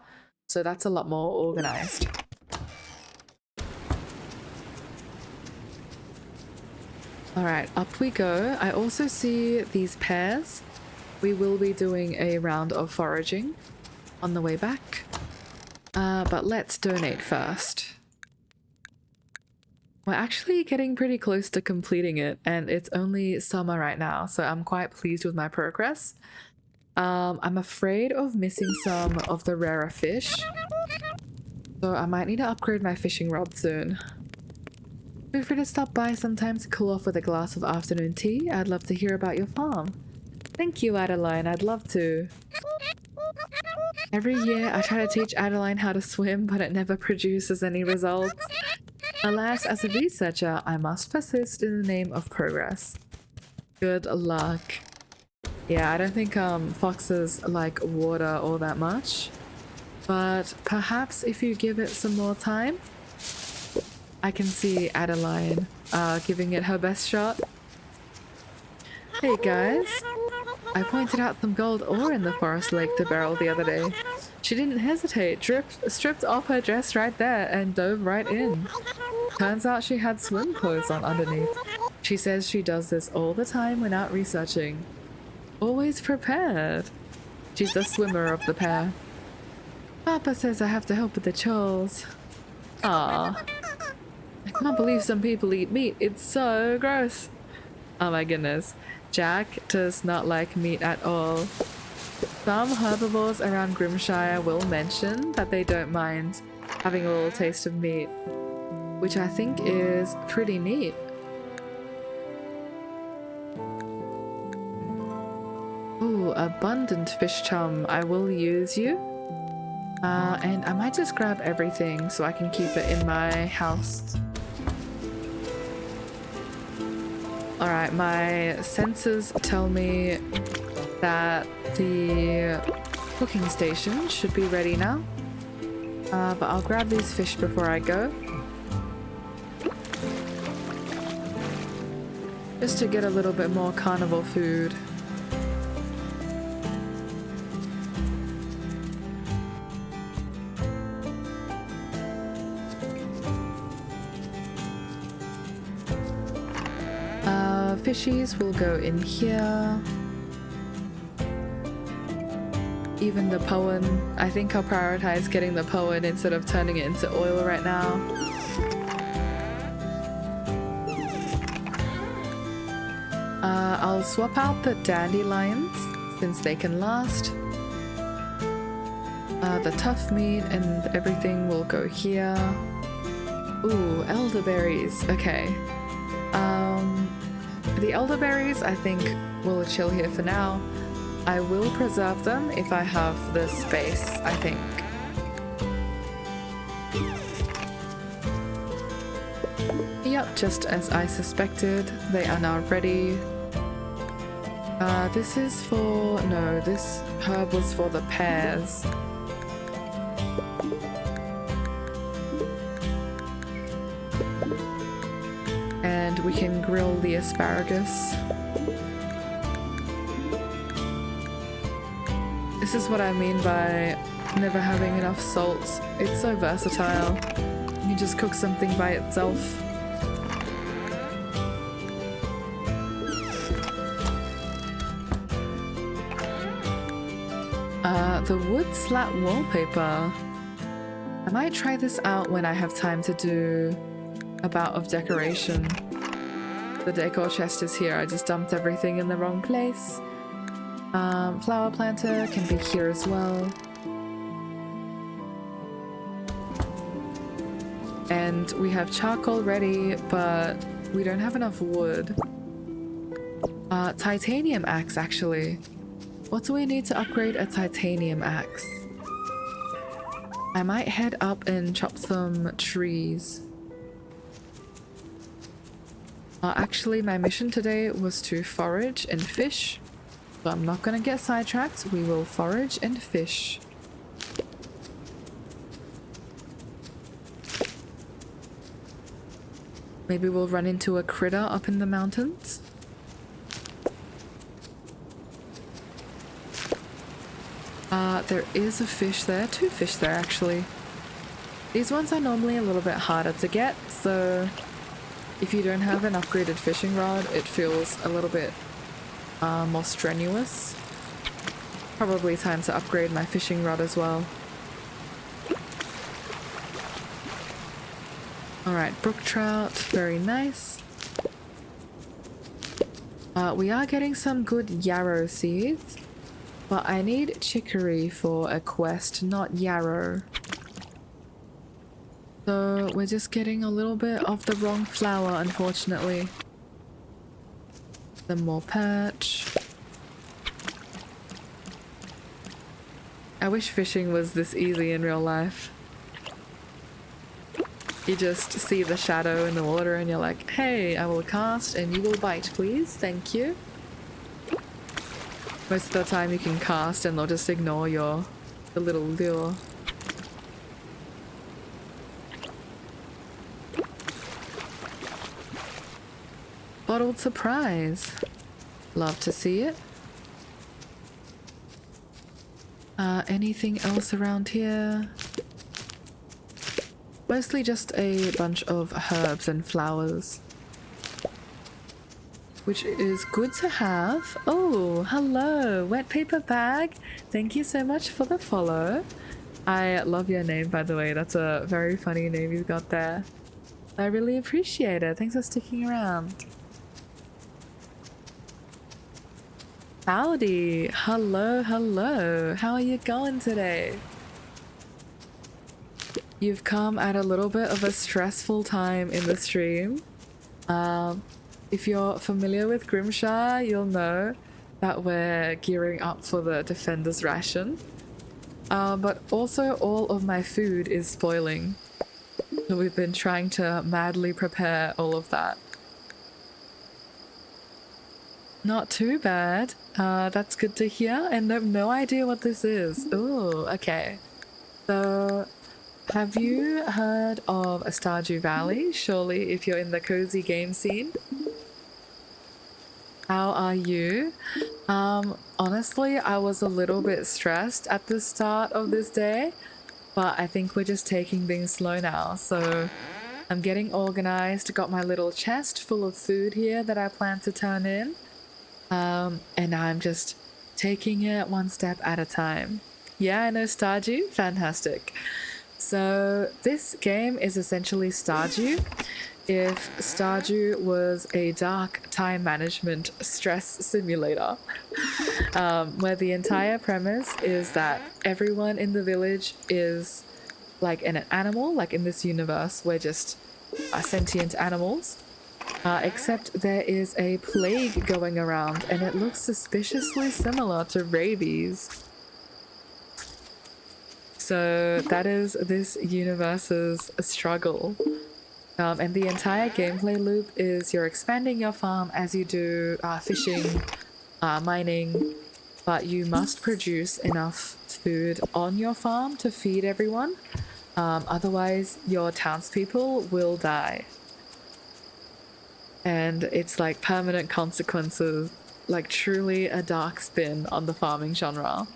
So that's a lot more organized. Alright, up we go. I also see these pears. We will be doing a round of foraging on the way back. But let's donate first. We're actually getting pretty close to completing it, and it's only summer right now, so I'm quite pleased with my progress. I'm afraid of missing some of the rarer fish, so I might need to upgrade my fishing rod soon. Feel free to stop by sometime to cool off with a glass of afternoon tea. I'd love to hear about your farm. Thank you, Adeline. I'd love to. Every year I try to teach Adeline how to swim, but it never produces any results. Alas, as a researcher, I must persist in the name of progress. Good luck. Yeah, I don't think foxes like water all that much, but perhaps if you give it some more time, I can see Adeline giving it her best shot. Hey guys, I pointed out some gold ore in the forest lake to Beryl the other day. She didn't hesitate, stripped off her dress right there and dove right in. Turns out she had swim clothes on underneath. She says she does this all the time when out researching. Always prepared. She's the swimmer of the pair. Papa says I have to help with the chores. Ah, I can't believe some people eat meat. It's so gross. Oh my goodness. Jack does not like meat at all. Some herbivores around Grimshire will mention that they don't mind having a little taste of meat, which I think is pretty neat. Ooh, abundant fish chum. I will use you. And I might just grab everything so I can keep it in my house. Alright, my senses tell me that the cooking station should be ready now. But I'll grab these fish before I go. Just to get a little bit more carnivore food. Fishies will go in here. even the poen. I think I'll prioritize getting the poen instead of turning it into oil right now. I'll swap out the dandelions since they can last. The tough meat and everything will go here. Ooh, elderberries. Okay. The elderberries I think will chill here for now. I will preserve them if I have the space, I think. Yep, just as I suspected, they are now ready. This is for... no, this herb was for the pears. And we can grill the asparagus. This is what I mean by never having enough salt. It's so versatile. You just cook something by itself. The wood slat wallpaper. I might try this out when I have time to do a bout of decoration. The decor chest is here. I just dumped everything in the wrong place. Flower planter can be here as well. And we have charcoal ready, but we don't have enough wood. Titanium axe, actually. What do we need to upgrade a titanium axe? I might head up and chop some trees. Actually, my mission today was to forage and fish. So I'm not gonna get sidetracked. We will forage and fish. Maybe we'll run into a critter up in the mountains. There is a fish there. Two fish there, actually. These ones are normally a little bit harder to get, so if you don't have an upgraded fishing rod, it feels a little bit more strenuous. Probably time to upgrade my fishing rod as well. Alright, brook trout, very nice. We are getting some good yarrow seeds, but I need chicory for a quest, not yarrow. So we're just getting a little bit of the wrong flower, unfortunately. Some more perch. I wish fishing was this easy in real life. You just see the shadow in the water and you're like, hey, I will cast and you will bite, please. Thank you. Most of the time you can cast and they'll just ignore the little lure. Bottled surprise. Love to see it. Anything else around here? Mostly just a bunch of herbs and flowers. Which is good to have. Oh, hello, wet paper bag. Thank you so much for the follow. I love your name, by the way. That's a very funny name you've got there. I really appreciate it. Thanks for sticking around. Howdy. Hello, hello. How are you going today? You've come at a little bit of a stressful time in the stream. If you're familiar with Grimshire, you'll know that we're gearing up for the Defender's Ration. But also all of my food is spoiling. So we've been trying to madly prepare all of that. Not too bad. That's good to hear, and I have no idea what this is. Ooh, okay. So, have you heard of Stardew Valley? Surely, if you're in the cozy game scene. How are you? Honestly, I was a little bit stressed at the start of this day, but I think we're just taking things slow now. So, I'm getting organized, got my little chest full of food here that I plan to turn in. And I'm just taking it one step at a time. Yeah, I know Stardew. Fantastic. So this game is essentially Stardew if Stardew was a dark time management stress simulator, where the entire premise is that everyone in the village is like an animal. Like in this universe, we're just sentient animals. Except there is a plague going around and it looks suspiciously similar to rabies. So that is this universe's struggle. And the entire gameplay loop is you're expanding your farm as you do fishing, mining, but you must produce enough food on your farm to feed everyone. Otherwise, your townspeople will die. And it's like permanent consequences, like truly a dark spin on the farming genre.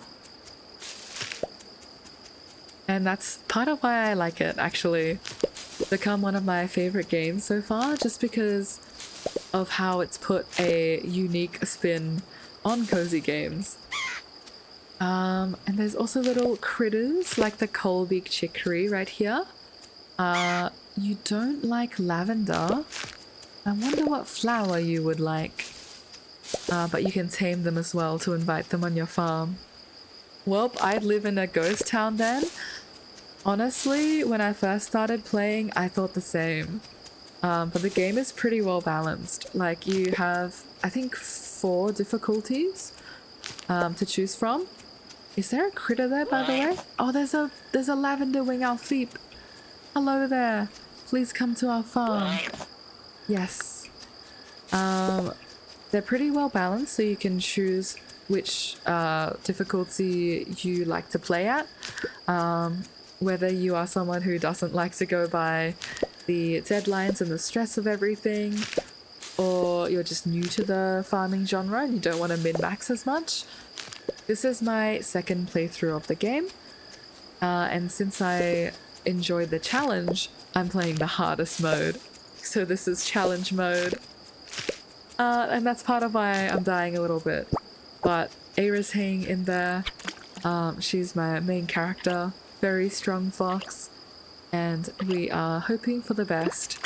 And that's part of why I like it, actually. It's become one of my favorite games so far, just because of how it's put a unique spin on cozy games. And there's also little critters like the coal-beak chicory right here. You don't like lavender. I wonder what flower you would like. But you can tame them as well to invite them on your farm. Well, I'd live in a ghost town then. Honestly, when I first started playing, I thought the same. But the game is pretty well balanced. Like, you have, I think, 4 difficulties to choose from. Is there a critter there, by the way? Oh, there's a lavender wing alfeep. Hello there. Please come to our farm. Yes. They're pretty well balanced, so you can choose which difficulty you like to play at. Whether you are someone who doesn't like to go by the deadlines and the stress of everything, or you're just new to the farming genre and you don't want to min-max as much. This is my second playthrough of the game, and since I enjoyed the challenge, I'm playing the hardest mode. So this is challenge mode, and that's part of why I'm dying a little bit. But Eira's hanging in there. She's my main character. Very strong fox, and we are hoping for the best.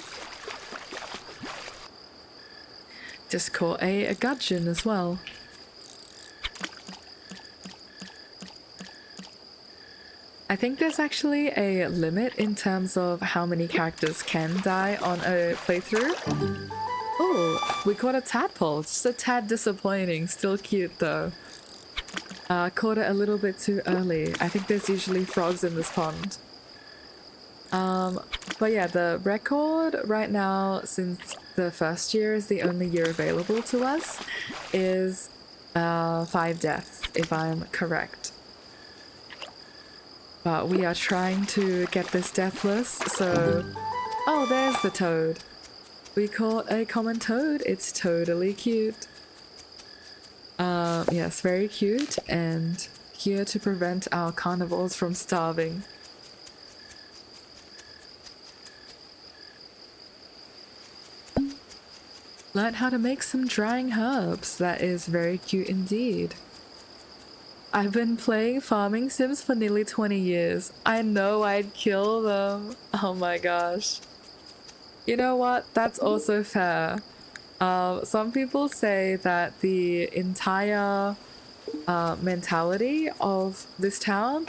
Just caught a gudgeon as well. I think there's actually a limit in terms of how many characters can die on a playthrough. Oh, we caught a tadpole. Just a tad disappointing. Still cute though. Caught it a little bit too early. I think there's usually frogs in this pond. But yeah, the record right now, since the first year is the only year available to us, is 5 deaths, if I'm correct. But we are trying to get this deathless, so... Oh, there's the toad. We caught a common toad. It's totally cute. Yes, very cute, and here to prevent our carnivores from starving. Learn how to make some drying herbs. That is very cute indeed. I've been playing farming sims for nearly 20 years. I know I'd kill them. Oh my gosh. You know what? That's also fair. Some people say that the entire mentality of this town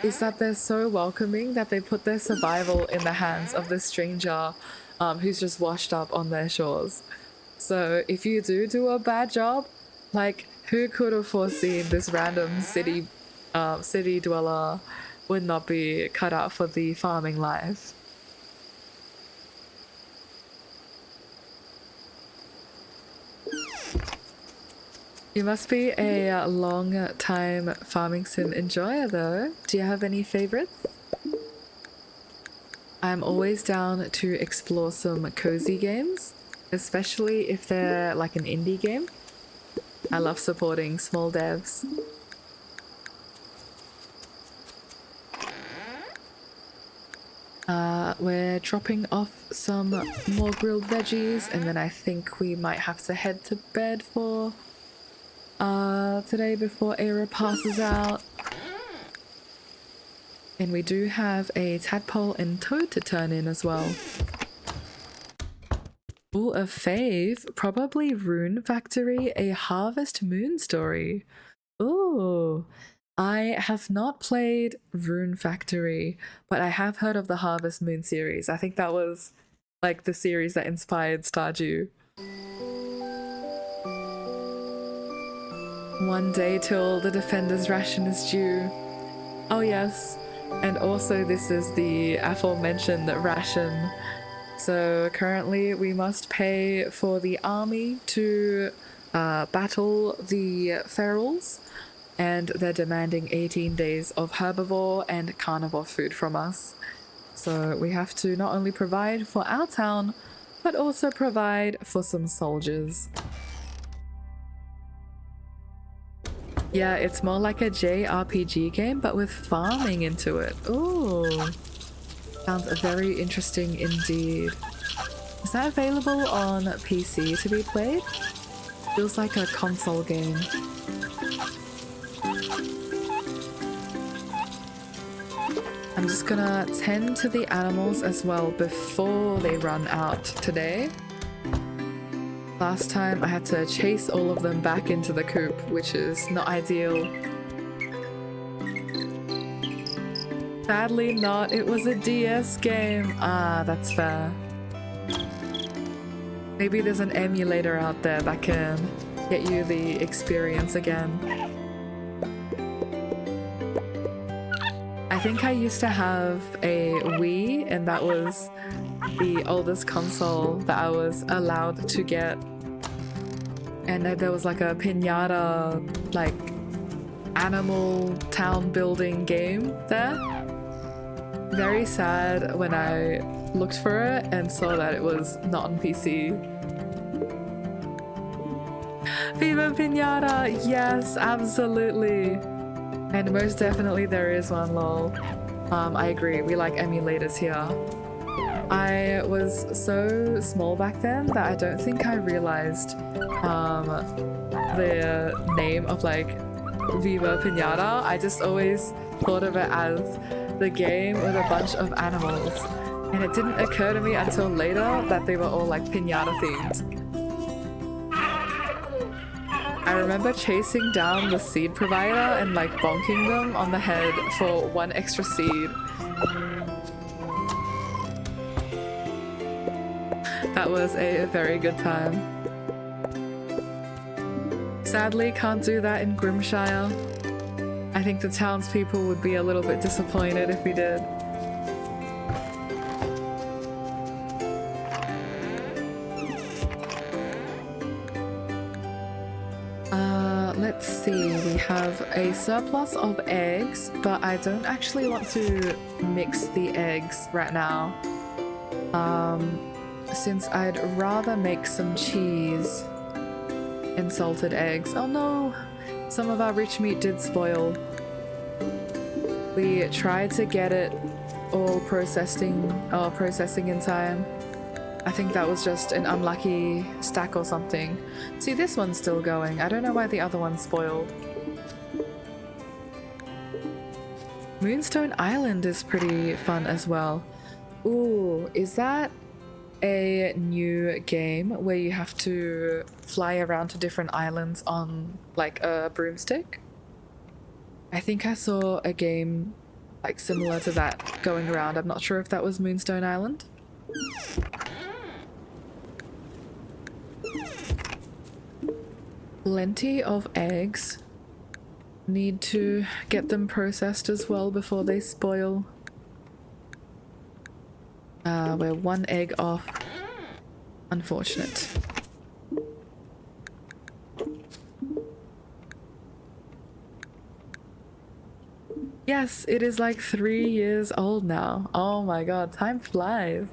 is that they're so welcoming that they put their survival in the hands of this stranger who's just washed up on their shores. So if you do a bad job, like, who could have foreseen this random city dweller would not be cut out for the farming life? You must be a long time farming sim enjoyer though. Do you have any favorites? I'm always down to explore some cozy games, especially if they're like an indie game. I love supporting small devs. We're dropping off some more grilled veggies, and then I think we might have to head to bed for today before Eira passes out. And we do have a tadpole and toad to turn in as well. Ooh, a fave. Probably Rune Factory, a Harvest Moon story. Ooh. I have not played Rune Factory, but I have heard of the Harvest Moon series. I think that was like the series that inspired Stardew. One day till the Defender's ration is due. Oh yes, and also this is the aforementioned ration. So currently we must pay for the army to battle the ferals, and they're demanding 18 days of herbivore and carnivore food from us. So we have to not only provide for our town, but also provide for some soldiers. Yeah, it's more like a JRPG game, but with farming into it. Ooh. Sounds very interesting indeed. Is that available on PC to be played? Feels like a console game. I'm just gonna tend to the animals as well before they run out today. Last time I had to chase all of them back into the coop, which is not ideal. Sadly not, it was a DS game. Ah, that's fair. Maybe there's an emulator out there that can get you the experience again. I think I used to have a Wii, and that was the oldest console that I was allowed to get. And there was like a piñata, like animal town building game there. Very sad when I looked for it and saw that it was not on PC. Viva Piñata! Yes, absolutely! And most definitely there is one, lol. I agree, we like emulators here. I was so small back then that I don't think I realized the name of like Viva Piñata. I just always thought of it as the game with a bunch of animals. And it didn't occur to me until later that they were all like piñata themed. I remember chasing down the seed provider and like bonking them on the head for one extra seed. That was a very good time. Sadly, can't do that in Grimshire. I think the townspeople would be a little bit disappointed if we did. Let's see, we have a surplus of eggs, but I don't actually want to mix the eggs right now. Since I'd rather make some cheese and salted eggs. Oh no! Some of our rich meat did spoil. We tried to get it all processing in time. I think that was just an unlucky stack or something. See, this one's still going. I don't know why the other one spoiled. Moonstone Island is pretty fun as well. Ooh, is that a new game where you have to fly around to different islands on like a broomstick? I think I saw a game like similar to that going around. I'm not sure if that was Moonstone Island. Plenty of eggs. Need to get them processed as well before they spoil. We're one egg off. Unfortunate. Yes, it is like 3 years old now. Oh my god, time flies.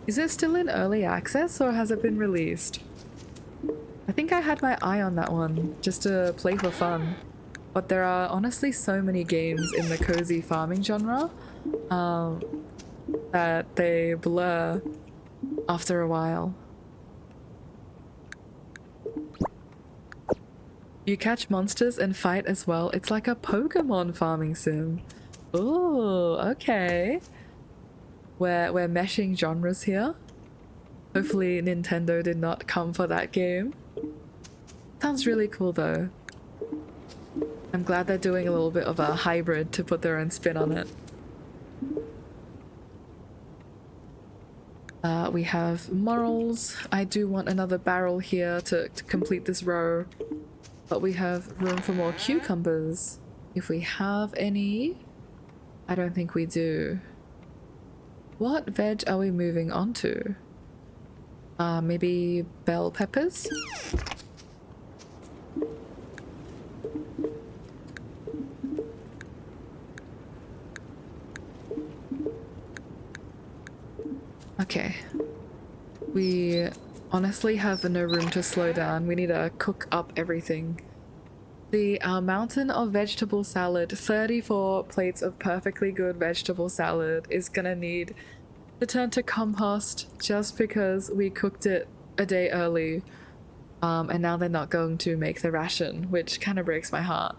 Is it still in early access or has it been released? I think I had my eye on that one just to play for fun. But there are honestly so many games in the cozy farming genre that they blur after a while. You catch monsters and fight as well. It's like a Pokemon farming sim. Ooh, okay. We're meshing genres here. Hopefully Nintendo did not come for that game. Sounds really cool though. I'm glad they're doing a little bit of a hybrid to put their own spin on it. We have morals. I do want another barrel here to complete this row. But we have room for more cucumbers. If we have any. I don't think we do. What veg are we moving on to? Maybe bell peppers? Okay. We honestly have no room to slow down. We need to cook up everything. Our mountain of vegetable salad, 34 plates of perfectly good vegetable salad, is gonna need to turn to compost just because we cooked it a day early. And now they're not going to make the ration, which kind of breaks my heart.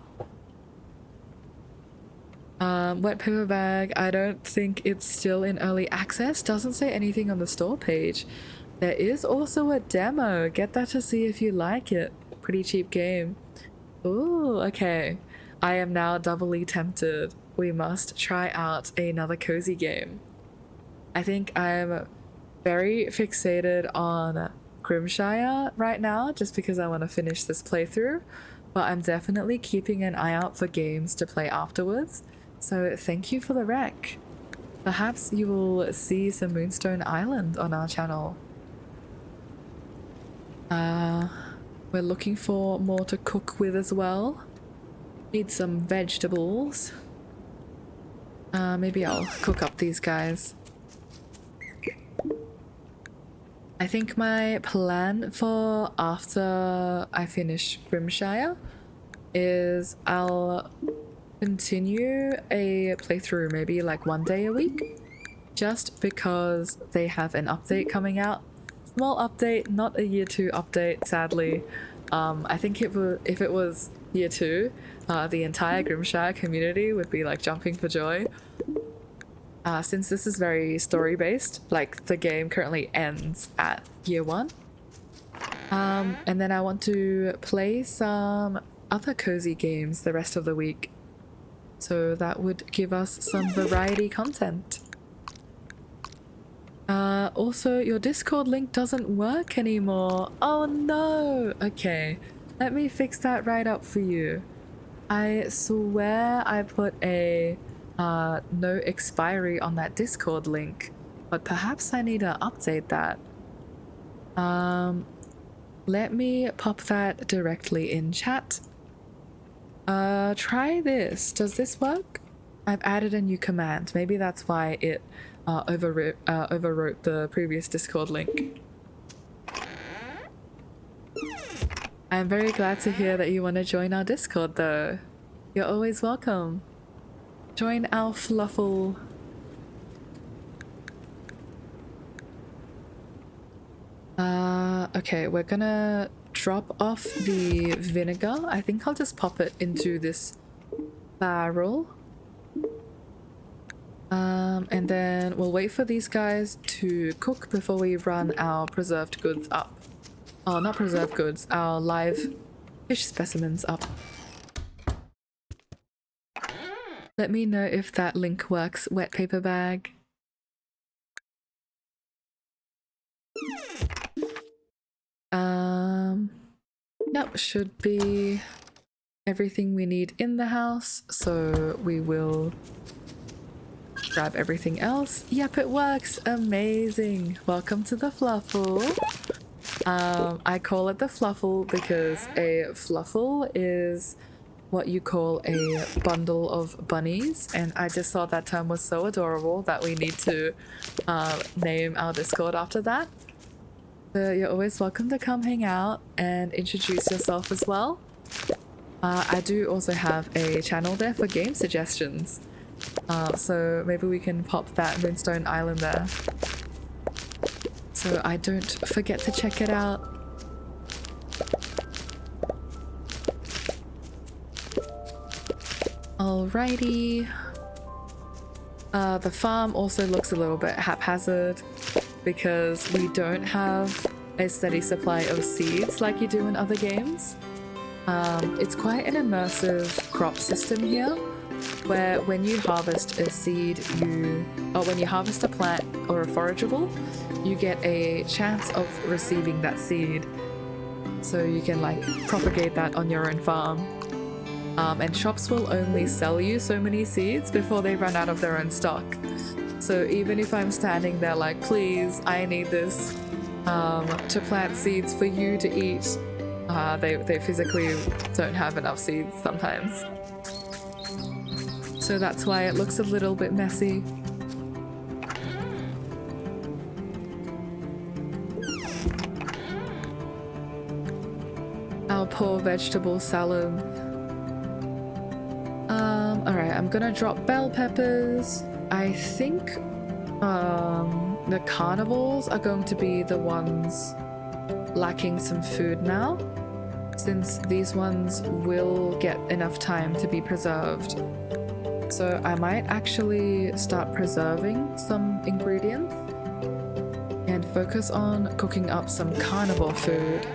Wet paper bag, I don't think it's still in early access. Doesn't say anything on the store page. There is also a demo. Get that to see if you like it. Pretty cheap game. Ooh, okay. I am now doubly tempted. We must try out another cozy game. I think I'm very fixated on Grimshire right now, just because I want to finish this playthrough, but I'm definitely keeping an eye out for games to play afterwards, so thank you for the rec. Perhaps you will see some Moonstone Island on our channel. We're looking for more to cook with as well. Need some vegetables. Maybe I'll cook up these guys. I think my plan for after I finish Grimshire is I'll continue a playthrough maybe like 1 day a week, just because they have an update coming out. Small update, not a year 2 update, sadly. I think if it was year 2, the entire Grimshire community would be like jumping for joy. Since this is very story-based, like the game currently ends at year 1. And then I want to play some other cozy games the rest of the week. So that would give us some variety content. Also, your Discord link doesn't work anymore. Oh no! Okay, let me fix that right up for you. I swear I put a no expiry on that Discord link, but perhaps I need to update that. Let me pop that directly in chat. Try this. Does this work? I've added a new command. Maybe that's why it overwrote the previous Discord link. I'm very glad to hear that you want to join our Discord though. You're always welcome. Join our fluffle. Okay, we're gonna drop off the vinegar. I think I'll just pop it into this barrel. And then we'll wait for these guys to cook before we run our preserved goods up. Oh, not preserved goods, our live fish specimens up. Let me know if that link works, wet paper bag. Yep, should be everything we need in the house, so we will grab everything else. Yep, it works. Amazing. Welcome to the fluffle. I call it the fluffle because a fluffle is what you call a bundle of bunnies, and I just thought that term was so adorable that we need to name our Discord after that. So you're always welcome to come hang out and introduce yourself as well. I do also have a channel there for game suggestions, so maybe we can pop that Moonstone Island there so I don't forget to check it out. Alrighty. The farm also looks a little bit haphazard because we don't have a steady supply of seeds like you do in other games. It's quite an immersive crop system here, where when you harvest a seed, when you harvest a plant or a forageable, you get a chance of receiving that seed. So you can like propagate that on your own farm. And shops will only sell you so many seeds before they run out of their own stock. So even if I'm standing there like, please, I need this to plant seeds for you to eat, they physically don't have enough seeds sometimes. So that's why it looks a little bit messy. Our poor vegetable salad. Alright, I'm gonna drop bell peppers. I think the carnivores are going to be the ones lacking some food now, since these ones will get enough time to be preserved. So I might actually start preserving some ingredients and focus on cooking up some carnivore food.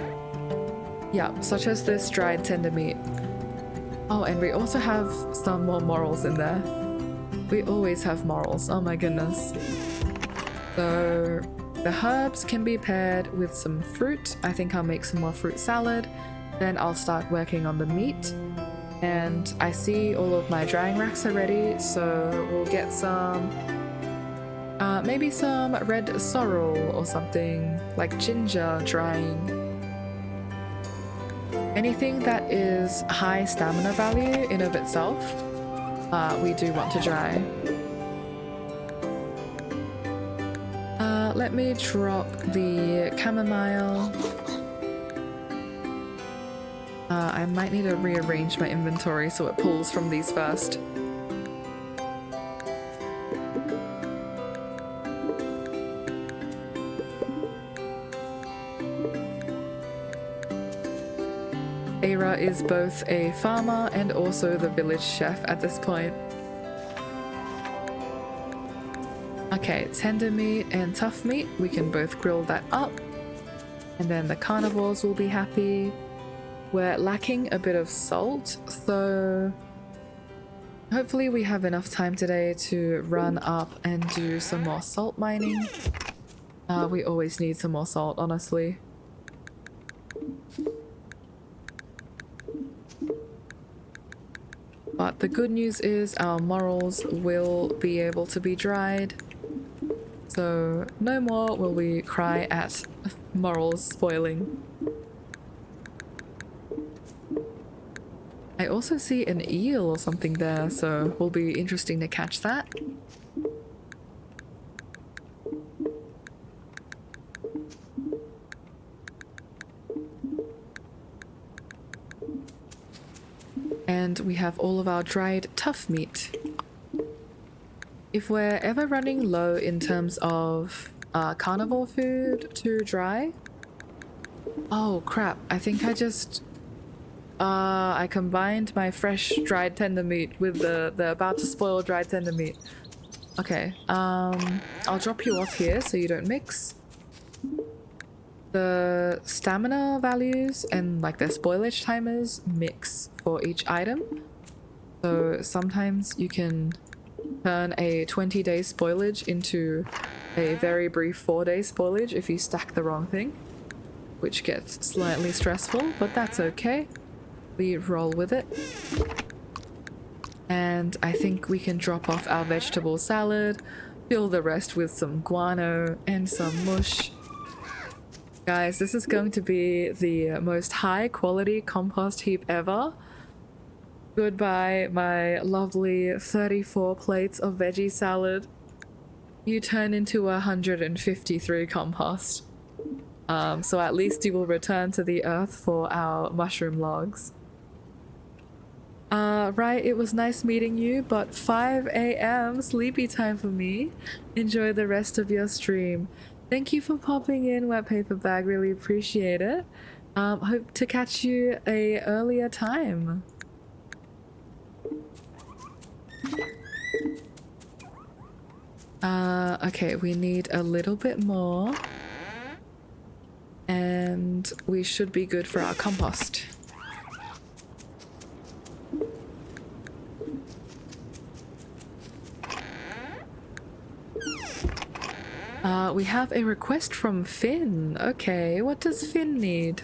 Yeah, such as this dried tender meat. Oh, and we also have some more morels in there. We always have morels, oh my goodness. So the herbs can be paired with some fruit. I think I'll make some more fruit salad. Then I'll start working on the meat. And I see all of my drying racks are ready, so we'll get some, maybe some red sorrel or something, like ginger drying. Anything that is high stamina value in of itself, we do want to dry. Let me drop the chamomile. I might need to rearrange my inventory so it pulls from these first. Eira is both a farmer and also the village chef at this point. Okay, tender meat and tough meat, we can both grill that up. And then the carnivores will be happy. We're lacking a bit of salt, so hopefully we have enough time today to run up and do some more salt mining. We always need some more salt, honestly. But the good news is our morels will be able to be dried. So no more will we cry at morels spoiling. I also see an eel or something there, so will be interesting to catch that. And we have all of our dried tough meat. If we're ever running low in terms of carnivore food to dry... Oh crap, I think I just... I combined my fresh dried tender meat with the about to spoil dried tender meat. Okay, I'll drop you off here so you don't mix. The stamina values and like their spoilage timers mix for each item. So sometimes you can turn a 20-day spoilage into a very brief 4-day spoilage if you stack the wrong thing, which gets slightly stressful, but that's okay. We roll with it. And I think we can drop off our vegetable salad, fill the rest with some guano and some mush. Guys, this is going to be the most high quality compost heap ever. Goodbye, my lovely 34 plates of veggie salad. You turn into 153 compost. So at least you will return to the earth for our mushroom logs. Right, it was nice meeting you, but 5 AM sleepy time for me. Enjoy the rest of your stream. Thank you for popping in, Wet Paper Bag, really appreciate it. Hope to catch you a earlier time. Okay, we need a little bit more. And we should be good for our compost. We have a request from Finn. Okay, what does Finn need?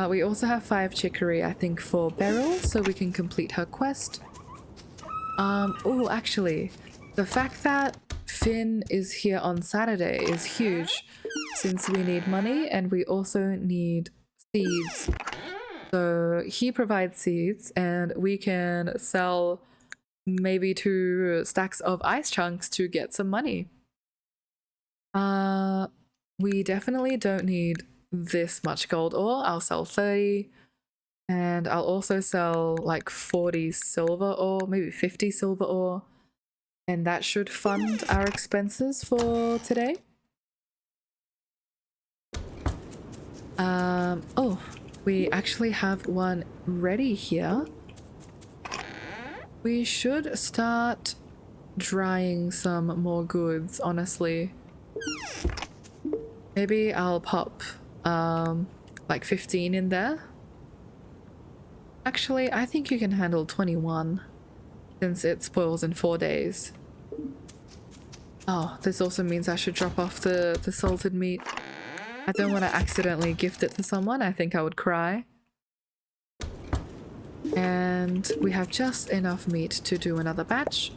We also have 5 chicory, I think, for Beryl, so we can complete her quest. Oh, actually, the fact that Finn is here on Saturday is huge, since we need money and we also need seeds. So he provides seeds and we can sell maybe 2 stacks of ice chunks to get some money. We definitely don't need this much gold ore. I'll sell 30 and I'll also sell like 40 silver ore, maybe 50 silver ore, and that should fund our expenses for today. Oh, we actually have one ready here. We should start drying some more goods, honestly. Maybe I'll pop like 15 in there. Actually, I think you can handle 21 since it spoils in 4 days. Oh, this also means I should drop off the salted meat. I don't want to accidentally gift it to someone. I think I would cry. And we have just enough meat to do another batch.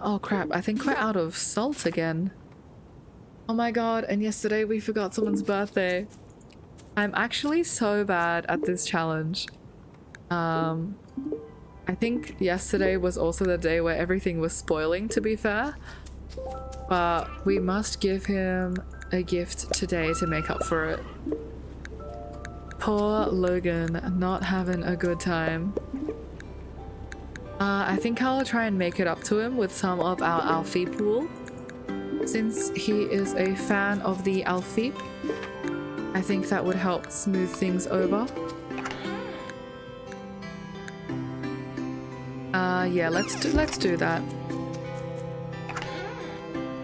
Oh crap, I think we're out of salt again. Oh my god, and yesterday we forgot someone's birthday. I'm actually so bad at this challenge. I think yesterday was also the day where everything was spoiling, to be fair. But we must give him a gift today to make up for it. Poor Logan, not having a good time. I think I'll try and make it up to him with some of our Alfie pool. Since he is a fan of the Alfie, I think that would help smooth things over. Yeah, let's do that.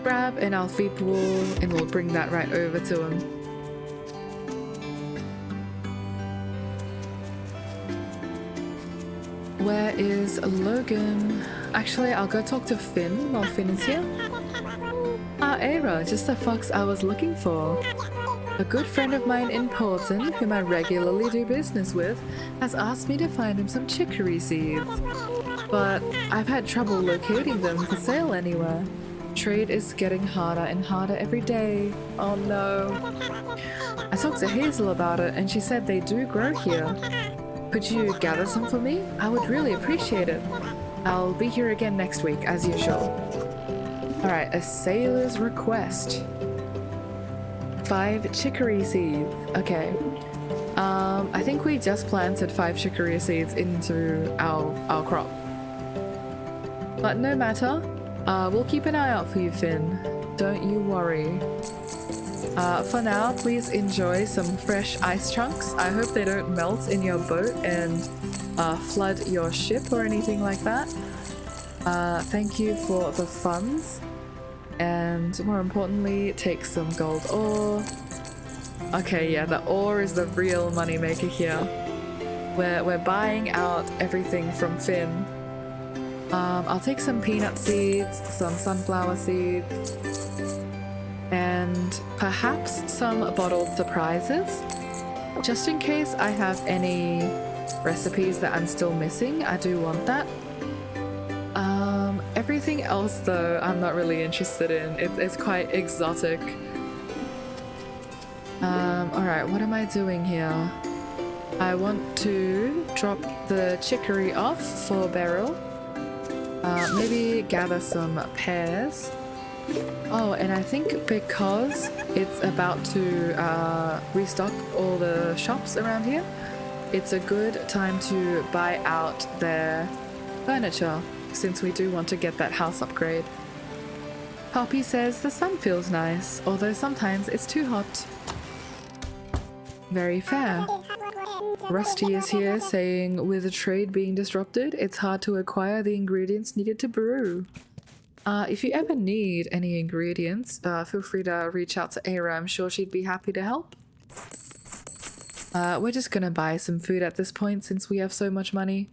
Grab an Alfie pool and we'll bring that right over to him. Where is Logan? Actually, I'll go talk to Finn while Finn is here. Eira, just the fox I was looking for. A good friend of mine in Porton, whom I regularly do business with, has asked me to find him some chicory seeds. But I've had trouble locating them for sale anywhere. Trade is getting harder and harder every day. Oh no. I talked to Hazel about it and she said they do grow here. Could you gather some for me? I would really appreciate it. I'll be here again next week, as usual. Alright, a sailor's request. 5 chicory seeds. Okay. I think we just planted 5 chicory seeds into our crop. But no matter. We'll keep an eye out for you, Finn. Don't you worry. For now, please enjoy some fresh ice chunks. I hope they don't melt in your boat and flood your ship or anything like that. Thank you for the funds. And more importantly, take some gold ore. Okay, yeah, the ore is the real moneymaker here. We're buying out everything from Finn. I'll take some peanut seeds, some sunflower seeds, and perhaps some bottled surprises. Just in case I have any recipes that I'm still missing, I do want that. Everything else though, I'm not really interested in. It's quite exotic. Alright, what am I doing here? I want to drop the chicory off for Beryl. Maybe gather some pears. Oh, and I think because it's about to restock all the shops around here, it's a good time to buy out their furniture, since we do want to get that house upgrade. Poppy says the sun feels nice, although sometimes it's too hot. Very fair. Rusty is here saying, with the trade being disrupted, it's hard to acquire the ingredients needed to brew. If you ever need any ingredients, feel free to reach out to Eira. I'm sure she'd be happy to help. We're just gonna buy some food at this point since we have so much money.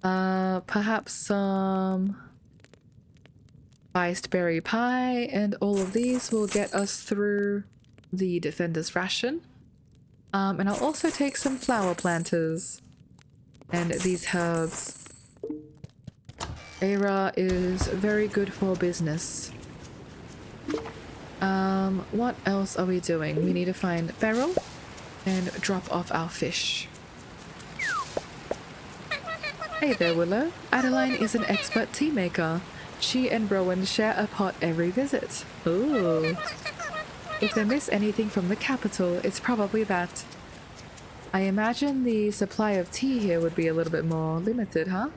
Perhaps some spiced berry pie, and all of these will get us through the defender's ration. And I'll also take some flower planters and these herbs. Eira is very good for business. What else are we doing? We need to find Beryl and drop off our fish. Hey there, Willow. Adeline is an expert tea maker. She and Rowan share a pot every visit. Ooh. If they miss anything from the capital, it's probably that. I imagine the supply of tea here would be a little bit more limited, huh?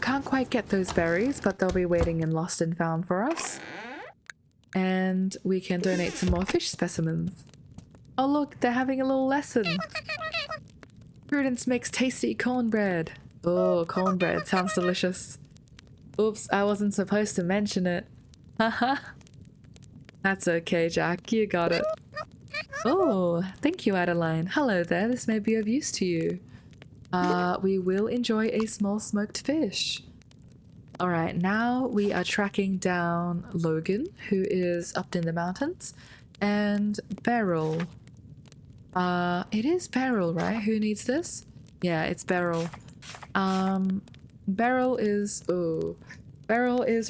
Can't quite get those berries, but they'll be waiting in Lost and Found for us. And we can donate some more fish specimens. Oh look, they're having a little lesson. Prudence makes tasty cornbread. Oh, cornbread sounds delicious. Oops, I wasn't supposed to mention it. Haha. That's okay, Jack, you got it. Oh, thank you, Adeline. Hello there, this may be of use to you. We will enjoy a small smoked fish. Alright, now we are tracking down Logan, who is up in the mountains, and Beryl. It is Beryl, right? Who needs this? Yeah, it's Beryl. Beryl is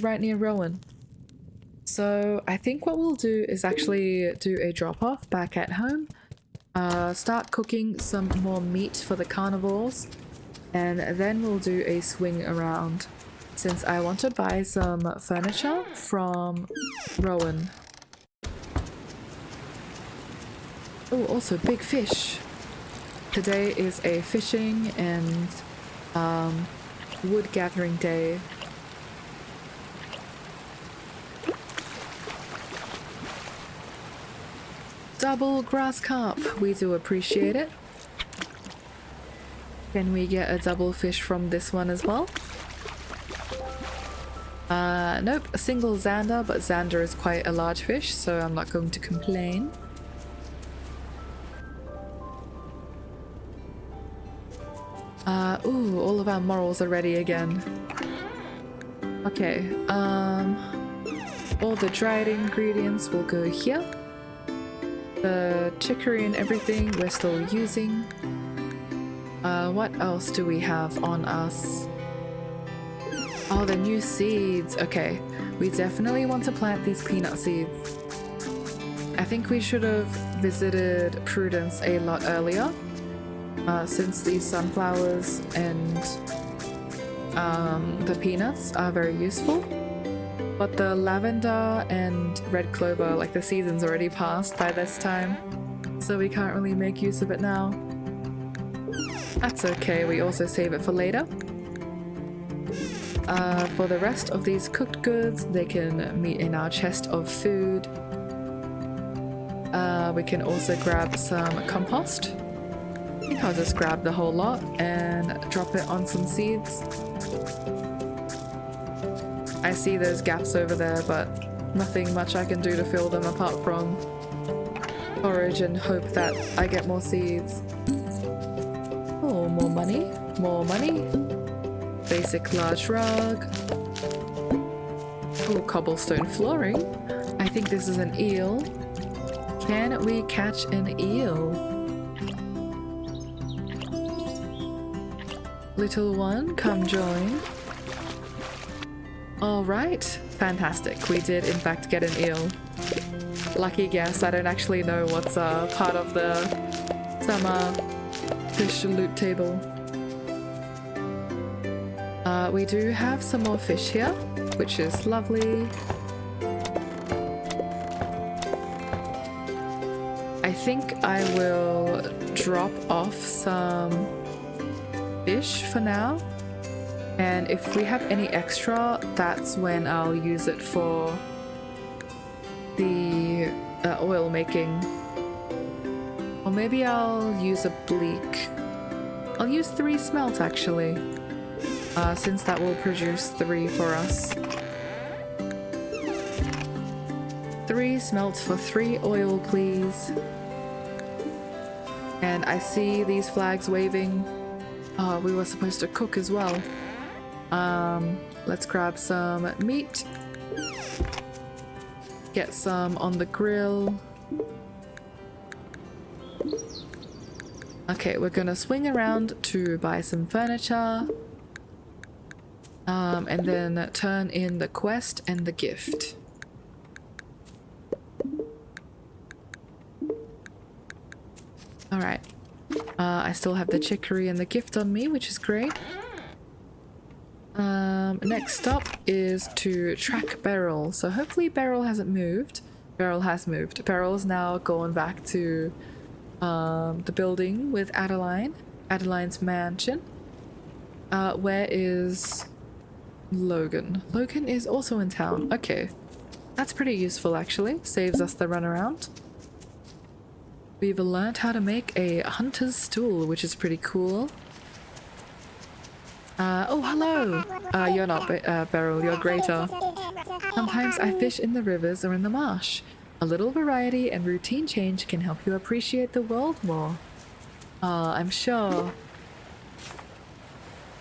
right near Rowan. So I think what we'll do is actually do a drop-off back at home. Start cooking some more meat for the carnivores, and then we'll do a swing around since I want to buy some furniture from Rowan. Oh, also big fish. Today is a fishing and wood gathering day. Double grass carp, we do appreciate it. Can we get a double fish from this one as well? Nope, a single zander, but zander is quite a large fish, so I'm not going to complain. Ooh, all of our morals are ready again. Okay, all the dried ingredients will go here. The chicory and everything we're still using. What else do we have on us? Oh, the new seeds. Okay, we definitely want to plant these peanut seeds. I think we should have visited Prudence a lot earlier, since these sunflowers and the peanuts are very useful. But the lavender and red clover, like the season's already passed by this time, so we can't really make use of it now. That's okay, we also save it for later. For the rest of these cooked goods, they can meet in our chest of food. We can also grab some compost. I think I'll just grab the whole lot and drop it on some seeds. I see those gaps over there, but nothing much I can do to fill them apart from forage and hope that I get more seeds. Oh, more money, more money. Basic large rug. Oh, cobblestone flooring. I think this is an eel. Can we catch an eel? Little one, come join. Alright, fantastic. We did in fact get an eel. Lucky guess, I don't actually know what's part of the summer fish loot table. We do have some more fish here, which is lovely. I think I will drop off some fish for now. And if we have any extra, that's when I'll use it for the oil making. Or maybe I'll use a bleak. I'll use 3 smelt actually, since that will produce 3 for us. 3 smelt for 3 oil, please. And I see these flags waving. Oh, we were supposed to cook as well. Let's grab some meat. Get some on the grill. Okay, we're gonna swing around to buy some furniture. And then turn in the quest and the gift. Alright. I still have the chicory and the gift on me, which is great. Next stop is to track Beryl. So hopefully Beryl hasn't moved. Beryl has moved. Beryl's now going back to the building with Adeline. Adeline's mansion. Where is Logan? Logan is also in town. Okay. That's pretty useful actually. Saves us the runaround. We've learned how to make a hunter's stool, which is pretty cool. Oh, hello! You're not Beryl, you're Greater. Sometimes I fish in the rivers or in the marsh. A little variety and routine change can help you appreciate the world more. I'm sure.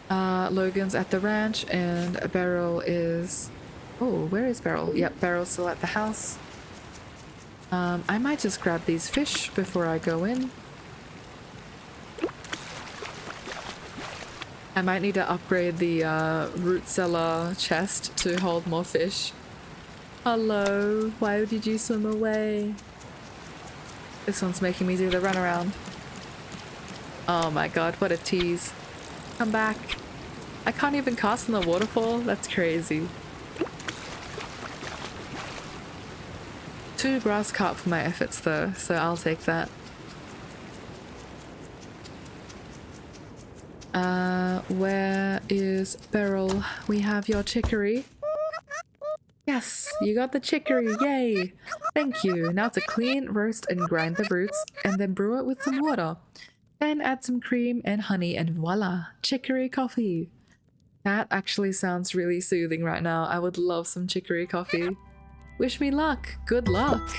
Logan's at the ranch and Beryl is... Oh, where is Beryl? Yep, Beryl's still at the house. I might just grab these fish before I go in. I might need to upgrade the root cellar chest to hold more fish. Hello, why did you swim away? This one's making me do the runaround. Oh my god, what a tease. Come back. I can't even cast in the waterfall? That's crazy. 2 brass carp for my efforts though, so I'll take that. Where is Beryl? We have your chicory. Yes, you got the chicory, yay! Thank you. Now to clean, roast and grind the roots and then brew it with some water. Then add some cream and honey and voila, chicory coffee. That actually sounds really soothing right now. I would love some chicory coffee. Wish me luck. Good luck.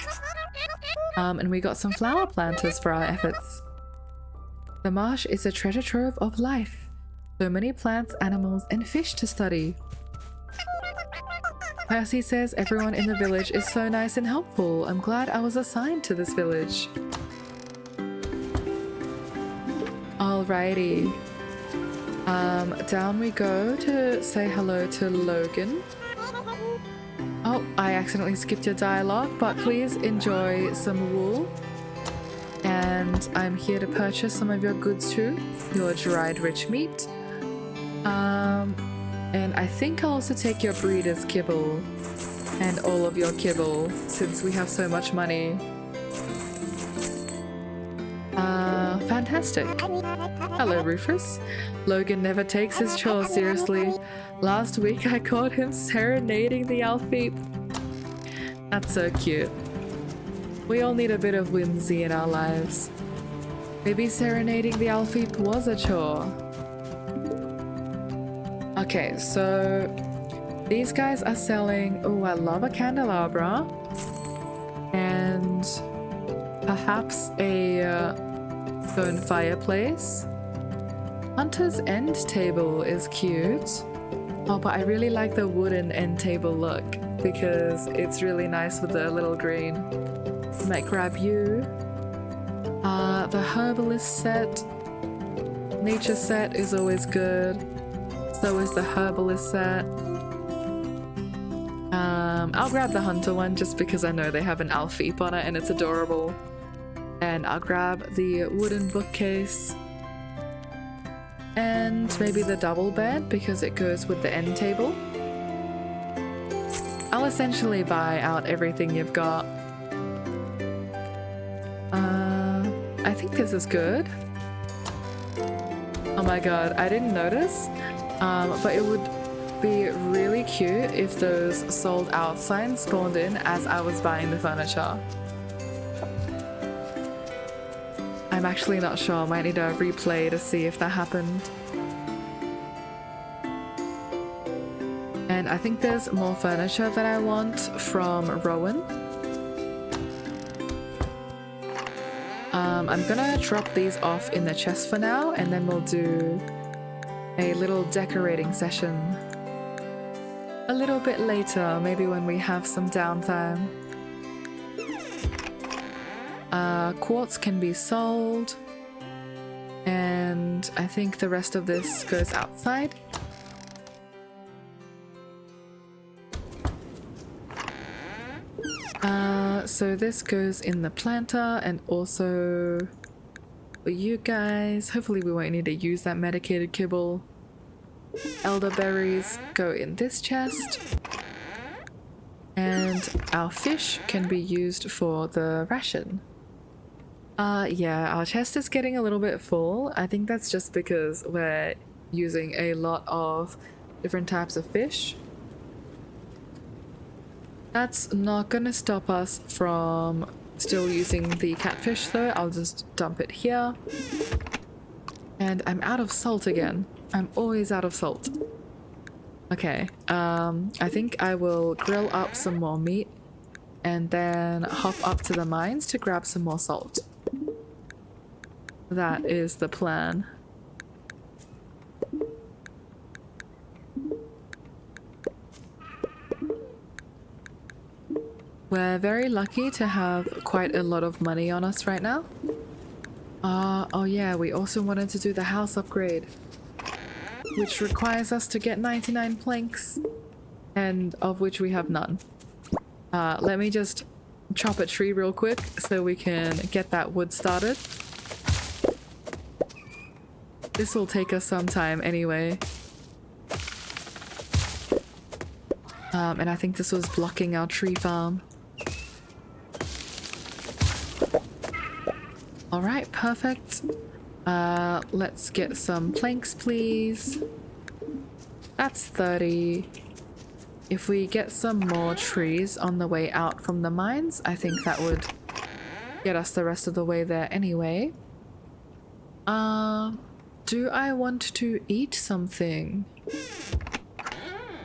And we got some flower planters for our efforts. The marsh is a treasure trove of life. So many plants, animals, and fish to study. Percy says everyone in the village is so nice and helpful. I'm glad I was assigned to this village. Alrighty. Down we go to say hello to Logan. Oh, I accidentally skipped your dialogue, but please enjoy some wool. And I'm here to purchase some of your goods too. Your dried rich meat. And I think I'll also take your breeder's kibble. And all of your kibble, since we have so much money. Fantastic. Hello, Rufus. Logan never takes his chores seriously. Last week I caught him serenading the Alfeep. That's so cute. We all need a bit of whimsy in our lives. Maybe serenading the Alfeep was a chore. Okay, so these guys are selling... Oh, I love a candelabra. And perhaps a stone fireplace. Hunter's end table is cute. Oh, but I really like the wooden end table look because it's really nice with the little green. Might grab you. The herbalist set. Nature set is always good. So is the herbalist set. I'll grab the hunter one just because I know they have an Alfeep on it and it's adorable. And I'll grab the wooden bookcase. And maybe the double bed because it goes with the end table. I'll essentially buy out everything you've got. I think this is good. Oh my god, I didn't notice. But it would be really cute if those sold out signs spawned in as I was buying the furniture. I'm actually not sure. I might need to replay to see if that happened. And I think there's more furniture that I want from Rowan. I'm gonna drop these off in the chest for now, and then we'll do a little decorating session a little bit later, maybe when we have some downtime. Quartz can be sold, and I think the rest of this goes outside. So this goes in the planter, and also for you guys, hopefully we won't need to use that medicated kibble. Elderberries go in this chest, and our fish can be used for the ration. Yeah, our chest is getting a little bit full. I think that's just because we're using a lot of different types of fish. That's not gonna stop us from still using the catfish though. I'll just dump it here. And I'm out of salt again. I'm always out of salt. Okay, I think I will grill up some more meat and then hop up to the mines to grab some more salt. That is the plan. We're very lucky to have quite a lot of money on us right now. Oh yeah, we also wanted to do the house upgrade, which requires us to get 99 planks, and of which we have none. Let me just chop a tree real quick so we can get that wood started. This will take us some time anyway. And I think this was blocking our tree farm. Alright, perfect. Let's get some planks, please. That's 30. If we get some more trees on the way out from the mines, I think that would get us the rest of the way there anyway. Do I want to eat something?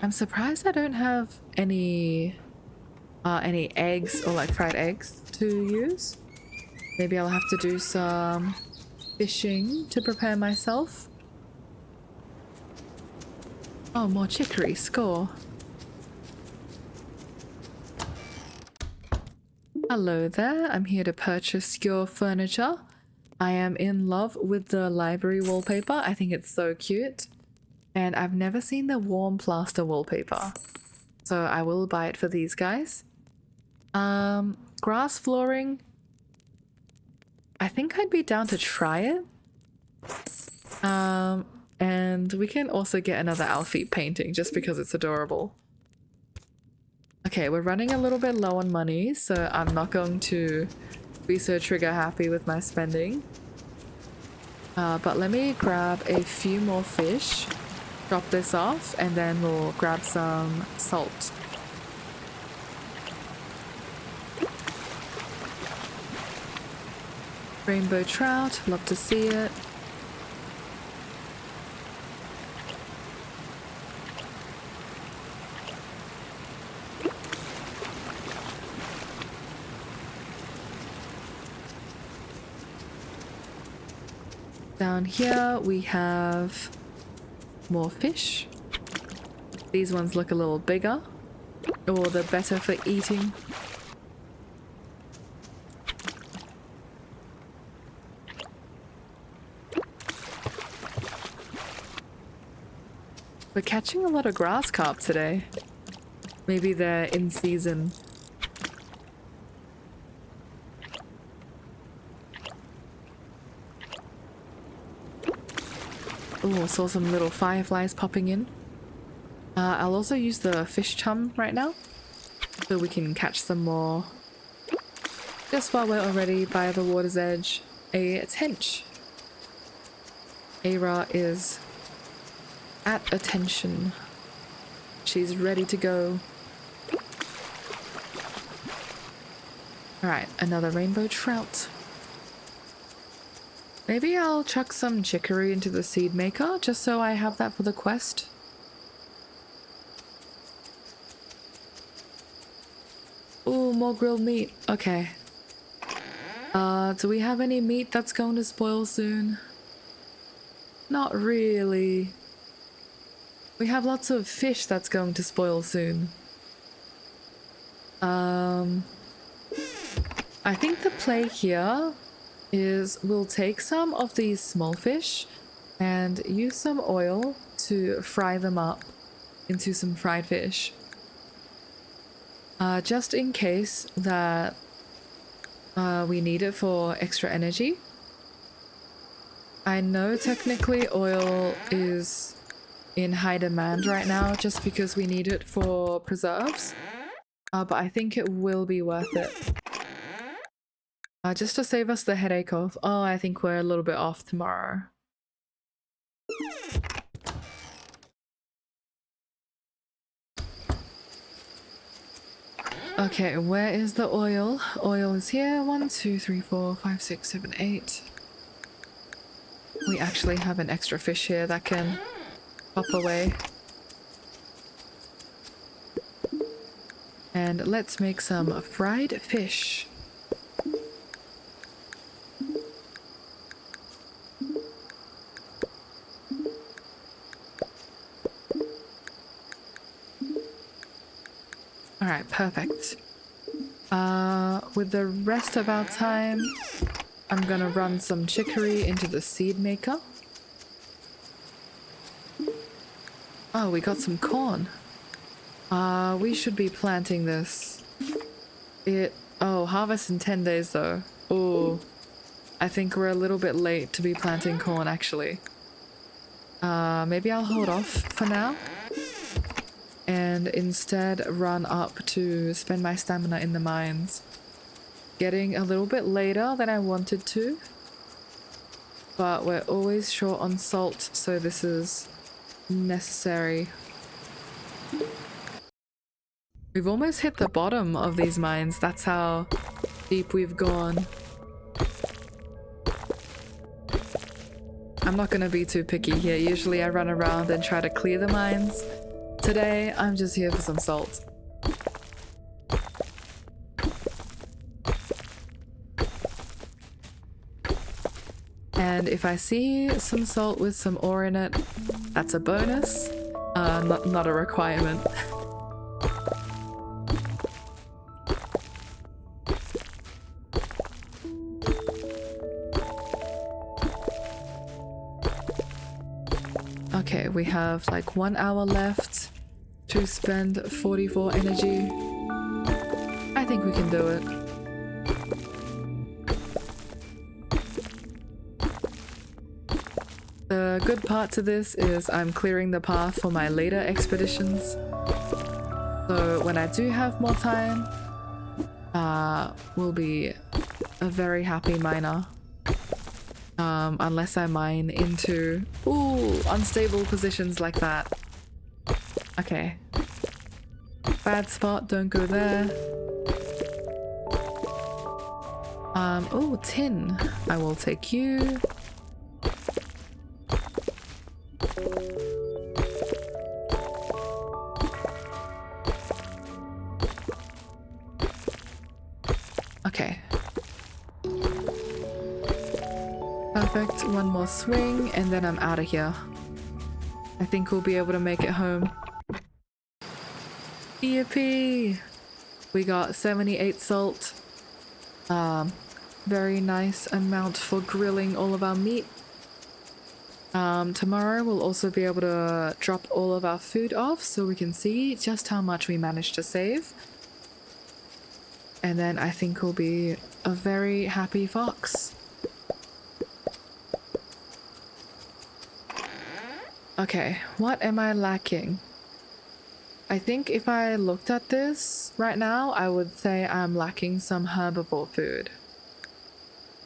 I'm surprised I don't have any eggs or like fried eggs to use. Maybe I'll have to do some fishing to prepare myself. Oh, more chicory, score. Hello there, I'm here to purchase your furniture. I am in love with the library wallpaper. I think it's so cute. And I've never seen the warm plaster wallpaper. So I will buy it for these guys. Grass flooring. I think I'd be down to try it. And we can also get another Alfie painting just because it's adorable. Okay, we're running a little bit low on money, so I'm not going to be so trigger happy with my spending. But let me grab a few more fish, drop this off, and then we'll grab some salt. Rainbow trout, love to see it. Down here we have more fish. These ones look a little bigger, or they're better for eating. We're catching a lot of grass carp today. Maybe they're in season. Oh, saw some little fireflies popping in. I'll also use the fish chum right now, so we can catch some more. Just while we're already by the water's edge, a tench. Eira is at attention. She's ready to go. Alright, another rainbow trout. Maybe I'll chuck some chicory into the seed maker just so I have that for the quest. Ooh, more grilled meat. Okay. Do we have any meat that's going to spoil soon? Not really. We have lots of fish that's going to spoil soon. I think the play here is we'll take some of these small fish and use some oil to fry them up into some fried fish. Just in case that we need it for extra energy. I know technically oil is in high demand right now just because we need it for preserves, but I think it will be worth it. Just to save us the headache of, oh, I think we're a little bit off tomorrow. Okay, where is the oil? Oil is here. 1, 2, 3, 4, 5, 6, 7, 8. We actually have an extra fish here that can pop away. And let's make some fried fish. Alright, perfect. With the rest of our time, I'm gonna run some chicory into the seed maker. Oh, we got some corn. We should be planting this. Oh, harvest in 10 days though. Oh, I think we're a little bit late to be planting corn actually. Maybe I'll hold off for now and instead run up to spend my stamina in the mines. Getting a little bit later than I wanted to, but we're always short on salt, so this is necessary. We've almost hit the bottom of these mines, that's how deep we've gone. I'm not gonna be too picky here. Usually I run around and try to clear the mines. Today, I'm just here for some salt. And if I see some salt with some ore in it, that's a bonus, not a requirement. Okay, we have like 1 hour left to spend 44 energy. I think we can do it. The good part to this is I'm clearing the path for my later expeditions. So when I do have more time, we'll be a very happy miner. Unless I mine into, unstable positions like that. Okay. Bad spot, don't go there. Tin. I will take you. Okay. Perfect, one more swing and then I'm out of here. I think we'll be able to make it home. Yippee! We got 78 salt. Very nice amount for grilling all of our meat. Tomorrow we'll also be able to drop all of our food off so we can see just how much we managed to save. And then I think we'll be a very happy fox. Okay, what am I lacking? I think if I looked at this right now, I would say I'm lacking some herbivore food.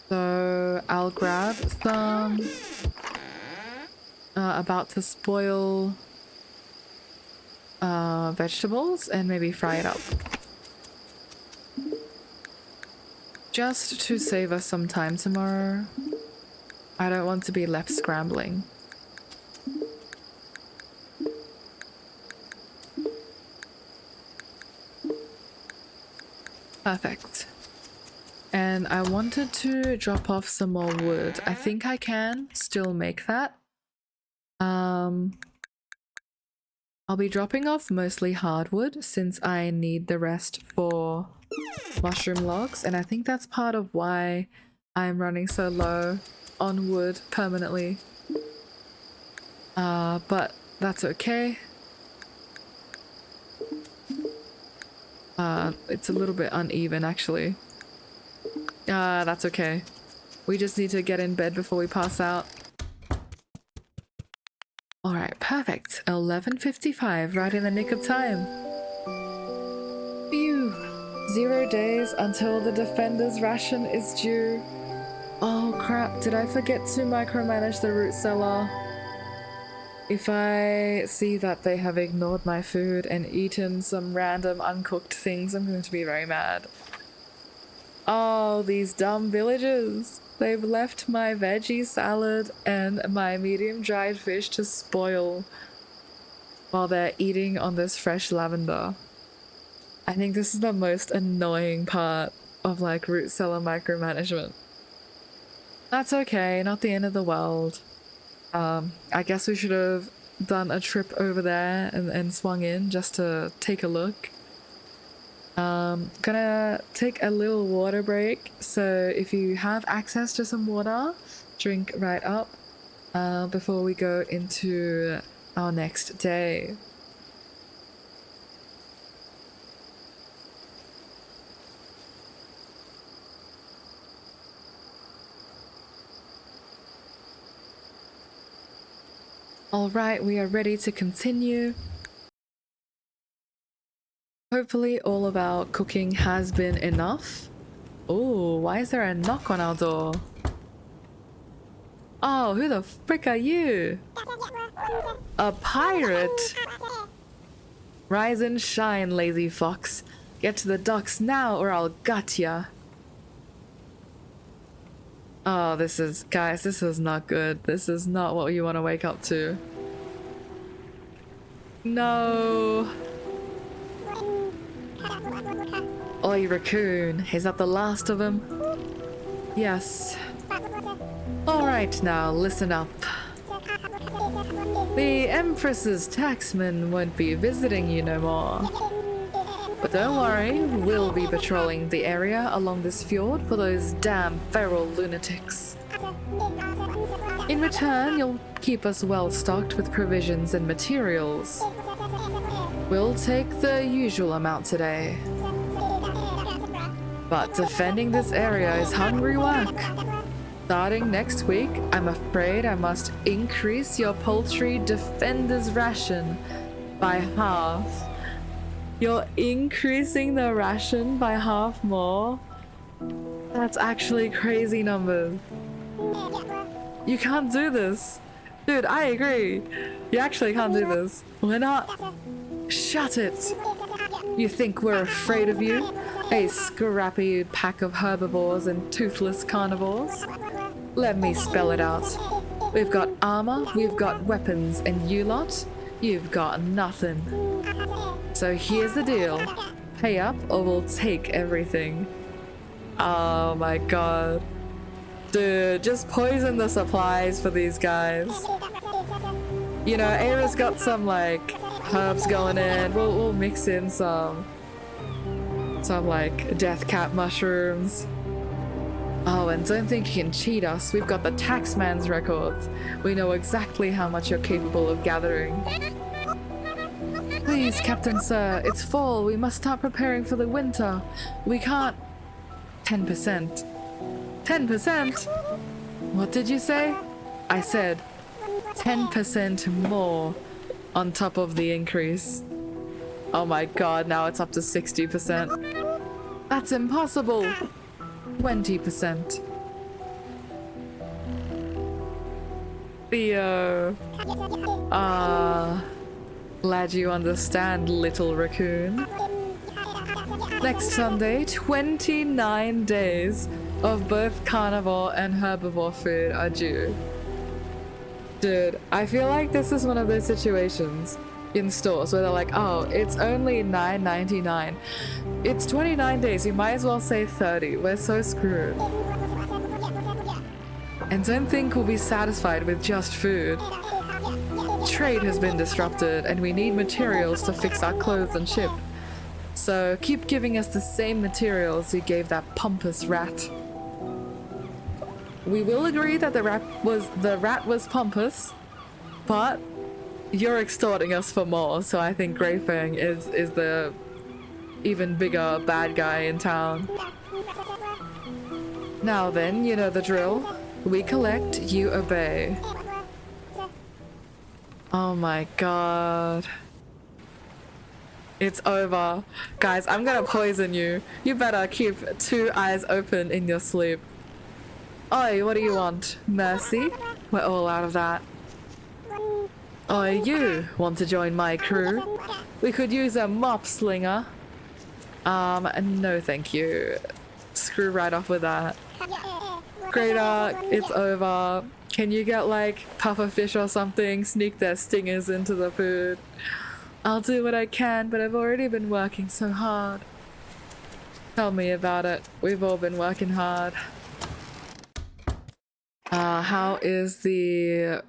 So I'll grab some about to spoil vegetables and maybe fry it up. Just to save us some time tomorrow. I don't want to be left scrambling. Perfect. And I wanted to drop off some more wood. I think I can still make that. I'll be dropping off mostly hardwood since I need the rest for mushroom logs, and I think that's part of why I'm running so low on wood permanently. But that's okay. It's a little bit uneven actually. That's okay. We just need to get in bed before we pass out. Alright, perfect. 11:55, right in the nick of time. Phew. 0 days until the defender's ration is due. Oh crap, did I forget to micromanage the root cellar? If I see that they have ignored my food and eaten some random uncooked things, I'm going to be very mad. Oh, these dumb villagers. They've left my veggie salad and my medium dried fish to spoil while they're eating on this fresh lavender. I think this is the most annoying part of like root cellar micromanagement. That's okay, not the end of the world. I guess we should have done a trip over there and swung in just to take a look. Gonna take a little water break, so if you have access to some water, drink right up before we go into our next day. Alright, we are ready to continue. Hopefully all of our cooking has been enough. Oh, why is there a knock on our door? Oh, who the frick are you? A pirate? Rise and shine, lazy fox. Get to the docks now or I'll gut ya. Oh, guys, this is not good. This is not what you want to wake up to. No. Oi, raccoon. Is that the last of them? Yes. Alright now, listen up. The Empress's taxman won't be visiting you no more. But don't worry, we'll be patrolling the area along this fjord for those damn feral lunatics. In return, you'll keep us well stocked with provisions and materials. We'll take the usual amount today. But defending this area is hungry work. Starting next week, I'm afraid I must increase your poultry defender's ration by half. You're increasing the ration by half more? That's actually crazy numbers. You can't do this. Dude, I agree. You actually can't do this. We're not. Shut it. You think we're afraid of you? A scrappy pack of herbivores and toothless carnivores? Let me spell it out. We've got armor, we've got weapons, and you lot, you've got nothing. So here's the deal. Pay up or we'll take everything. Oh my god. Dude, just poison the supplies for these guys. You know, Eira's got some like herbs going in. We'll mix in some like death cap mushrooms. Oh, and don't think you can cheat us. We've got the taxman's records. We know exactly how much you're capable of gathering. Please, Captain Sir, it's fall. We must start preparing for the winter. We can't... 10%. 10%? What did you say? I said 10% more on top of the increase. Oh my god, now it's up to 60%. That's impossible! 20%. Theo. Glad you understand, little raccoon. Next Sunday, 29 days. of both carnivore and herbivore food are due. Dude, I feel like this is one of those situations in stores where they're like, oh, it's only $9.99. It's 29 days, you might as well say 30. We're so screwed. And don't think we'll be satisfied with just food. Trade has been disrupted and we need materials to fix our clothes and ship. So keep giving us the same materials you gave that pompous rat. We will agree that the rat was pompous, but you're extorting us for more, so I think Grey Fang is the even bigger bad guy in town. Now then, you know the drill. We collect, you obey. Oh my god. It's over. Guys, I'm gonna poison you. You better keep 2 eyes open in your sleep. Oi, what do you want? Mercy? We're all out of that. Oi, you want to join my crew? We could use a mop slinger. No thank you. Screw right off with that. Great Ark, it's over. Can you get like pufferfish or something? Sneak their stingers into the food. I'll do what I can, but I've already been working so hard. Tell me about it. We've all been working hard. How is the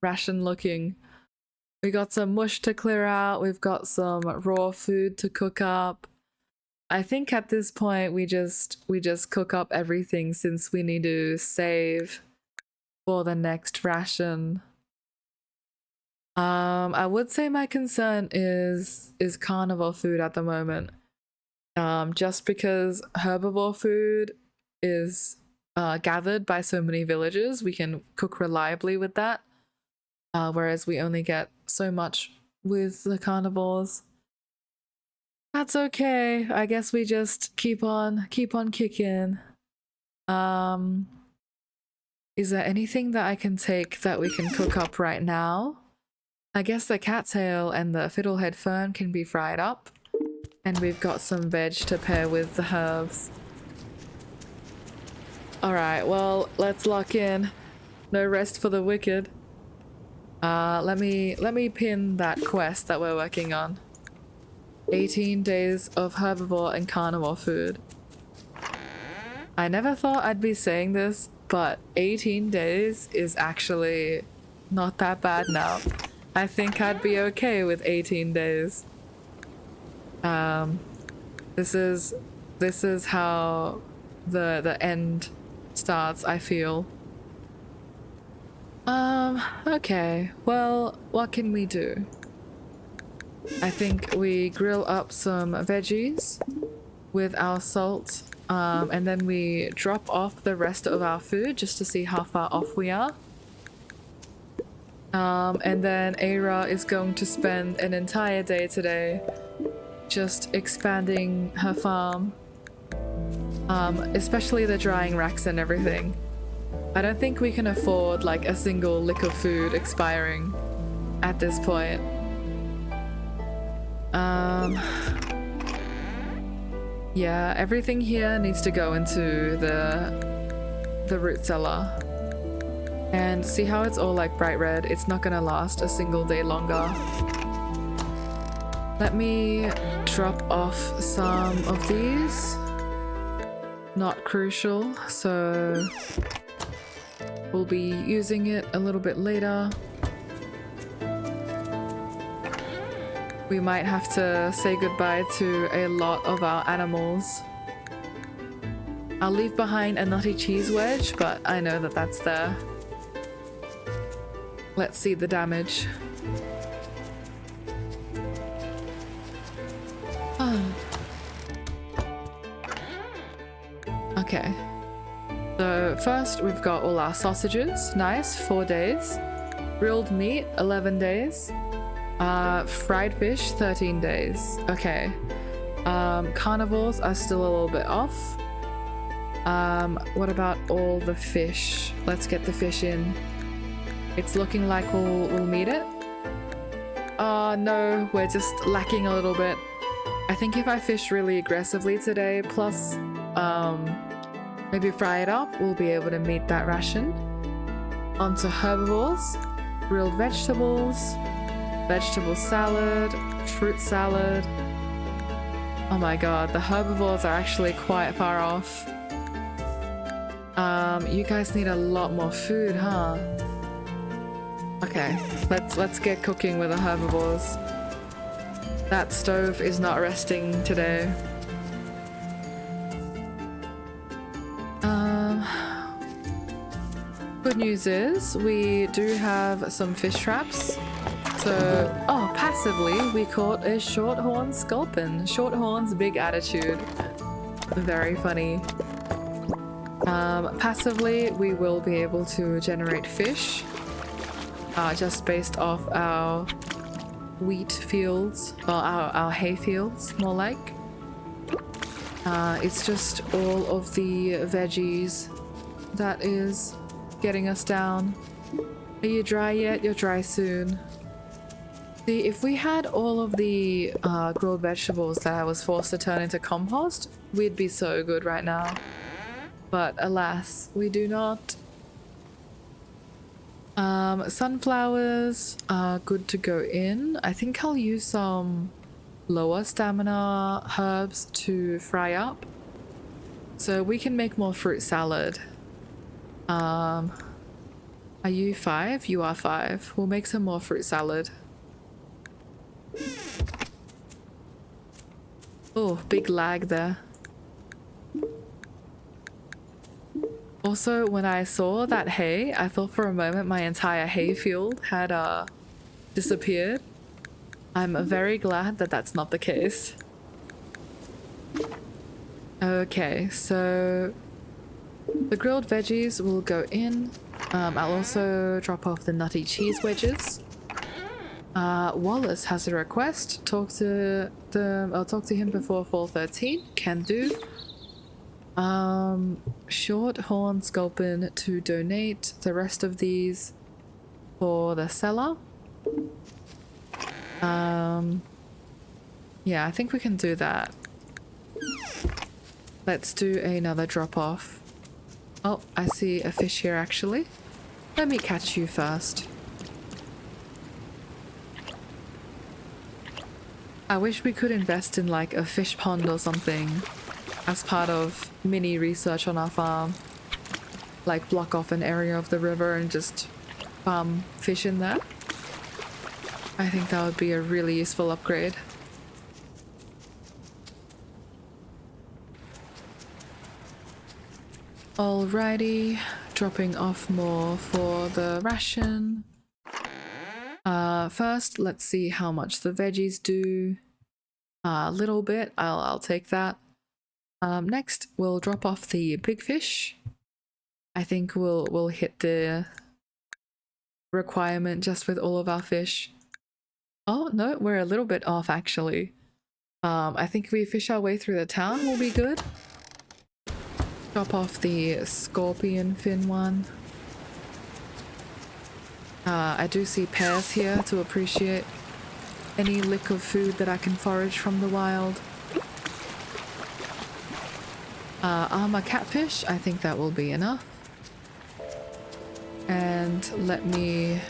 ration looking? We got some mush to clear out. We've got some raw food to cook up. I think at this point we just cook up everything since we need to save for the next ration. I would say my concern is carnivore food at the moment. Just because herbivore food is gathered by so many villagers, we can cook reliably with that. Whereas we only get so much with the carnivores. That's okay. I guess we just keep on kicking. Is there anything that I can take that we can cook up right now? I guess the cattail and the fiddlehead fern can be fried up. And we've got some veg to pair with the herbs. Alright, well, let's lock in. No rest for the wicked. Let me pin that quest that we're working on. 18 days of herbivore and carnivore food. I never thought I'd be saying this, but 18 days is actually not that bad now. I think I'd be okay with 18 days. This is how the end starts, I feel. Okay, well, what can we do? I think we grill up some veggies with our salt, and then we drop off the rest of our food just to see how far off we are. And then Eira is going to spend an entire day today just expanding her farm, especially the drying racks and everything. I don't think we can afford like a single lick of food expiring at this point. Yeah, everything here needs to go into the root cellar. And see how it's all like bright red? It's not gonna last a single day longer. Let me drop off some of these. Not crucial, so we'll be using it a little bit later. We might have to say goodbye to a lot of our animals. I'll leave behind a nutty cheese wedge, but I know that that's there. Let's see the damage. Okay. So first we've got all our sausages. Nice, 4 days. Grilled meat, 11 days. Fried fish, 13 days. Okay. Carnivores are still a little bit off. What about all the fish? Let's get the fish in. It's looking like we'll meet it. No, we're just lacking a little bit. I think if I fish really aggressively today, plus Maybe fry it up, we'll be able to meet that ration. Onto herbivores, grilled vegetables, vegetable salad, fruit salad. Oh my god, the herbivores are actually quite far off. You guys need a lot more food, huh? Okay, let's get cooking with the herbivores. That stove is not resting today. Good news is we do have some fish traps. So, oh, passively we caught a shorthorn sculpin. Shorthorn's big attitude. Very funny. Passively we will be able to generate fish. Just based off our wheat fields, or our hay fields, more like. It's just all of the veggies that is getting us down. Are you dry yet? You're dry soon. See, if we had all of the grilled vegetables that I was forced to turn into compost, we'd be so good right now. But alas, we do not. Sunflowers are good to go in. I think I'll use some lower stamina herbs to fry up, so we can make more fruit salad. Are you 5? You are 5. We'll make some more fruit salad. Oh, big lag there. Also, when I saw that hay, I thought for a moment my entire hay field had disappeared. I'm very glad that that's not the case. Okay, so the grilled veggies will go in. I'll also drop off the nutty cheese wedges. Wallace has a request. I'll talk to him before 4:13. Can do. Shorthorn sculpin to donate. The rest of these for the seller. Yeah, I think we can do that. Let's do another drop off. Oh, I see a fish here actually. Let me catch you first. I wish we could invest in like a fish pond or something as part of mini research on our farm. Like block off an area of the river and just farm fish in there. I think that would be a really useful upgrade. Alrighty, dropping off more for the ration. First, let's see how much the veggies do. A little bit, I'll take that. Next, we'll drop off the big fish. I think we'll hit the requirement just with all of our fish. Oh no, we're a little bit off actually. I think if we fish our way through the town, we'll be good. Drop off the scorpion fin one. I do see pears here to appreciate any lick of food that I can forage from the wild. Armor catfish, I think that will be enough. And let me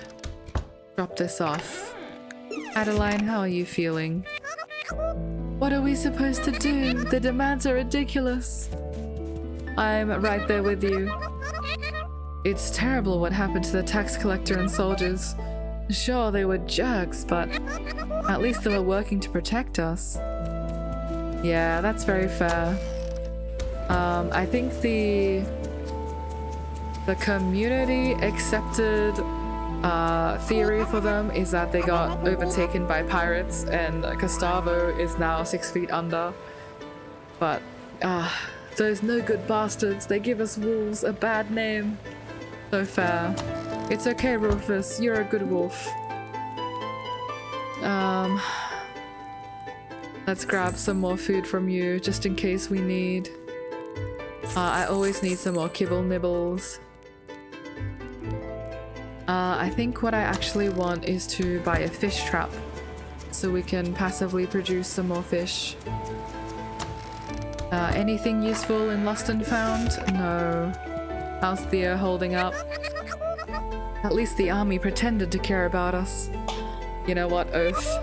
drop this off. Adeline, how are you feeling? What are we supposed to do? The demands are ridiculous. I'm right there with you. It's terrible what happened to the tax collector and soldiers. Sure, they were jerks, but at least they were working to protect us. Yeah, that's very fair. I think the community accepted theory for them is that they got overtaken by pirates and Gustavo is now 6 feet under. But those no good bastards, they give us wolves a bad name. So fair. It's okay, Rufus, you're a good wolf. Let's grab some more food from you just in case we need. I always need some more kibble nibbles. I think what I actually want is to buy a fish trap so we can passively produce some more fish. Anything useful in Lost and Found? No. How's Thea holding up? At least the army pretended to care about us. You know what, Oath?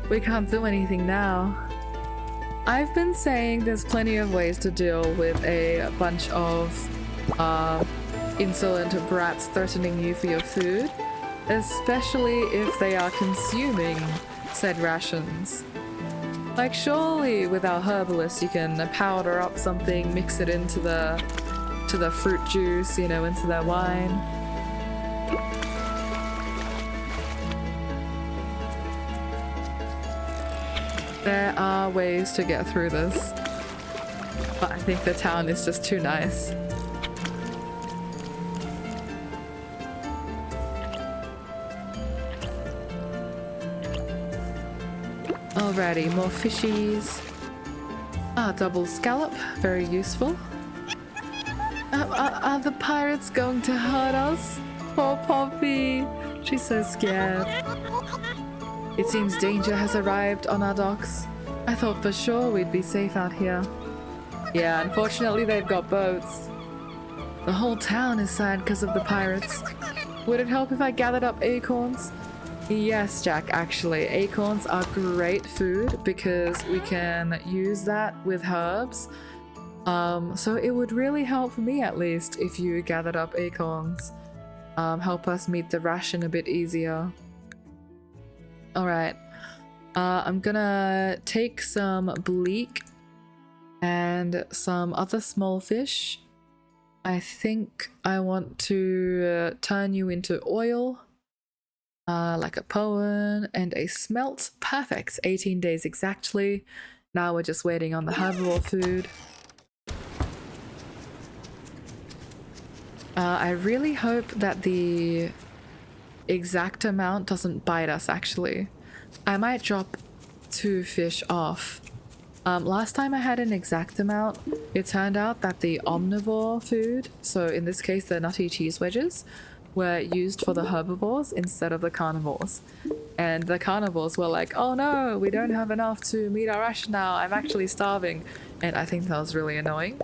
We can't do anything now. I've been saying there's plenty of ways to deal with a bunch of insolent brats threatening you for your food, especially if they are consuming said rations. Like, surely with our herbalist you can powder up something, mix it into the fruit juice, you know, into their wine. There are ways to get through this, but I think the town is just too nice. Alrighty, more fishies. Double scallop, very useful. Are the pirates going to hurt us? Poor Poppy, she's so scared. It seems danger has arrived on our docks. I thought for sure we'd be safe out here. Yeah, unfortunately they've got boats. The whole town is sad because of the pirates. Would it help if I gathered up acorns? Yes, Jack, actually. Acorns are great food because we can use that with herbs. So it would really help me, at least, if you gathered up acorns. Help us meet the ration a bit easier. Alright. I'm gonna take some bleak and some other small fish. I think I want to turn you into oil. Like a poem and a smelt. Perfect. 18 days exactly. Now we're just waiting on the herbivore food. I really hope that the exact amount doesn't bite us, actually. I might drop 2 fish off. Last time I had an exact amount, it turned out that the omnivore food, so in this case the nutty cheese wedges, were used for the herbivores instead of the carnivores. And the carnivores were like, oh no, we don't have enough to meet our ration now, I'm actually starving. And I think that was really annoying.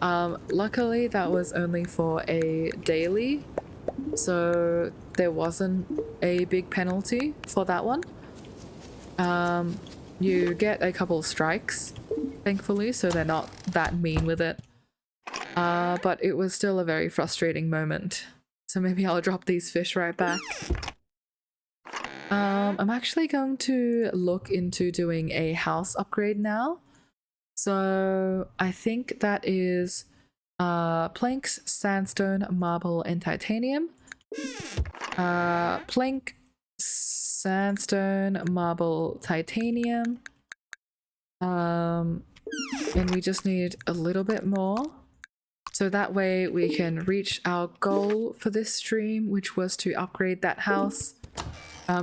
Luckily that was only for a daily, so there wasn't a big penalty for that one. You get a couple strikes, thankfully, so they're not that mean with it. But it was still a very frustrating moment. So maybe I'll drop these fish right back. I'm actually going to look into doing a house upgrade now. So I think that is planks, sandstone, marble, and titanium. Plank, sandstone, marble, titanium. And we just need a little bit more. So that way we can reach our goal for this stream, which was to upgrade that house.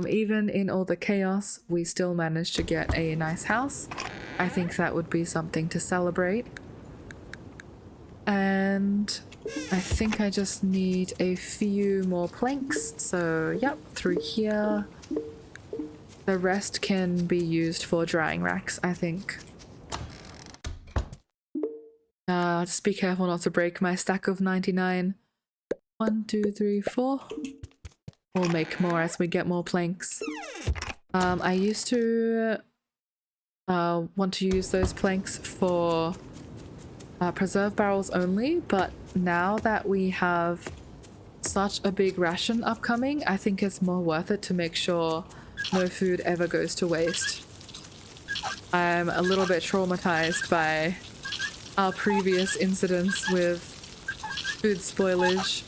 Even in all the chaos, we still managed to get a nice house. I think that would be something to celebrate. And I think I just need a few more planks. So yep, through here. The rest can be used for drying racks, I think. Just be careful not to break my stack of 99. 1, 2, 3, 4. We'll make more as we get more planks. I used to want to use those planks for preserve barrels only, but now that we have such a big ration upcoming, I think it's more worth it to make sure no food ever goes to waste. I'm a little bit traumatized by our previous incidents with food spoilage.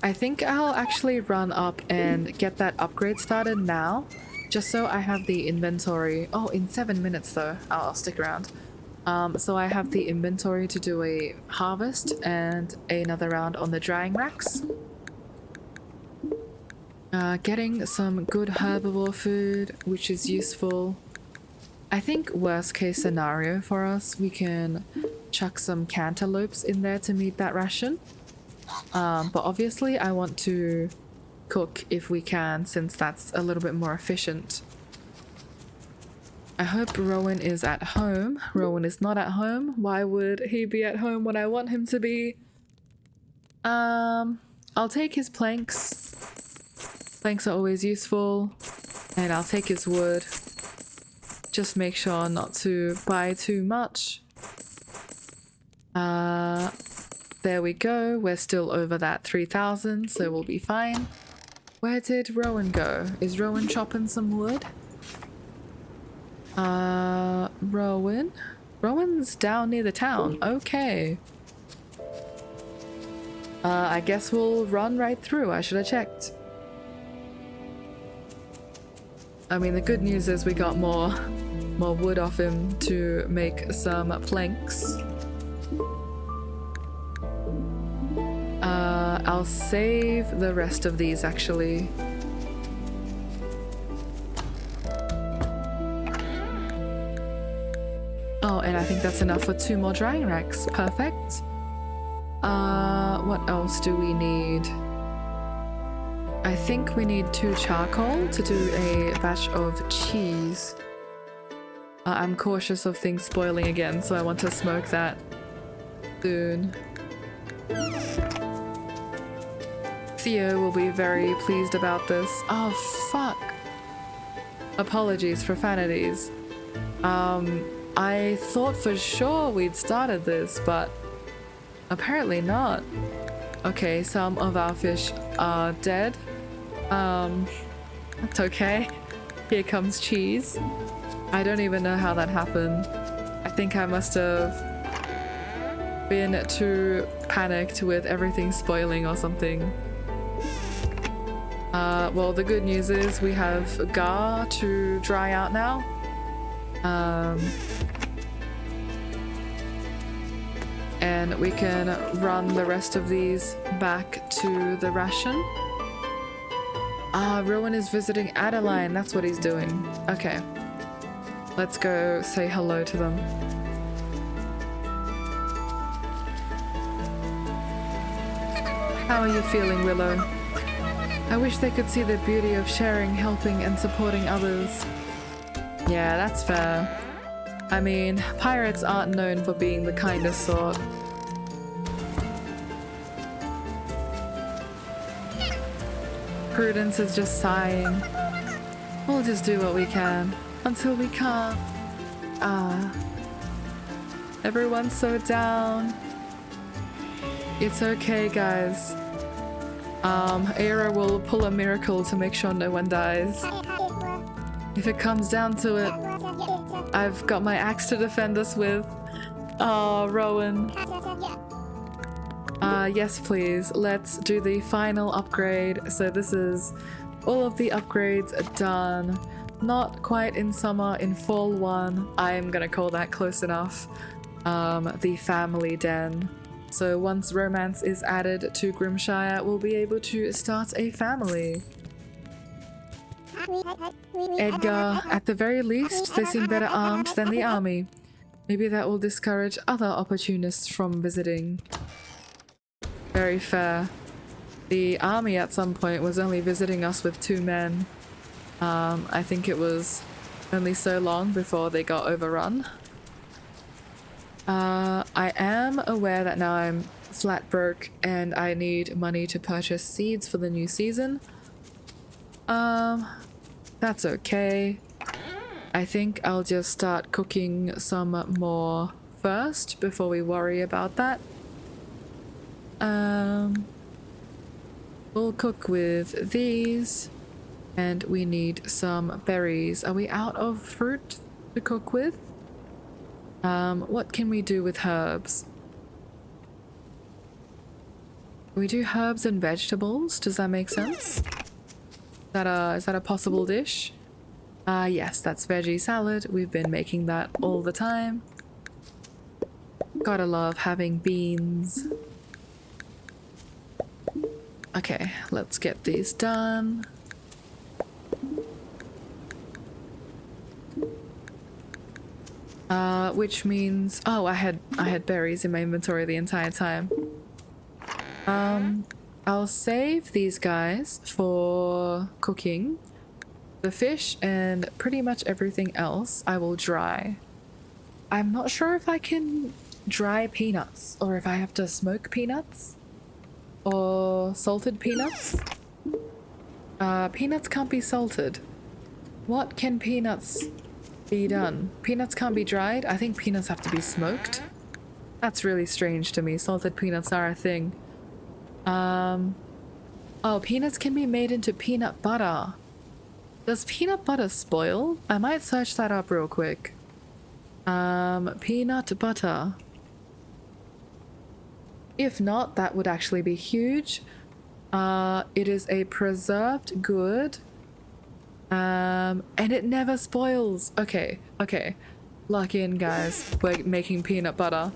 I think I'll actually run up and get that upgrade started now, just so I have the inventory. Oh, in 7 minutes though. I'll stick around. So I have the inventory to do a harvest and another round on the drying racks. Getting some good herbivore food, which is useful. I think worst case scenario for us, we can chuck some cantaloupes in there to meet that ration. But obviously I want to cook if we can, since that's a little bit more efficient. I hope Rowan is at home. Rowan is not at home. Why would he be at home when I want him to be? I'll take his planks. Planks are always useful. And I'll take his wood. Just make sure not to buy too much. There we go. We're still over that 3,000, so we'll be fine. Where did Rowan go? Is Rowan chopping some wood? Rowan? Rowan's down near the town. Okay. I guess we'll run right through. I should have checked. I mean, the good news is we got more wood off him to make some planks. I'll save the rest of these actually. Oh, and I think that's enough for 2 more drying racks. Perfect. What else do we need? I think we need 2 charcoal to do a batch of cheese. I'm cautious of things spoiling again, so I want to smoke that soon. Theo will be very pleased about this. Oh, fuck. Apologies, profanities. I thought for sure we'd started this, but apparently not. Okay, some of our fish are dead. That's okay. Here comes cheese. I don't even know how that happened. I think I must have been too panicked with everything spoiling or something. Well, the good news is we have gar to dry out now. And we can run the rest of these back to the ration. Rowan is visiting Adeline. That's what he's doing. Okay. Let's go say hello to them. How are you feeling, Willow? I wish they could see the beauty of sharing, helping, and supporting others. Yeah, that's fair. I mean, pirates aren't known for being the kindest sort. Prudence is just sighing. We'll just do what we can until we can't. Everyone's so down. It's okay, guys. Eira will pull a miracle to make sure no one dies. If it comes down to it, I've got my axe to defend us with. Oh, Rowan. Yes, please. Let's do the final upgrade. So this is all of the upgrades are done. Not quite in summer, in fall one. I'm gonna call that close enough. The family den. So once romance is added to Grimshire, we'll be able to start a family. Edgar, at the very least, they seem better armed than the army. Maybe that will discourage other opportunists from visiting. Very fair. The army at some point was only visiting us with 2 men. I think it was only so long before they got overrun. I am aware that now I'm flat broke and I need money to purchase seeds for the new season. That's okay. I think I'll just start cooking some more first before we worry about that. We'll cook with these and we need some berries. Are we out of fruit to cook with? What can we do with herbs? We do herbs and vegetables. Does that make sense? Is that a possible dish? Yes, that's veggie salad. We've been making that all the time. Gotta love having beans. Okay, let's get these done. Which means, oh, I had berries in my inventory the entire time. I'll save these guys for cooking. The fish and pretty much everything else I will dry. I'm not sure if I can dry peanuts or if I have to smoke peanuts or salted peanuts. Peanuts can't be salted. What can peanuts be done? Peanuts can't be dried? I think peanuts have to be smoked. That's really strange to me. Salted peanuts are a thing. Oh, peanuts can be made into peanut butter. Does peanut butter spoil? I might search that up real quick. Peanut butter. If not, that would actually be huge. It is a preserved good. And it never spoils. Okay, okay. Lock in, guys. We're making peanut butter.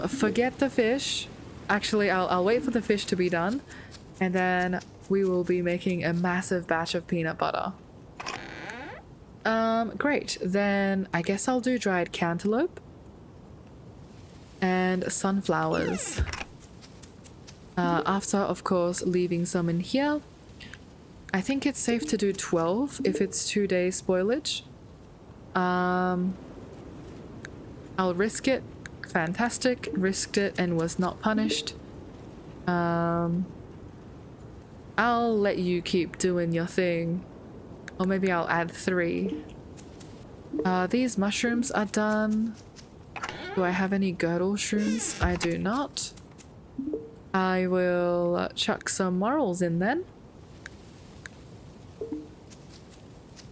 Forget the fish. Actually, I'll wait for the fish to be done. And then we will be making a massive batch of peanut butter. Great. Then I guess I'll do dried cantaloupe. And sunflowers. After, of course, leaving some in here. I think it's safe to do 12 if it's 2-day spoilage. I'll risk it. Fantastic. Risked it and was not punished. I'll let you keep doing your thing. Or maybe I'll add 3. These mushrooms are done. Do I have any girdle shrooms? I do not. I will chuck some morels in then.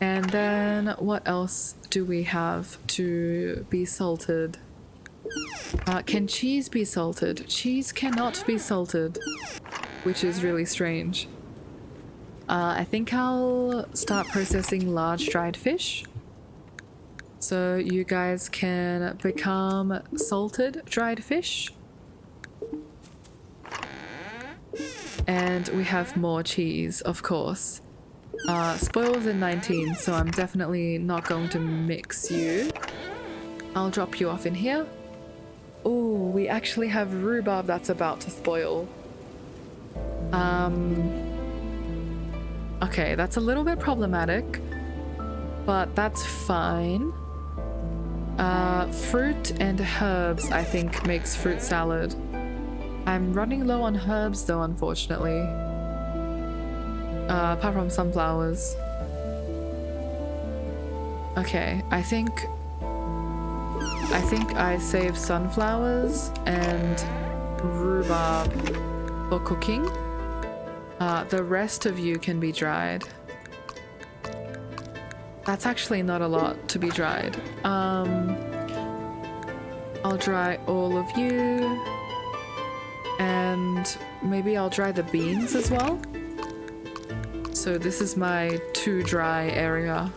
And then what else do we have to be salted? Can cheese be salted? Cheese cannot be salted, which is really strange. I think I'll start processing large dried fish. So you guys can become salted dried fish. And we have more cheese, of course. Spoils in 19, so I'm definitely not going to mix you. I'll drop you off in here. Oh, we actually have rhubarb that's about to spoil. Okay, that's a little bit problematic, but that's fine. Fruit and herbs, I think, makes fruit salad. I'm running low on herbs though, unfortunately. Apart from sunflowers. Okay, I think I save sunflowers and rhubarb for cooking. The rest of you can be dried. That's actually not a lot to be dried. I'll dry all of you. And maybe I'll dry the beans as well. So this is my too dry area.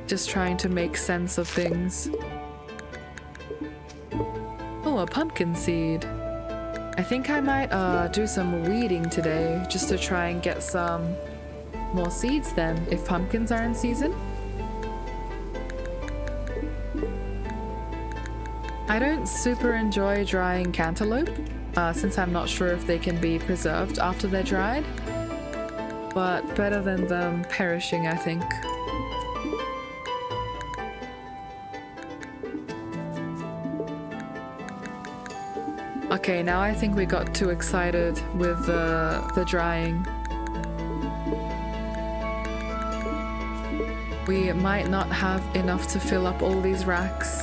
Just trying to make sense of things. Oh, a pumpkin seed. I think I might do some weeding today just to try and get some more seeds then, if pumpkins are in season. I don't super enjoy drying cantaloupe, since I'm not sure if they can be preserved after they're dried. But better than them perishing, I think. Okay, now I think we got too excited with the drying. We might not have enough to fill up all these racks.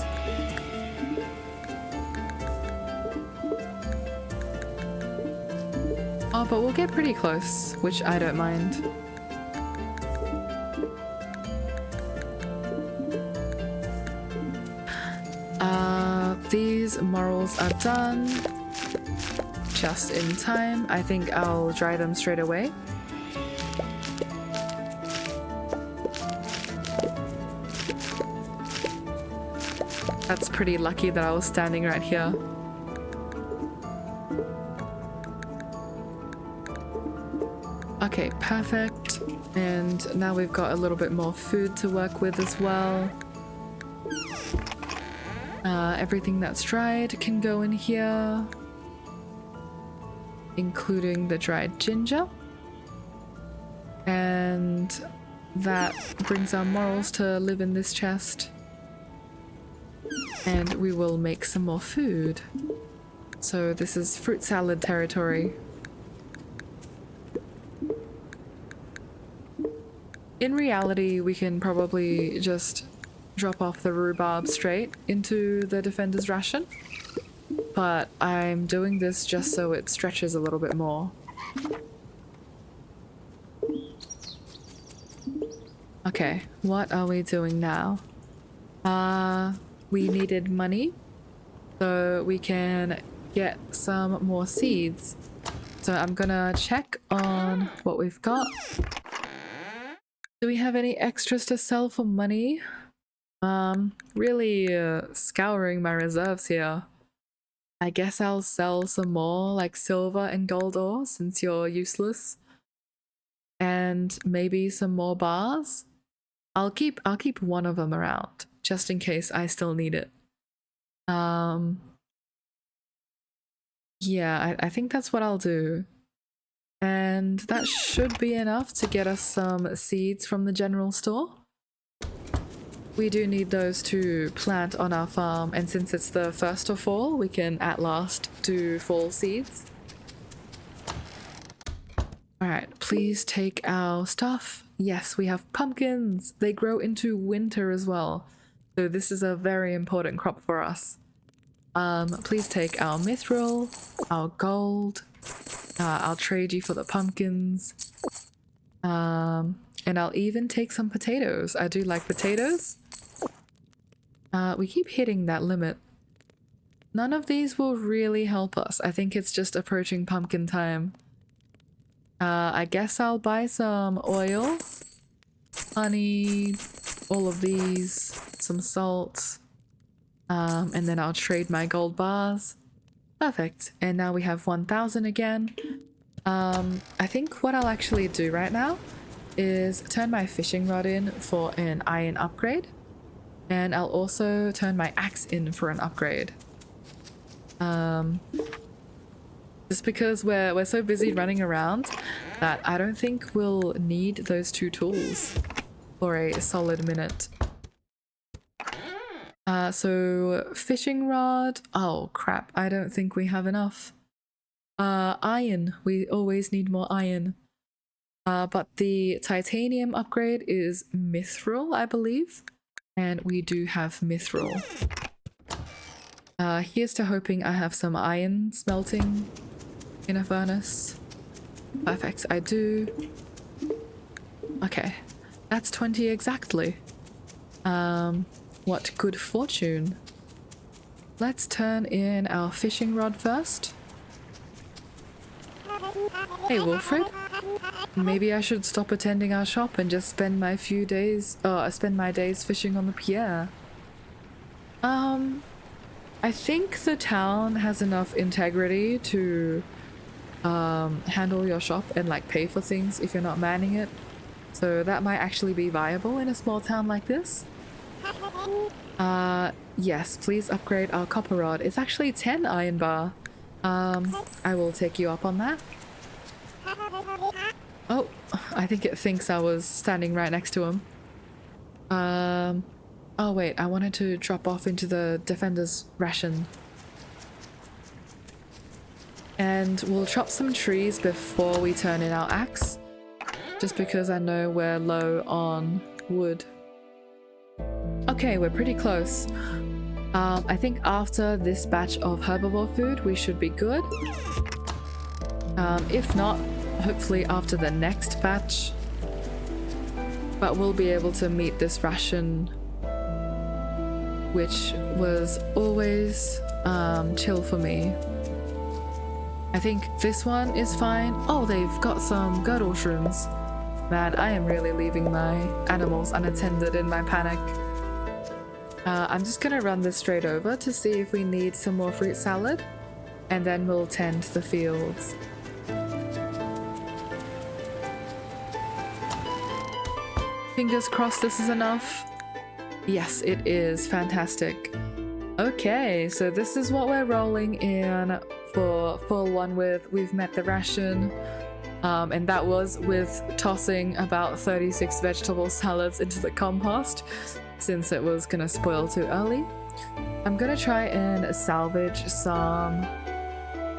Oh, but we'll get pretty close, which I don't mind. These morels are done. Just in time. I think I'll dry them straight away. That's pretty lucky that I was standing right here. Okay, perfect. And now we've got a little bit more food to work with as well. Everything that's dried can go in here. including the dried ginger. And that brings our morals to live in this chest. And we will make some more food. So this is fruit salad territory. In reality, we can probably just drop off the rhubarb straight into the defender's ration. But I'm doing this just so it stretches a little bit more. Okay, what are we doing now? We needed money so we can get some more seeds. So I'm gonna check on what we've got. Do we have any extras to sell for money? Really scouring my reserves here. I guess I'll sell some more like silver and gold ore since you're useless. And maybe some more bars. I'll keep one of them around just in case I still need it. Yeah, I think that's what I'll do. And that should be enough to get us some seeds from the general store. We do need those to plant on our farm, and since it's the first of fall, we can at last do fall seeds. Alright, please take our stuff. Yes, we have pumpkins. They grow into winter as well. So this is a very important crop for us. Please take our mithril, our gold. I'll trade you for the pumpkins. And I'll even take some potatoes. I do like potatoes. We keep hitting that limit. None of these will really help us. I think it's just approaching pumpkin time. I guess I'll buy some oil, honey, all of these, some salt, and then I'll trade my gold bars. Perfect. And now we have 1,000 again. I think what I'll actually do right now is turn my fishing rod in for an iron upgrade, and I'll also turn my axe in for an upgrade. Just because we're so busy running around that I don't think we'll need those two tools for a solid minute. So fishing rod. Oh crap, I don't think we have enough. Iron. We always need more iron. But the titanium upgrade is mithril, I believe. And we do have mithril. Here's to hoping I have some iron smelting in a furnace. Perfect, I do. Okay, that's 20 exactly. What good fortune. Let's turn in our fishing rod first. Hey Wilfred, maybe I should stop attending our shop and just spend my days fishing on the pier. I think the town has enough integrity to handle your shop and like pay for things if you're not manning it. So that might actually be viable in a small town like this. Yes, please upgrade our copper rod. It's actually 10 iron bar. I will take you up on that. Oh, I think it thinks I was standing right next to him. Oh wait, I wanted to drop off into the defender's ration. And we'll chop some trees before we turn in our axe, just because I know we're low on wood. Okay, we're pretty close. I think after this batch of herbivore food, we should be good. If not, hopefully after the next batch. But we'll be able to meet this ration, which was always chill for me. I think this one is fine. Oh, they've got some girdle shrooms. Man, I am really leaving my animals unattended in my panic. I'm just gonna run this straight over to see if we need some more fruit salad, and then we'll tend the fields. Fingers crossed this is enough. Yes, it is. Fantastic. Okay, so this is what we're rolling in for full one we've met the ration. And that was with tossing about 36 vegetable salads into the compost since it was gonna spoil too early. I'm gonna try and salvage some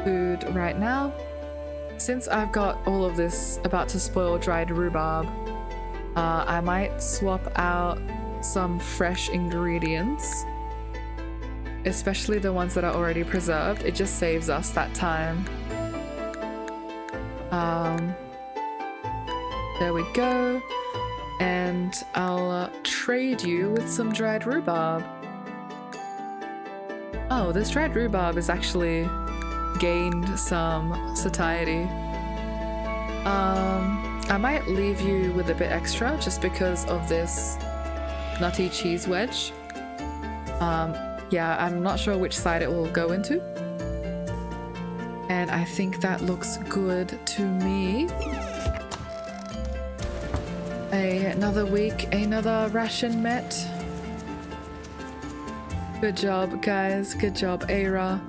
food right now. Since I've got all of this about to spoil dried rhubarb, I might swap out some fresh ingredients, especially the ones that are already preserved. It just saves us that time. There we go. And I'll trade you with some dried rhubarb. Oh, this dried rhubarb has actually gained some satiety. I might leave you with a bit extra just because of this nutty cheese wedge. Yeah, I'm not sure which side it will go into. And I think that looks good to me. Another week, another ration met. Good job, guys. Good job, Eira.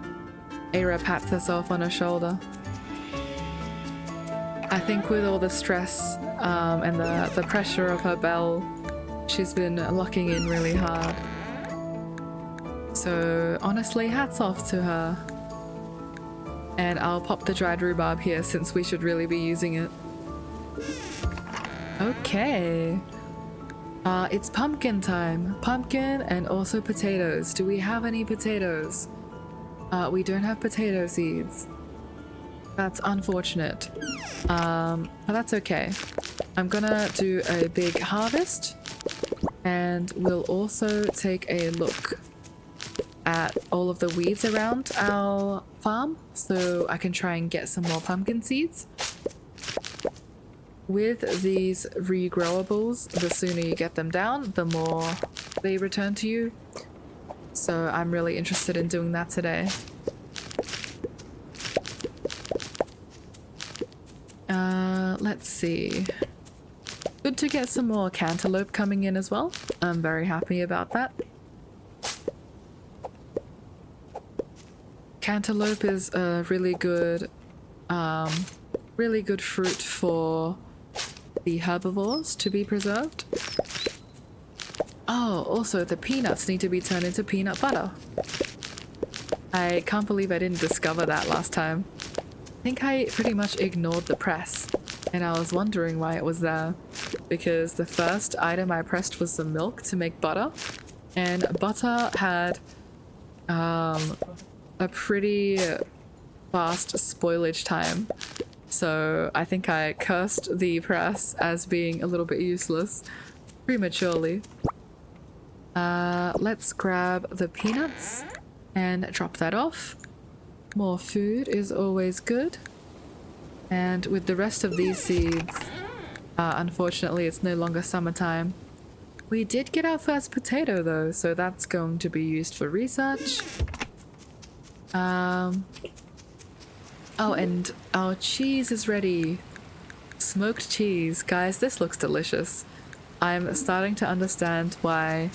Eira pats herself on her shoulder. I think with all the stress and the pressure of her bell, she's been locking in really hard. So honestly, hats off to her. And I'll pop the dried rhubarb here since we should really be using it. Okay. It's pumpkin time. Pumpkin and also potatoes. Do we have any potatoes? We don't have potato seeds. That's unfortunate. But that's okay. I'm gonna do a big harvest, and we'll also take a look at all of the weeds around our farm so I can try and get some more pumpkin seeds. With these regrowables, the sooner you get them down, the more they return to you. So I'm really interested in doing that today. Let's see. Good to get some more cantaloupe coming in as well. I'm very happy about that. Cantaloupe is a really good fruit for the herbivores to be preserved. Oh, also the peanuts need to be turned into peanut butter. I can't believe I didn't discover that last time. I think I pretty much ignored the press, and I was wondering why it was there, because the first item I pressed was the milk to make butter, and butter had a pretty fast spoilage time. So I think I cursed the press as being a little bit useless prematurely. Let's grab the peanuts and drop that off. More food is always good. And with the rest of these seeds, unfortunately it's no longer summertime. We did get our first potato though, so that's going to be used for research. Oh, and our cheese is ready. Smoked cheese. Guys, this looks delicious. I'm starting to understand why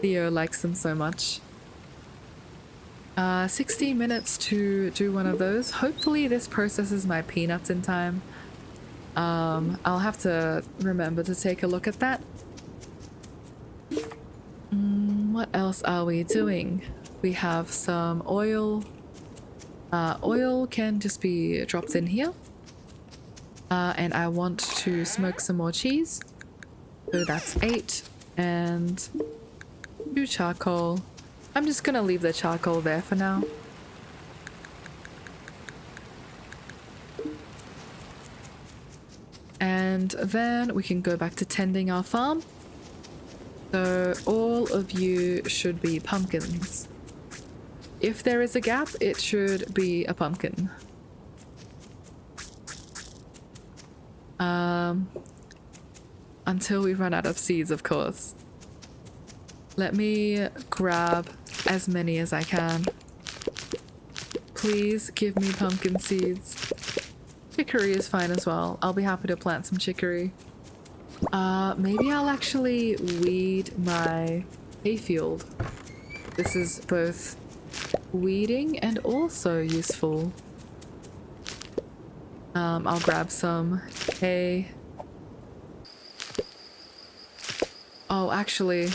Theo likes them so much. 16 minutes to do one of those. Hopefully this processes my peanuts in time. I'll have to remember to take a look at that. What else are we doing? We have some oil. Oil can just be dropped in here. And I want to smoke some more cheese. So that's 8. And 2 charcoal. I'm just gonna leave the charcoal there for now. And then we can go back to tending our farm. So all of you should be pumpkins. If there is a gap, it should be a pumpkin. Until we run out of seeds, of course. Let me grab as many as I can. Please give me pumpkin seeds. Chicory is fine as well. I'll be happy to plant some chicory. Maybe I'll actually weed my hayfield. This is both weeding and also useful. I'll grab some hay. Oh, actually,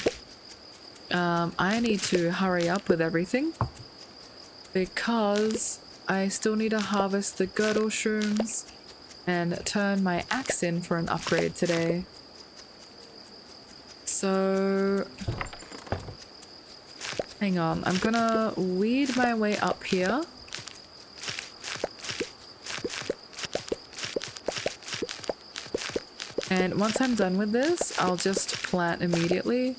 I need to hurry up with everything because I still need to harvest the girdle shrooms and turn my axe in for an upgrade today. So, hang on, I'm gonna weed my way up here. And once I'm done with this, I'll just plant immediately.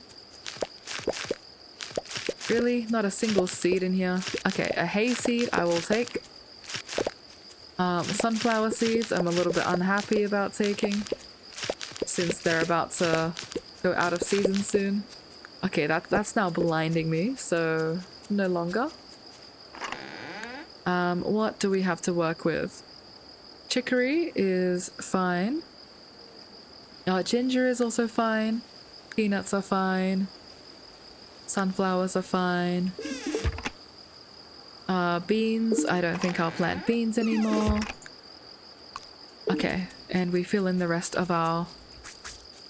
Really? Not a single seed in here? Okay, a hay seed I will take. Sunflower seeds I'm a little bit unhappy about taking, since they're about to go out of season soon. Okay, that's now blinding me, so no longer. What do we have to work with? Chicory is fine. Ginger is also fine. Peanuts are fine. Sunflowers are fine. Beans, I don't think I'll plant beans anymore. Okay, and we fill in the rest of our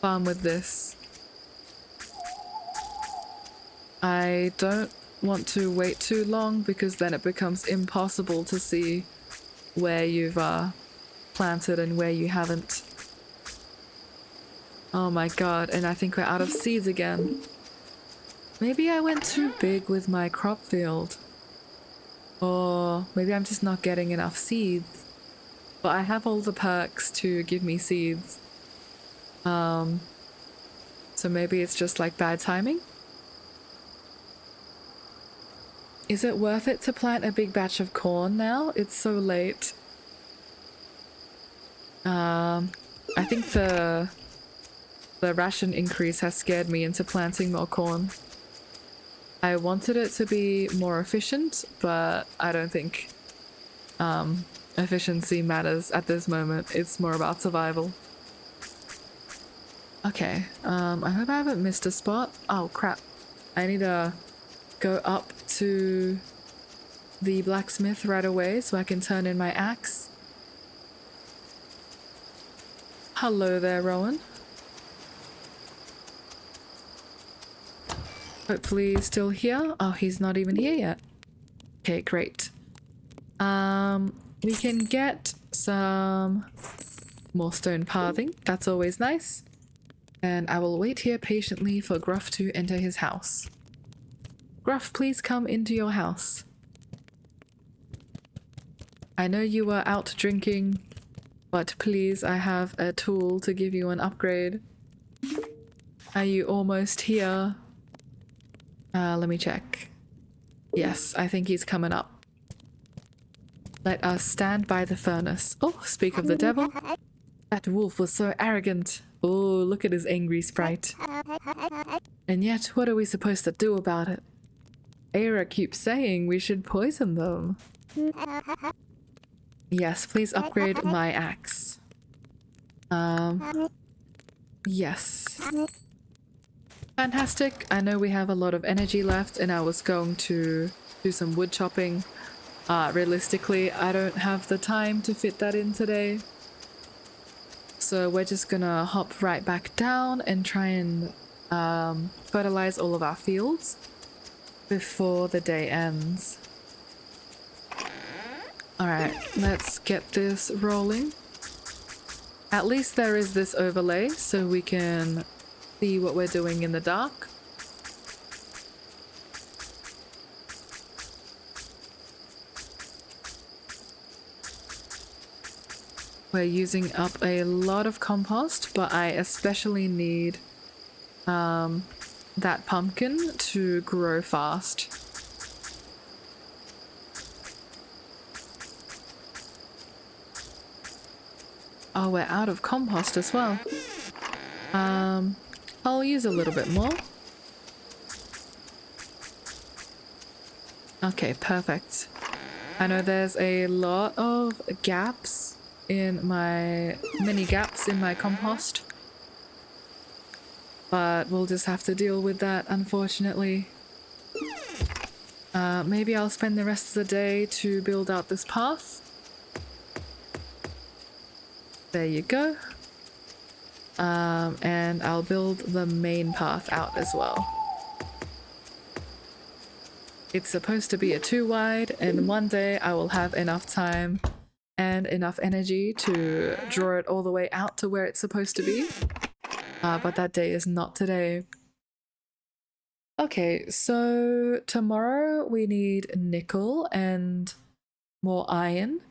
farm with this. I don't want to wait too long because then it becomes impossible to see where you've planted and where you haven't. Oh my god, and I think we're out of seeds again. Maybe I went too big with my crop field. Or maybe I'm just not getting enough seeds. But I have all the perks to give me seeds. So maybe it's just like bad timing? Is it worth it to plant a big batch of corn now? It's so late. I think the ration increase has scared me into planting more corn. I wanted it to be more efficient, but I don't think efficiency matters at this moment. It's more about survival. Okay, I hope I haven't missed a spot. Oh crap. I need to go up to the blacksmith right away so I can turn in my axe. Hello there, Rowan. Hopefully he's still here. Oh, he's not even here yet. Okay, great. We can get some more stone pathing. That's always nice. And I will wait here patiently for Gruff to enter his house. Gruff, please come into your house. I know you were out drinking, but please, I have a tool to give you an upgrade. Are you almost here? Let me check. Yes, I think he's coming up. Let us stand by the furnace. Oh, speak of the devil. That wolf was so arrogant. Oh, look at his angry sprite. And yet, what are we supposed to do about it? Eira keeps saying we should poison them. Yes, please upgrade my axe. Yes. Fantastic. I know we have a lot of energy left and I was going to do some wood chopping. Realistically, I don't have the time to fit that in today. So we're just gonna hop right back down and try and fertilize all of our fields before the day ends. Alright, let's get this rolling. At least there is this overlay so we can see what we're doing in the dark. We're using up a lot of compost, but I especially need that pumpkin to grow fast. Oh, we're out of compost as well. I'll use a little bit more. Okay, perfect. I know there's a lot of gaps in my many gaps in my compost, but we'll just have to deal with that, unfortunately. Maybe I'll spend the rest of the day to build out this path. There you go. And I'll build the main path out as well. It's supposed to be a 2 wide, and one day I will have enough time and enough energy to draw it all the way out to where it's supposed to be. But that day is not today. Okay, so tomorrow we need nickel and more iron.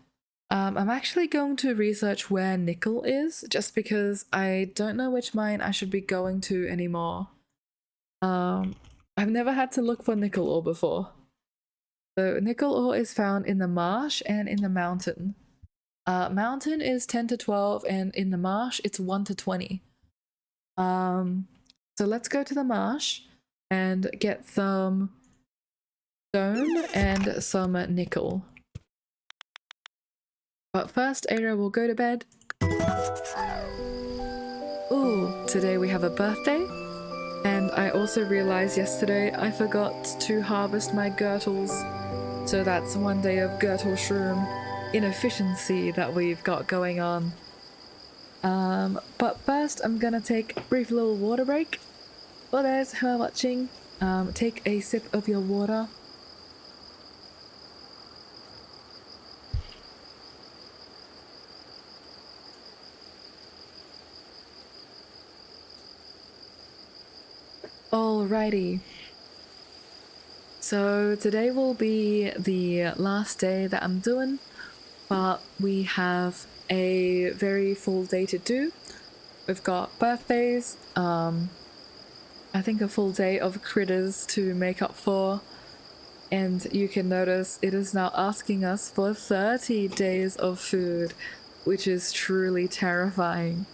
I'm actually going to research where nickel is, just because I don't know which mine I should be going to anymore. I've never had to look for nickel ore before. So nickel ore is found in the marsh and in the mountain. Mountain is 10 to 12 and in the marsh it's 1 to 20. So let's go to the marsh and get some stone and some nickel. But first, Eira will go to bed. Ooh, today we have a birthday. And I also realized yesterday I forgot to harvest my girdles. So that's 1 day of girdle shroom inefficiency that we've got going on. But first I'm gonna take a brief little water break. For those who are watching, take a sip of your water. Alrighty. So today will be the last day that I'm doing, but we have a very full day to do. We've got birthdays, I think a full day of critters to make up for, and you can notice it is now asking us for 30 days of food, which is truly terrifying.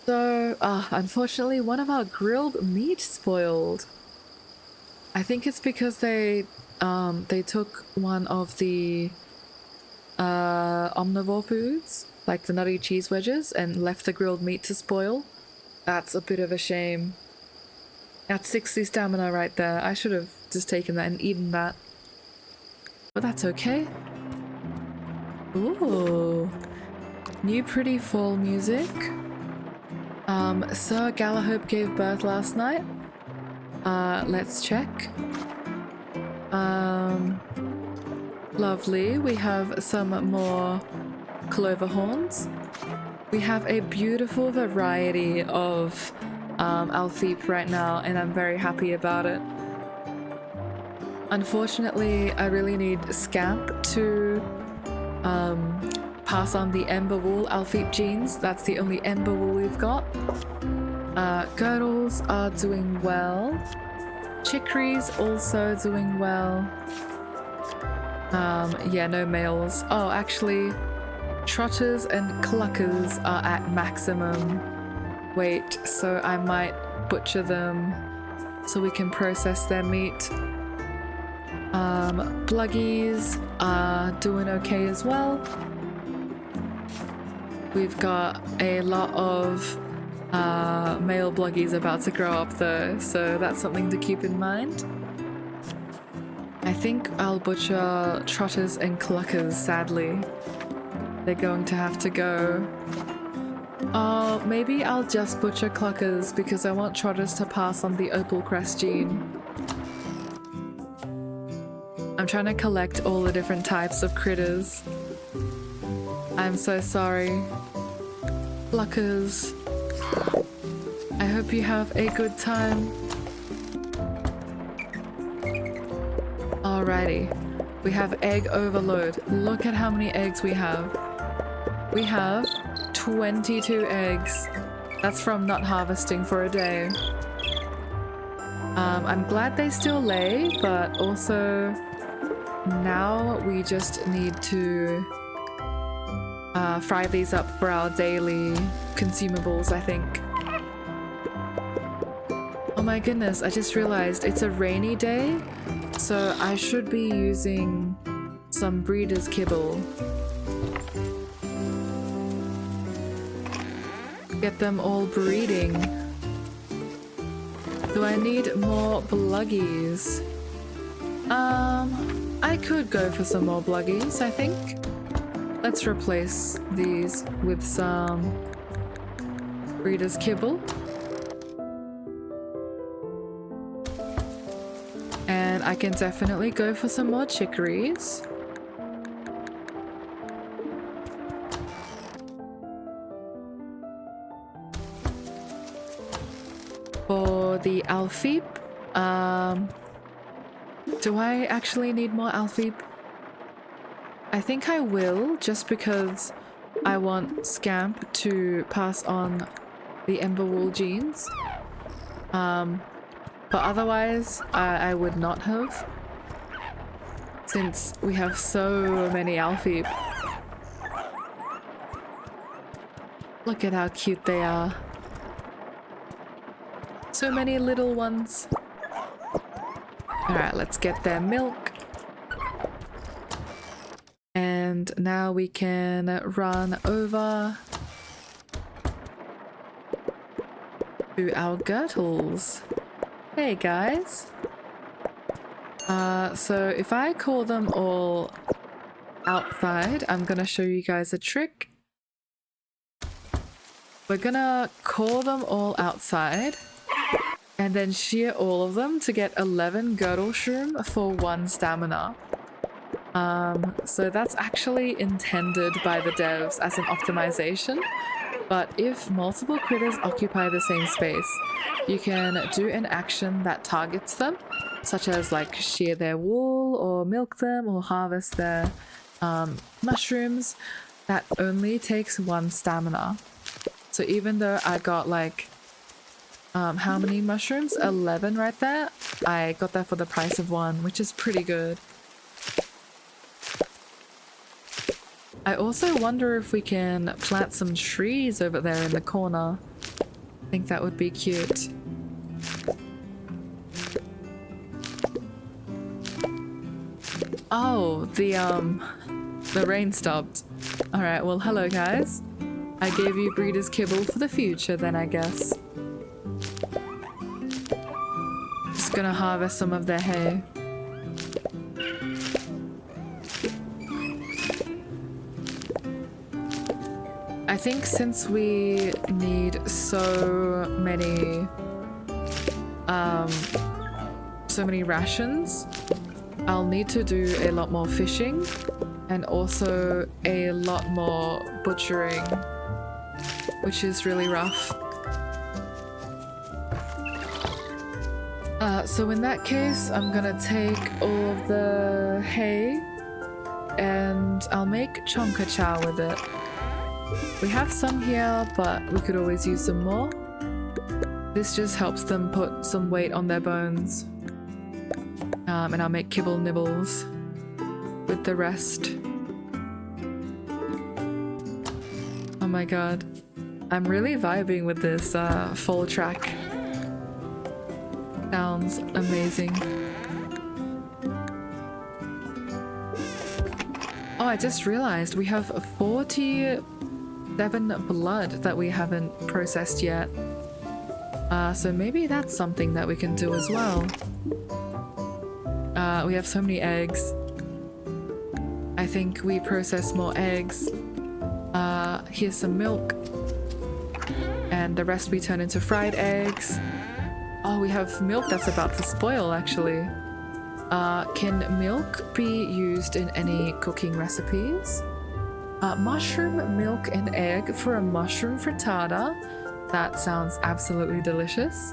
So, unfortunately, one of our grilled meat spoiled. I think it's because they took one of the omnivore foods, like the nutty cheese wedges, and left the grilled meat to spoil. That's a bit of a shame. That's 60 stamina right there. I should have just taken that and eaten that. But that's okay. Ooh. New pretty fall music. Sir Gallaghope gave birth last night. Let's check. Lovely. We have some more clover horns. We have a beautiful variety of Alfeep right now, and I'm very happy about it. Unfortunately, I really need Scamp to pass on the Ember Wool Alfeep genes. That's the only Ember Wool we've got. Girdles are doing well. Chicories also doing well. Yeah, no males. Oh, actually, Trotters and Cluckers are at maximum weight, so I might butcher them so we can process their meat. Bluggies are doing okay as well. We've got a lot of male bluggies about to grow up though, so that's something to keep in mind. I think I'll butcher Trotters and Cluckers, sadly. They're going to have to go. Oh, maybe I'll just butcher Cluckers because I want Trotters to pass on the Opal Crest gene. I'm trying to collect all the different types of critters. I'm so sorry. Cluckers. I hope you have a good time. Alrighty. We have egg overload. Look at how many eggs we have. We have 22 eggs. That's from not harvesting for a day. I'm glad they still lay, but also now we just need to fry these up for our daily consumables, I think. Oh my goodness, I just realized it's a rainy day, so I should be using some breeder's kibble. Get them all breeding. Do I need more bluggies? I could go for some more bluggies, I think. Let's replace these with some breeder's kibble. And I can definitely go for some more chicories. For the Alfeep, do I actually need more Alfeep? I think I will, just because I want Scamp to pass on the Emberwool genes. But otherwise, I would not have, since we have so many Alfeep. Look at how cute they are. So many little ones. Alright, let's get their milk. And now we can run over to our Girdles. Hey guys. So if I call them all outside, I'm gonna show you guys a trick. We're gonna call them all outside and then shear all of them to get 11 girdle shroom for 1 stamina. So that's actually intended by the devs as an optimization, but if multiple critters occupy the same space, you can do an action that targets them, such as like shear their wool or milk them or harvest their mushrooms. That only takes 1 stamina. So even though I got like how many mushrooms? 11 right there. I got that for the price of 1, which is pretty good. I also wonder if we can plant some trees over there in the corner. I think that would be cute. Oh, the rain stopped. Alright, well hello guys. I gave you breeder's kibble for the future then, I guess. Just gonna harvest some of their hay. I think since we need so many rations, I'll need to do a lot more fishing and also a lot more butchering, which is really rough. So in that case, I'm gonna take all of the hay and I'll make chonka chow with it. We have some here, but we could always use some more. This just helps them put some weight on their bones. And I'll make kibble nibbles with the rest. Oh my god. I'm really vibing with this fall track. Sounds amazing. Oh, I just realized we have 47 blood that we haven't processed yet. So maybe that's something that we can do as well. We have so many eggs. I think we process more eggs. Here's some milk. And the rest we turn into fried eggs. Oh, we have milk that's about to spoil, actually. Can milk be used in any cooking recipes? Mushroom, milk, and egg for a mushroom frittata. That sounds absolutely delicious.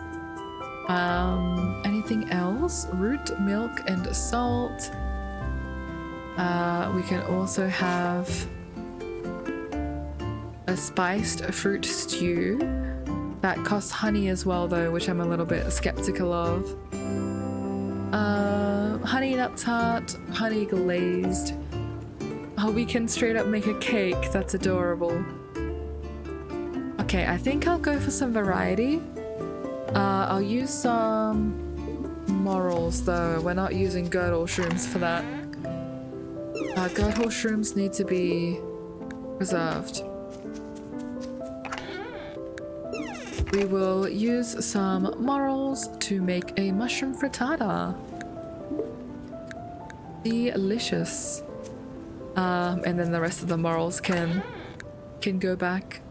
Anything else? Root, milk, and salt. We can also have a spiced fruit stew. That costs honey as well though, which I'm a little bit skeptical of. Honey nut tart, honey glazed. Oh, we can straight up make a cake. That's adorable. Okay, I think I'll go for some variety. I'll use some morels though. We're not using girdle shrooms for that. Girdle shrooms need to be preserved. We will use some morels to make a mushroom frittata. Delicious. And then the rest of the morals can go back.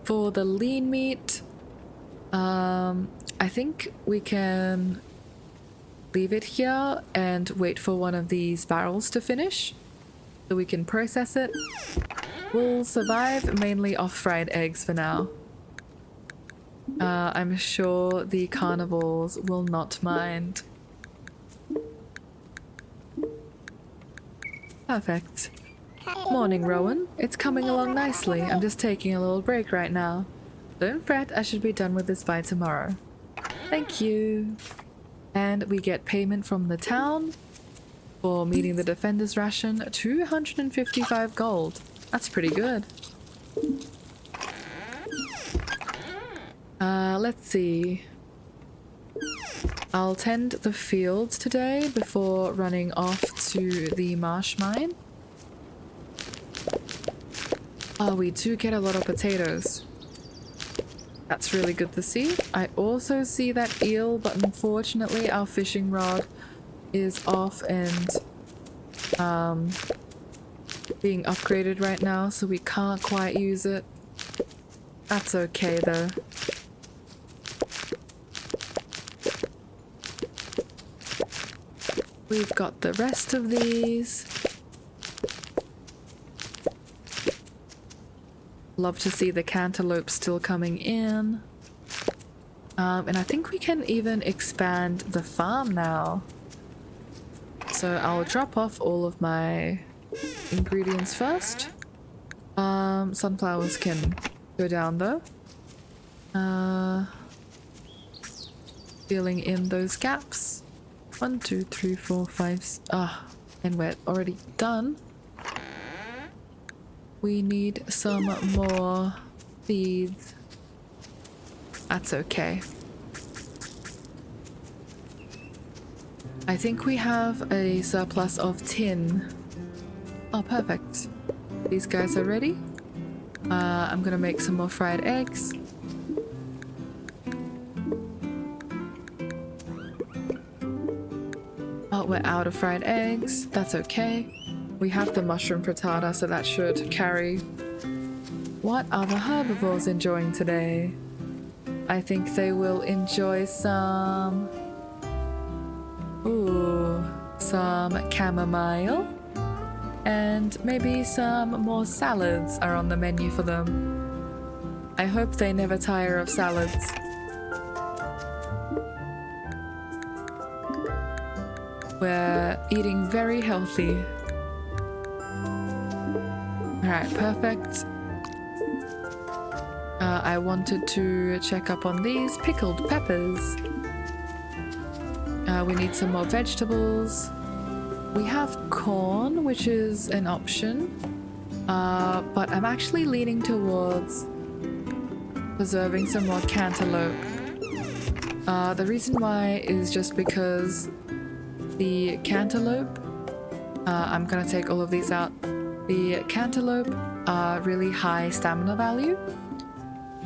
For the lean meat, I think we can leave it here and wait for one of these barrels to finish so we can process it. We'll survive mainly off fried eggs for now. I'm sure the carnivores will not mind. Perfect. Morning, Rowan. It's coming along nicely. I'm just taking a little break right now. Don't fret, I should be done with this by tomorrow. Thank you. And we get payment from the town for meeting the defender's ration. 255 gold. That's pretty good. Let's see. I'll tend the fields today before running off to the marsh mine. Oh, we do get a lot of potatoes. That's really good to see. I also see that eel, but unfortunately our fishing rod is off and being upgraded right now, so we can't quite use it. That's okay though. We've got the rest of these. Love to see the cantaloupe still coming in. And I think we can even expand the farm now. So I'll drop off all of my ingredients first. Sunflowers can go down though. Filling in those gaps. 1, 2, 3, 4, 5. And we're already done. We need some more seeds. That's okay. I think we have a surplus of tin. Oh, perfect. These guys are ready. I'm gonna make some more fried eggs. Oh, we're out of fried eggs. That's okay. We have the mushroom frittata, so that should carry. What are the herbivores enjoying today? I think they will enjoy some... Ooh, some chamomile. And maybe some more salads are on the menu for them. I hope they never tire of salads. We're eating very healthy. Alright, perfect. I wanted to check up on these pickled peppers. We need some more vegetables. We have corn, which is an option. But I'm actually leaning towards preserving some more cantaloupe. The reason why is just because the cantaloupe, I'm gonna take all of these out. The cantaloupe are really high stamina value,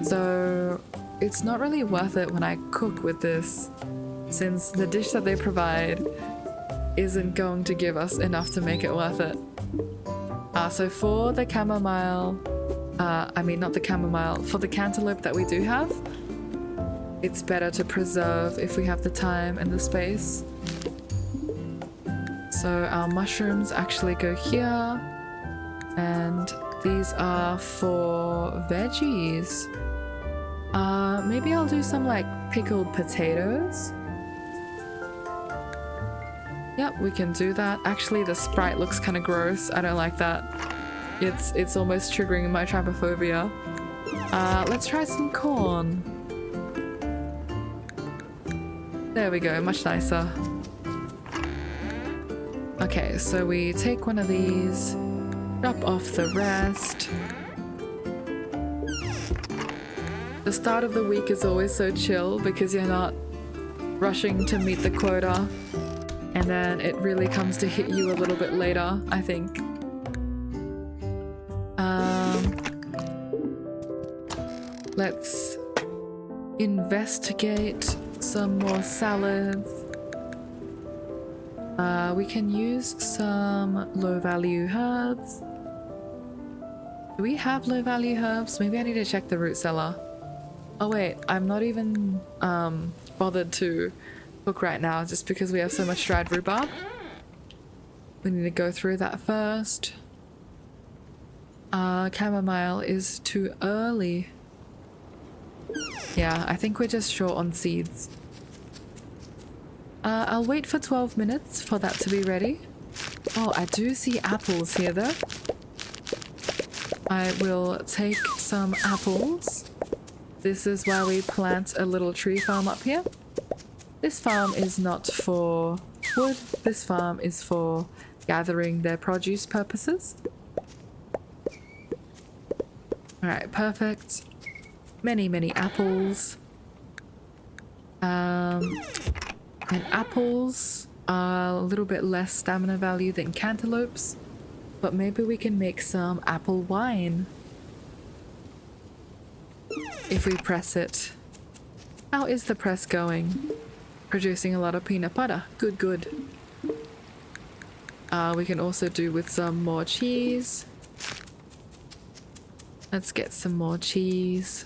so it's not really worth it when I cook with this, since the dish that they provide isn't going to give us enough to make it worth it. So for the chamomile, I mean not the chamomile, for the cantaloupe that we do have, it's better to preserve if we have the time and the space. So our mushrooms actually go here, and these are for veggies. Maybe I'll do some like pickled potatoes. Yep, we can do that. Actually, the sprite looks kind of gross. I don't like that. It's almost triggering my trypophobia. Let's try some corn. There we go, much nicer. Okay, so we take one of these, drop off the rest. The start of the week is always so chill because you're not rushing to meet the quota, and then it really comes to hit you a little bit later, I think. Let's investigate some more salads. We can use some low value herbs. Do we have low value herbs? Maybe I need to check the root cellar. Oh wait, I'm not even bothered to cook right now just because we have so much dried rhubarb. We need to go through that first. Chamomile is too early. Yeah, I think we're just short on seeds. I'll wait for 12 minutes for that to be ready. Oh, I do see apples here though. I will take some apples. This is why we plant a little tree farm up here. This farm is not for wood. This farm is for gathering their produce purposes. Alright, perfect. Many, many apples. And apples are a little bit less stamina value than cantaloupes, but maybe we can make some apple wine if we press it. How is the press going? Producing a lot of peanut butter. Good, good. We can also do with some more cheese. Let's get some more cheese.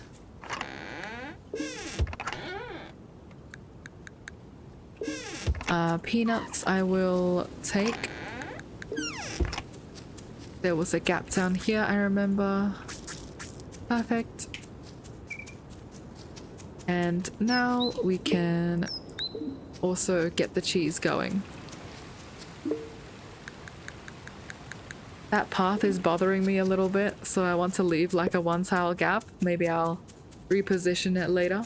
Peanuts I will take. There was a gap down here, I remember. Perfect. And now we can also get the cheese going. That path is bothering me a little bit, so I want to leave like a 1 tile gap. Maybe I'll reposition it later.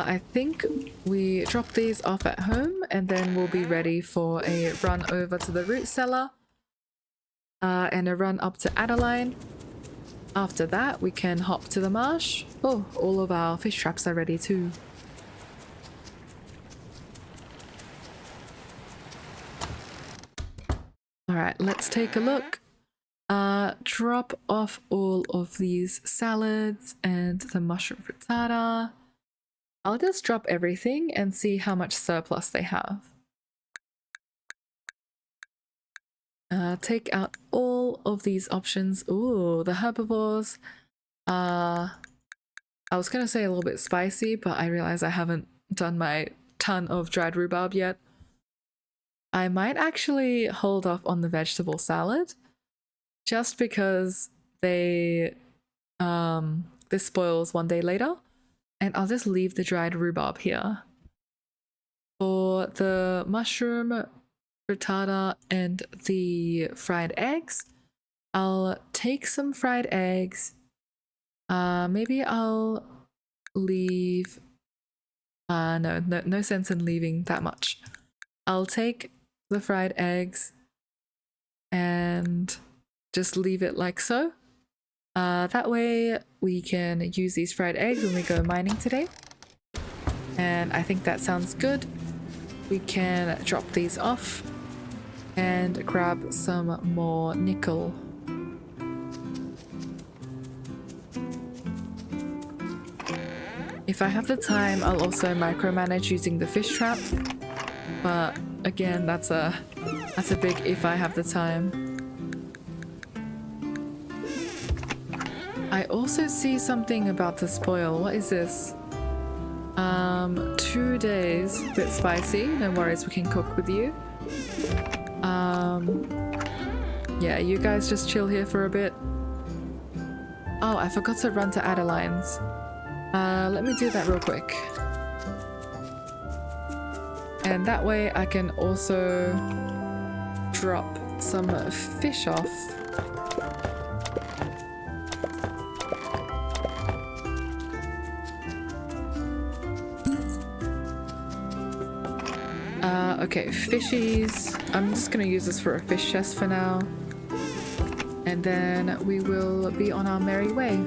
I think we drop these off at home and then we'll be ready for a run over to the root cellar and a run up to Adeline. After that, we can hop to the marsh. Oh, all of our fish traps are ready too. Alright, let's take a look. Drop off all of these salads and the mushroom frittata. I'll just drop everything and see how much surplus they have. Take out all of these options. Ooh, the herbivores. I was gonna say a little bit spicy, but I realize I haven't done my ton of dried rhubarb yet. I might actually hold off on the vegetable salad just because this spoils one day later, and I'll just leave the dried rhubarb here. For the mushroom frittata and the fried eggs, I'll take some fried eggs. Maybe I'll leave no sense in leaving that much. I'll take the fried eggs and just leave it like so. That way we can use these fried eggs when we go mining today. And I think that sounds good. We can drop these off and grab some more nickel. If I have the time, I'll also micromanage using the fish trap. But again, that's a big if I have the time. I also see something about the spoil. What is this? 2 days. Bit spicy. No worries, we can cook with you. Yeah, you guys just chill here for a bit. Oh, I forgot to run to Adeline's. Let me do that real quick. And that way I can also drop some fish off. Okay, fishies. I'm just gonna use this for a fish chest for now. And then we will be on our merry way.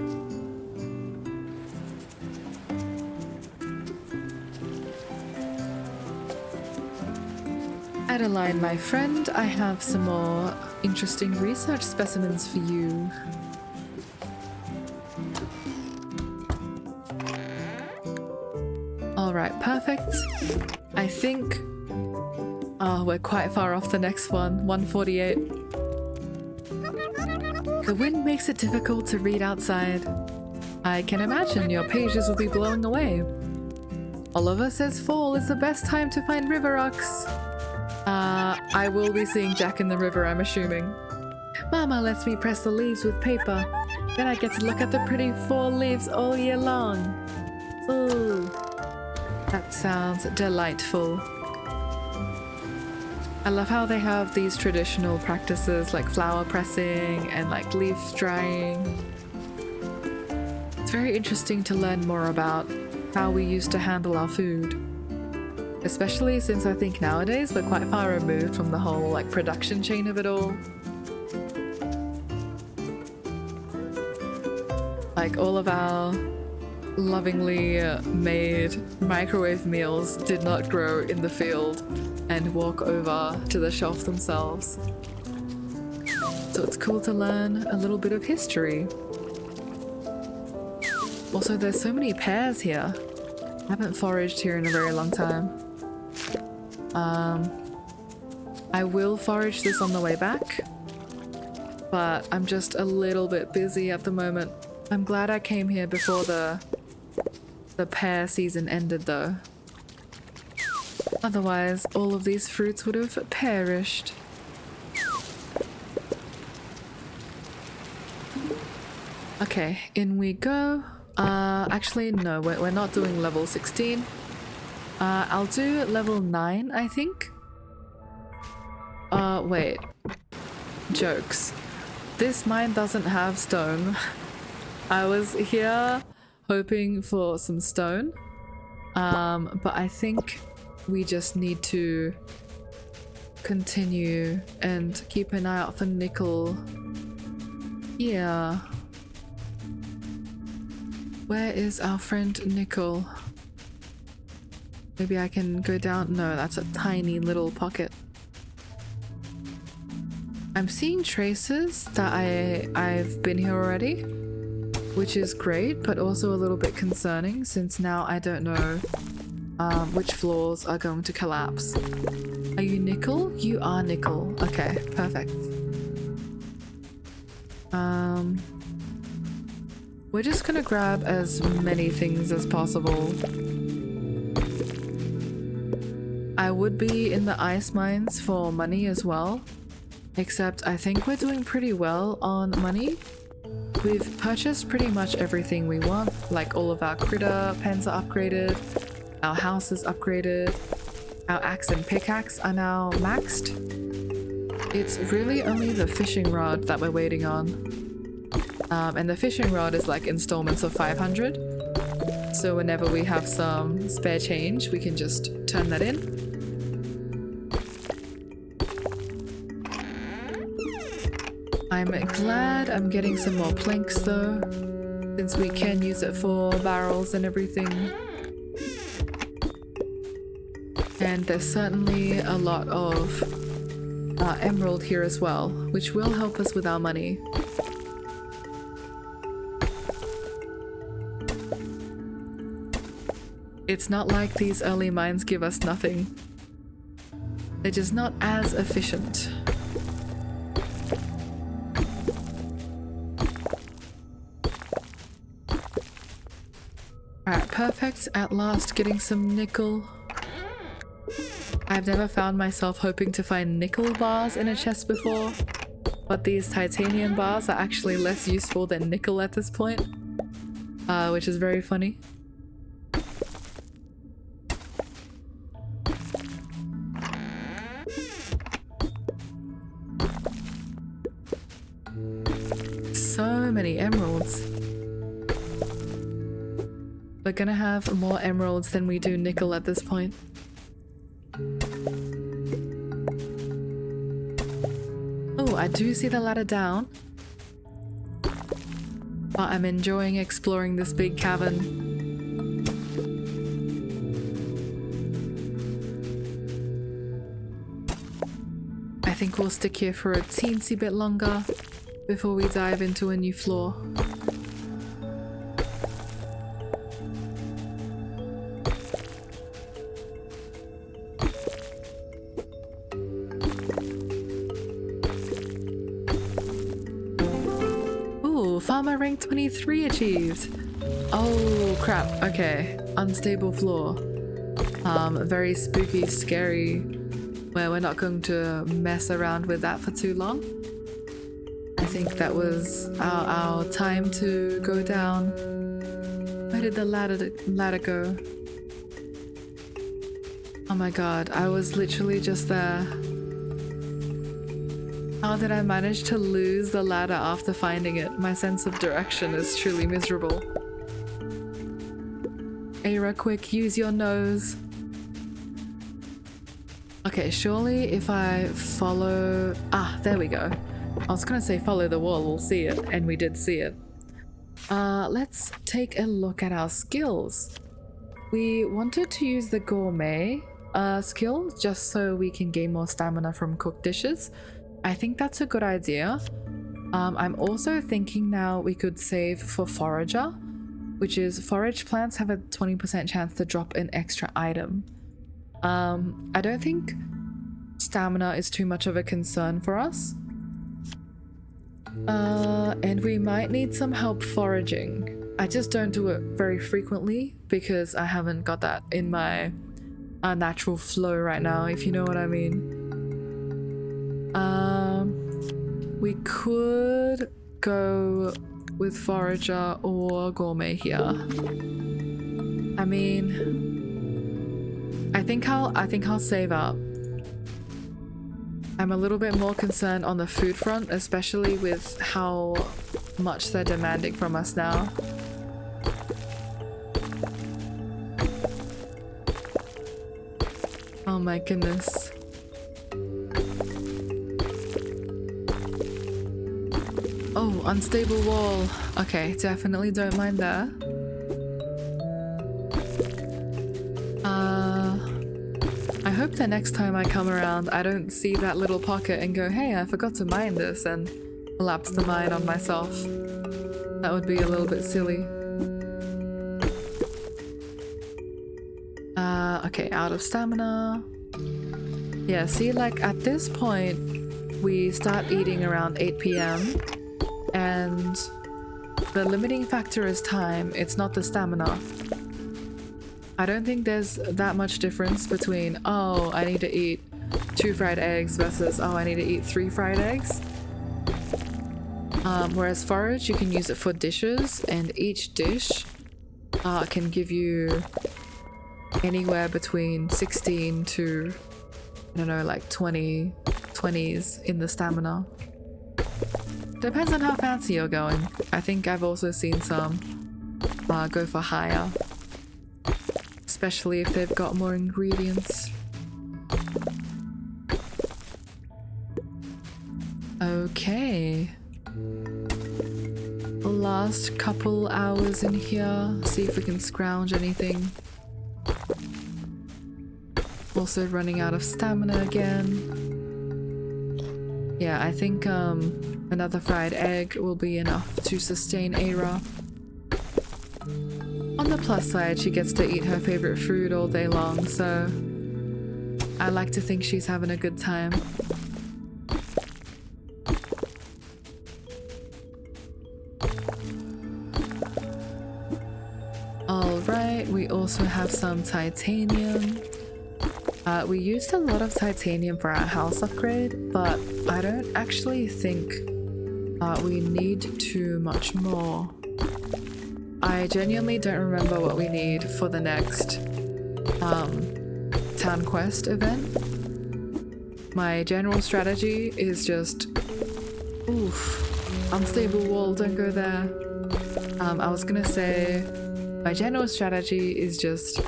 Adeline, my friend, I have some more interesting research specimens for you. Alright, perfect. I think... Oh, we're quite far off the next one. 148. The wind makes it difficult to read outside. I can imagine your pages will be blowing away. Oliver says fall is the best time to find river rocks. I will be seeing Jack in the river, I'm assuming. Mama lets me press the leaves with paper. Then I get to look at the pretty fall leaves all year long. Ooh, that sounds delightful. I love how they have these traditional practices like flower pressing and like leaf drying. It's very interesting to learn more about how we used to handle our food. Especially since I think nowadays we're quite far removed from the whole like production chain of it all. Like all of our lovingly made microwave meals did not grow in the field and walk over to the shelf themselves. So it's cool to learn a little bit of history. Also, there's so many pears here. I haven't foraged here in a very long time. I will forage this on the way back, but I'm just a little bit busy at the moment. I'm glad I came here before the pear season ended though. Otherwise, all of these fruits would have perished. Okay, in we go. Actually, no, we're not doing level 16. I'll do level 9, I think. Wait. Jokes. This mine doesn't have stone. I was here hoping for some stone. But I think we just need to continue and keep an eye out for nickel. Yeah. Where is our friend Nickel? Maybe I can go down. No, that's a tiny little pocket. I'm seeing traces that I've been here already, which is great, but also a little bit concerning since now I don't know which floors are going to collapse. Are you Nickel? You are Nickel. Okay, perfect. We're just gonna grab as many things as possible. I would be in the ice mines for money as well, except I think we're doing pretty well on money. We've purchased pretty much everything we want, like all of our critter pens are upgraded, our house is upgraded, our axe and pickaxe are now maxed. It's really only the fishing rod that we're waiting on. And the fishing rod is like installments of 500. So whenever we have some spare change, we can just turn that in. I'm glad I'm getting some more planks though, since we can use it for barrels and everything. And there's certainly a lot of emerald here as well, which will help us with our money. It's not like these early mines give us nothing. They're just not as efficient. Alright, perfect. At last getting some nickel. I've never found myself hoping to find nickel bars in a chest before, but these titanium bars are actually less useful than nickel at this point, which is very funny. So many emeralds. We're gonna have more emeralds than we do nickel at this point. Oh, I do see the ladder down. But I'm enjoying exploring this big cavern. I think we'll stick here for a teensy bit longer before we dive into a new floor. my rank 23 achieved. Oh crap, okay. Unstable floor. Very spooky, scary. Well, we're not going to mess around with that for too long. I think that was our time to go down. Where did the ladder go? Oh my god, I was literally just there. How did I manage to lose the ladder after finding it? My sense of direction is truly miserable. Eira, quick, use your nose. Okay, surely if I follow... Ah, there we go. I was gonna say follow the wall, we'll see it, and we did see it. Let's take a look at our skills. We wanted to use the gourmet skill just so we can gain more stamina from cooked dishes. I think that's a good idea. I'm also thinking now we could save for forager, which is forage plants have a 20% chance to drop an extra item. I don't think stamina is too much of a concern for us. And we might need some help foraging. I just don't do it very frequently because I haven't got that in my natural flow right now, if you know what I mean. We could go with forager or gourmet here. I mean, I think I'll save up. I'm a little bit more concerned on the food front, especially with how much they're demanding from us now. Oh my goodness. Oh, unstable wall. Okay, definitely don't mind that. I hope the next time I come around I don't see that little pocket and go, hey, I forgot to mine this, and collapse the mine on myself. That would be a little bit silly. Okay, out of stamina. Yeah, see, like at this point we start eating around 8 p.m. and the limiting factor is time, it's not the stamina. I don't think there's that much difference between, oh, I need to eat 2 fried eggs versus, oh, I need to eat 3 fried eggs. Whereas forage, you can use it for dishes, and each dish can give you anywhere between 16 to, I don't know, like 20s in the stamina. Depends on how fancy you're going. I think I've also seen some go for higher. Especially if they've got more ingredients. Okay. Last couple hours in here. See if we can scrounge anything. Also running out of stamina again. Yeah, I think another fried egg will be enough to sustain Eira. On the plus side, she gets to eat her favorite food all day long, so I like to think she's having a good time. Alright, we also have some titanium. We used a lot of titanium for our house upgrade, but I don't actually think we need too much more. I genuinely don't remember what we need for the next town quest event. My general strategy is just... Oof. Unstable wall, don't go there. I was gonna say my general strategy is just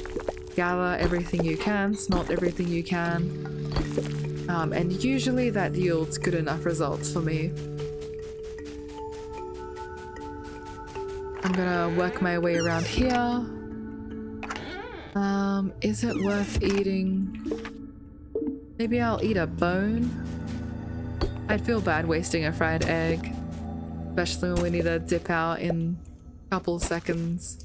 gather everything you can, smelt everything you can, and usually that yields good enough results for me. I'm gonna work my way around here. Is it worth eating? Maybe I'll eat a bone. I'd feel bad wasting a fried egg, especially when we need to dip out in a couple seconds.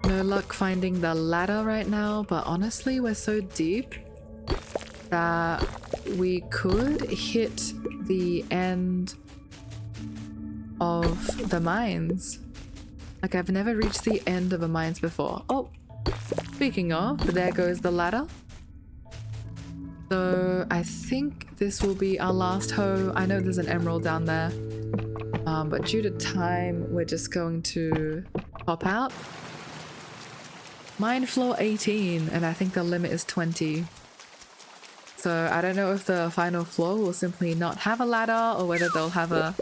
No luck finding the ladder right now, but honestly we're so deep that we could hit the end of the mines. Like, I've never reached the end of a mines before. Oh, speaking of, there goes the ladder. So I think this will be our last hoe. I know there's an emerald down there, but due to time, we're just going to pop out. Mine floor 18, and I think the limit is 20. So I don't know if the final floor will simply not have a ladder, or whether they'll have a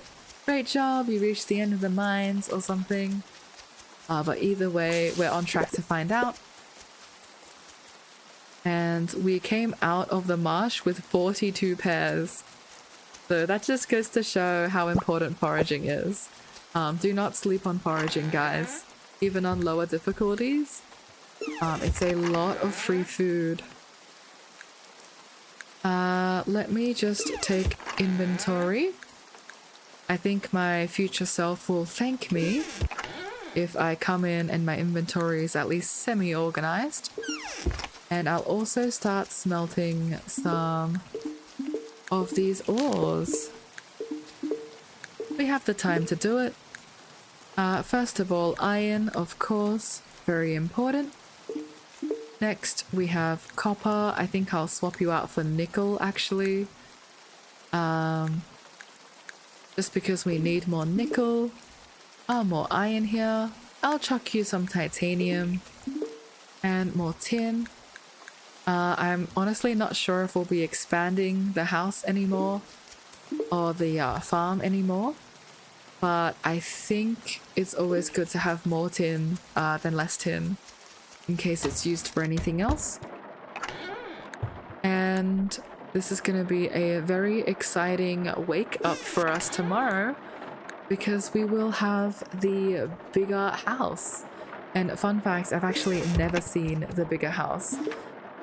great job, you reached the end of the mines or something. But either way, we're on track to find out. And we came out of the marsh with 42 pairs. So that just goes to show how important foraging is. Do not sleep on foraging, guys. Even on lower difficulties. It's a lot of free food. Let me just take inventory. I think my future self will thank me if I come in and my inventory is at least semi-organized. And I'll also start smelting some of these ores. We have the time to do it. First of all, iron, of course, very important. Next, we have copper. I think I'll swap you out for nickel, actually. Just because we need more nickel. More iron here. I'll chuck you some titanium. And more tin. I'm honestly not sure if we'll be expanding the house anymore. Or the farm anymore. But I think it's always good to have more tin than less tin, in case it's used for anything else. And this is going to be a very exciting wake up for us tomorrow, because we will have the bigger house. And fun fact, I've actually never seen the bigger house.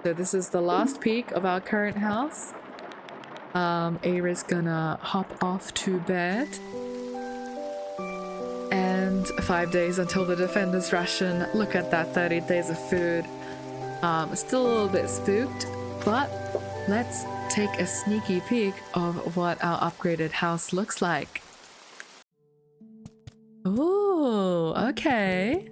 So this is the last peek of our current house. Eira's gonna hop off to bed. And 5 days until the Defender's Ration. Look at that, 30 days of food. Still a little bit spooked, but let's take a sneaky peek of what our upgraded house looks like. Ooh, okay.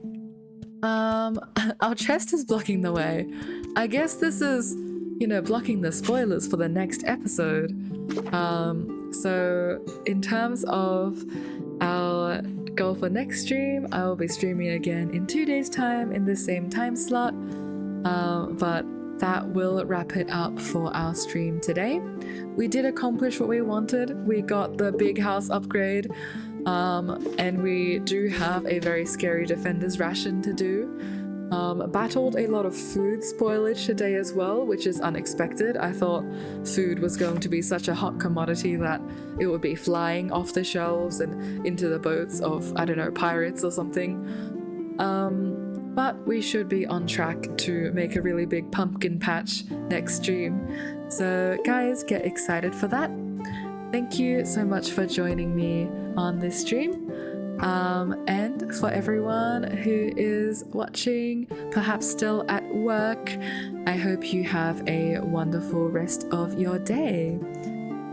Our chest is blocking the way. I guess this is, you know, blocking the spoilers for the next episode. So in terms of our goal for next stream, I will be streaming again in 2 days' time in the same time slot. But that will wrap it up for our stream today. We did accomplish what we wanted. We got the big house upgrade. And we do have a very scary Defender's Ration to do. Battled a lot of food spoilage today as well, which is unexpected. I thought food was going to be such a hot commodity that it would be flying off the shelves and into the boats of, I don't know, pirates or something. But we should be on track to make a really big pumpkin patch next stream. So guys, get excited for that. Thank you so much for joining me on this stream. And for everyone who is watching, perhaps still at work, I hope you have a wonderful rest of your day.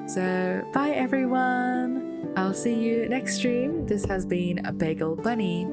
So bye everyone. I'll see you next stream. This has been a Bagel Bunny.